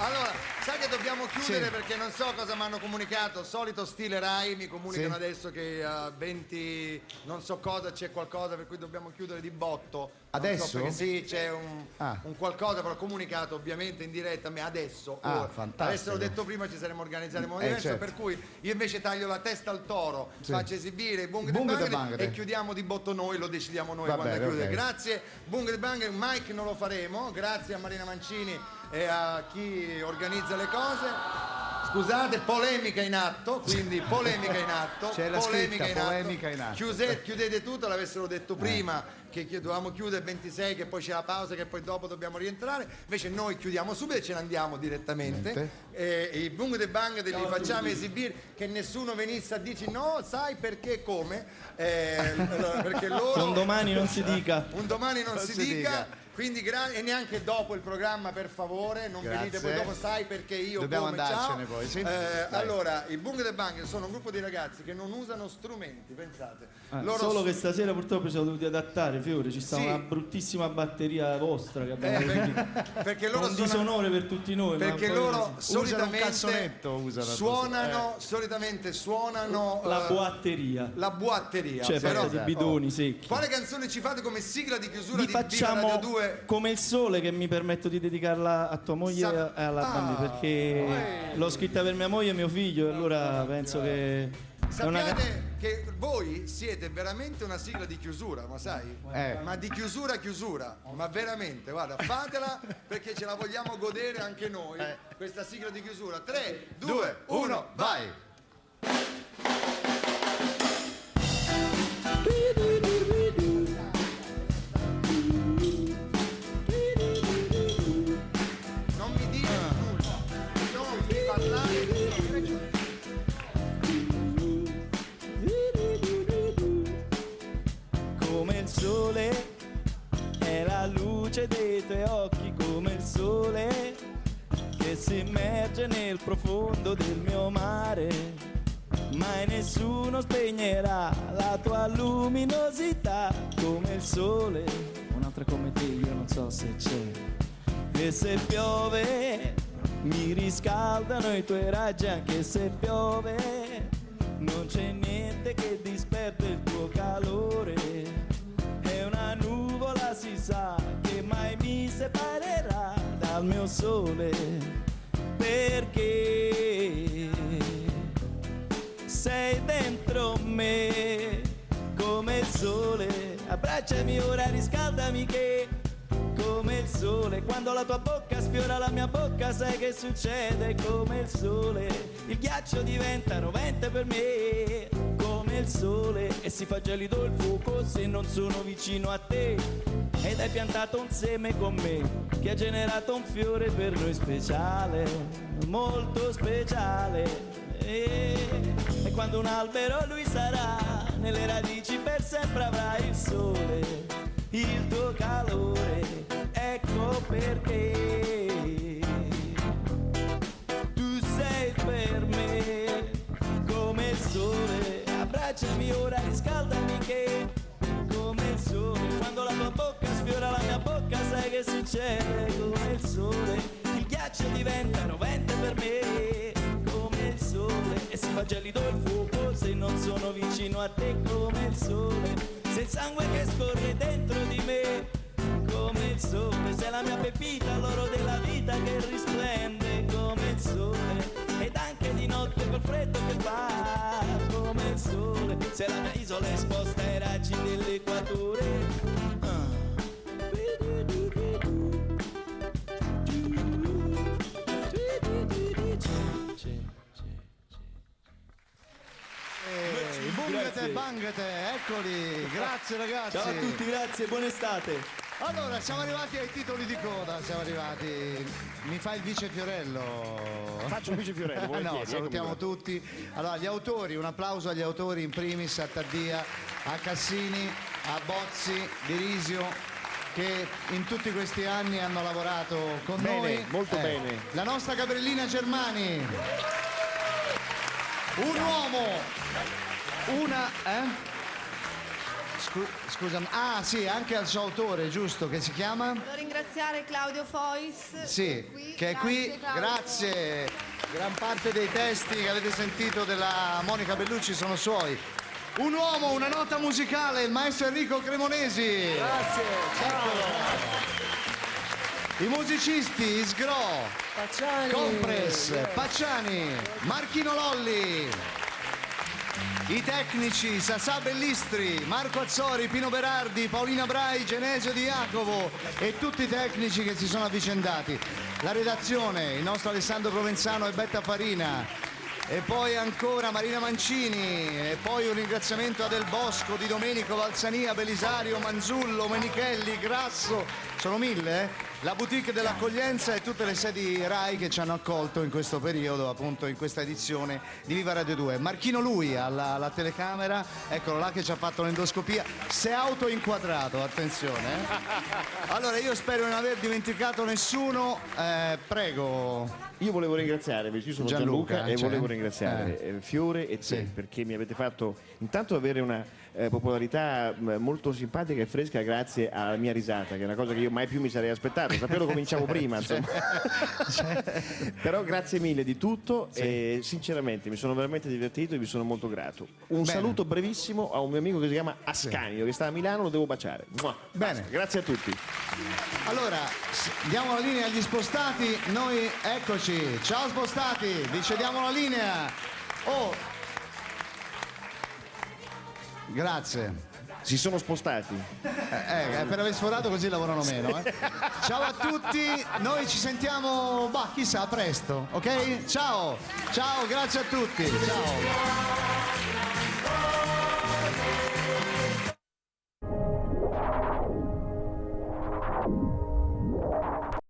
Allora, sai che dobbiamo chiudere perché non so cosa mi hanno comunicato. Solito stile Rai, mi comunicano adesso che a 20 non so cosa c'è qualcosa per cui dobbiamo chiudere di botto. Adesso? So perché sì, c'è un qualcosa, però comunicato ovviamente in diretta a me adesso. Fantastico. Avessero detto prima ci saremmo organizzati in modo diverso, certo. per cui io invece taglio la testa al toro, faccio esibire i Bung Bung de de Bangere Bangere. e chiudiamo di botto noi, lo decidiamo noi Va quando bene, chiudere. ok. Grazie Bung de Bangere, Mike non lo faremo, grazie a Marina Mancini e a chi organizza le cose. Scusate, polemica in atto, quindi polemica in atto. C'è la polemica scritta, in polemica in atto. Chiudete tutto, l'avessero detto prima che dovevamo chiudere il 26, che poi c'è la pausa, che poi dopo dobbiamo rientrare. Invece noi chiudiamo subito e ce ne andiamo direttamente. I Bung de Bang li facciamo esibire, che nessuno venisse a dirci no, sai perché come? Perché loro... Un domani non si dica. Un domani non si dica. Quindi e neanche dopo il programma, per favore, non venite poi dopo, sai perché io dobbiamo come andarcene ciao. poi, sì? Allora, i Bung de Bang sono un gruppo di ragazzi che non usano strumenti, pensate. Solo che stasera purtroppo ci siamo dovuti adattare, Fiore, ci sta una bruttissima batteria vostra che abbiamo perché loro un disonore per tutti noi. Perché loro solitamente suonano la boatteria. La boatteria. Cioè fatta di bidoni secchi. Quale canzone ci fate come sigla di chiusura Vi di Viva facciamo Radio 2? Come il sole, che mi permetto di dedicarla a tua moglie e alla bambina, perché l'ho scritta per mia moglie e mio figlio, e allora penso che sappiate che voi siete veramente una sigla di chiusura, ma sai? Ma di chiusura, ma veramente, guarda, fatela perché ce la vogliamo godere anche noi, questa sigla di chiusura. 3, 2, 1, vai! Non mi dire nulla, non mi parlare di come il sole è la luce dei tuoi occhi, come il sole che si immerge nel profondo del mio mare. Mai nessuno spegnerà la tua luminosità, come il sole. Un'altra come te io non so se c'è. E se piove mi riscaldano i tuoi raggi, anche se piove non c'è niente che disperde il tuo calore. È una nuvola, si sa, che mai mi separerà dal mio sole, perché sei dentro me come il sole. Abbracciami ora, riscaldami che come il sole. Quando la tua bocca sfiora la mia bocca, sai che succede? Come il sole. Il ghiaccio diventa rovente per me, come il sole. E si fa gelido il fuoco se non sono vicino a te. Ed hai piantato un seme con me che ha generato un fiore per noi speciale, molto speciale. E quando un albero lui sarà, nelle radici per sempre avrà il sole, il tuo calore. Ecco perché tu sei per me come il sole. Abbracciami ora, riscaldami che come il sole. Quando la tua bocca sfiora la mia bocca, sai che succede? Come il sole. Il ghiaccio diventa rovente per me, come il sole. E si fa gelido il fuoco se non sono vicino a te, come il sole. Sei il sangue che scorre dentro di me, come il sole. Sei la mia pepita, l'oro della vita che risplende, come il sole. Ed anche di notte col freddo che fa, come il sole. Sei la mia isola esposta ai raggi dell'equatore. Bungate, bangate, eccoli, grazie ragazzi. Ciao a tutti, grazie, buona estate. Allora, siamo arrivati ai titoli di coda, Mi fa il vice Fiorello. Faccio il vice Fiorello, volentieri. No, salutiamo tutti. Allora, gli autori, un applauso agli autori, in primis a Taddia, a Cassini, a Bozzi, Dirisio, che in tutti questi anni hanno lavorato con noi. Molto bene. La nostra Gabriellina Germani. Un uomo, Scusa, sì, anche al suo autore, giusto, che si chiama? Volevo ringraziare Claudio Fois. Sì, che è qui. Grazie. Gran parte dei testi che avete sentito della Monica Bellucci sono suoi. Un uomo, una nota musicale, il maestro Enrico Cremonesi. Grazie, ciao. I musicisti Isgro, Pacciani, Compress, Pacciani, Marchino Lolli. I tecnici Sasà Bellistri, Marco Azzori, Pino Berardi, Paolina Brai, Genesio Di Jacopo e tutti i tecnici che si sono avvicendati. La redazione, il nostro Alessandro Provenzano e Betta Farina. E poi ancora Marina Mancini, e poi un ringraziamento a Del Bosco, Di Domenico, Valsania, Belisario, Manzullo, Menichelli, Grasso, sono 1000, la boutique dell'accoglienza e tutte le sedi RAI che ci hanno accolto in questo periodo, appunto in questa edizione di Viva Radio 2. Marchino Lui alla telecamera, eccolo là che ci ha fatto l'endoscopia, si è autoinquadrato, attenzione. Allora io spero di non aver dimenticato nessuno, prego. Io volevo ringraziare, io sono Gianluca e volevo ringraziare Fiore e te perché mi avete fatto intanto avere una popolarità molto simpatica e fresca grazie alla mia risata, che è una cosa che io mai più mi sarei aspettato, sapevo cominciamo prima, insomma. Però grazie mille di tutto e sinceramente mi sono veramente divertito e vi sono molto grato. Un saluto brevissimo a un mio amico che si chiama Ascanio, che sta a Milano, lo devo baciare. Bene, grazie a tutti. Allora, diamo la linea agli spostati, noi eccoci. Ciao spostati, vi cediamo la linea. Grazie. Si sono spostati. Per aver sforato così lavorano meno. Ciao a tutti, noi ci sentiamo, chissà, presto, ok? Ciao, grazie a tutti. Ciao.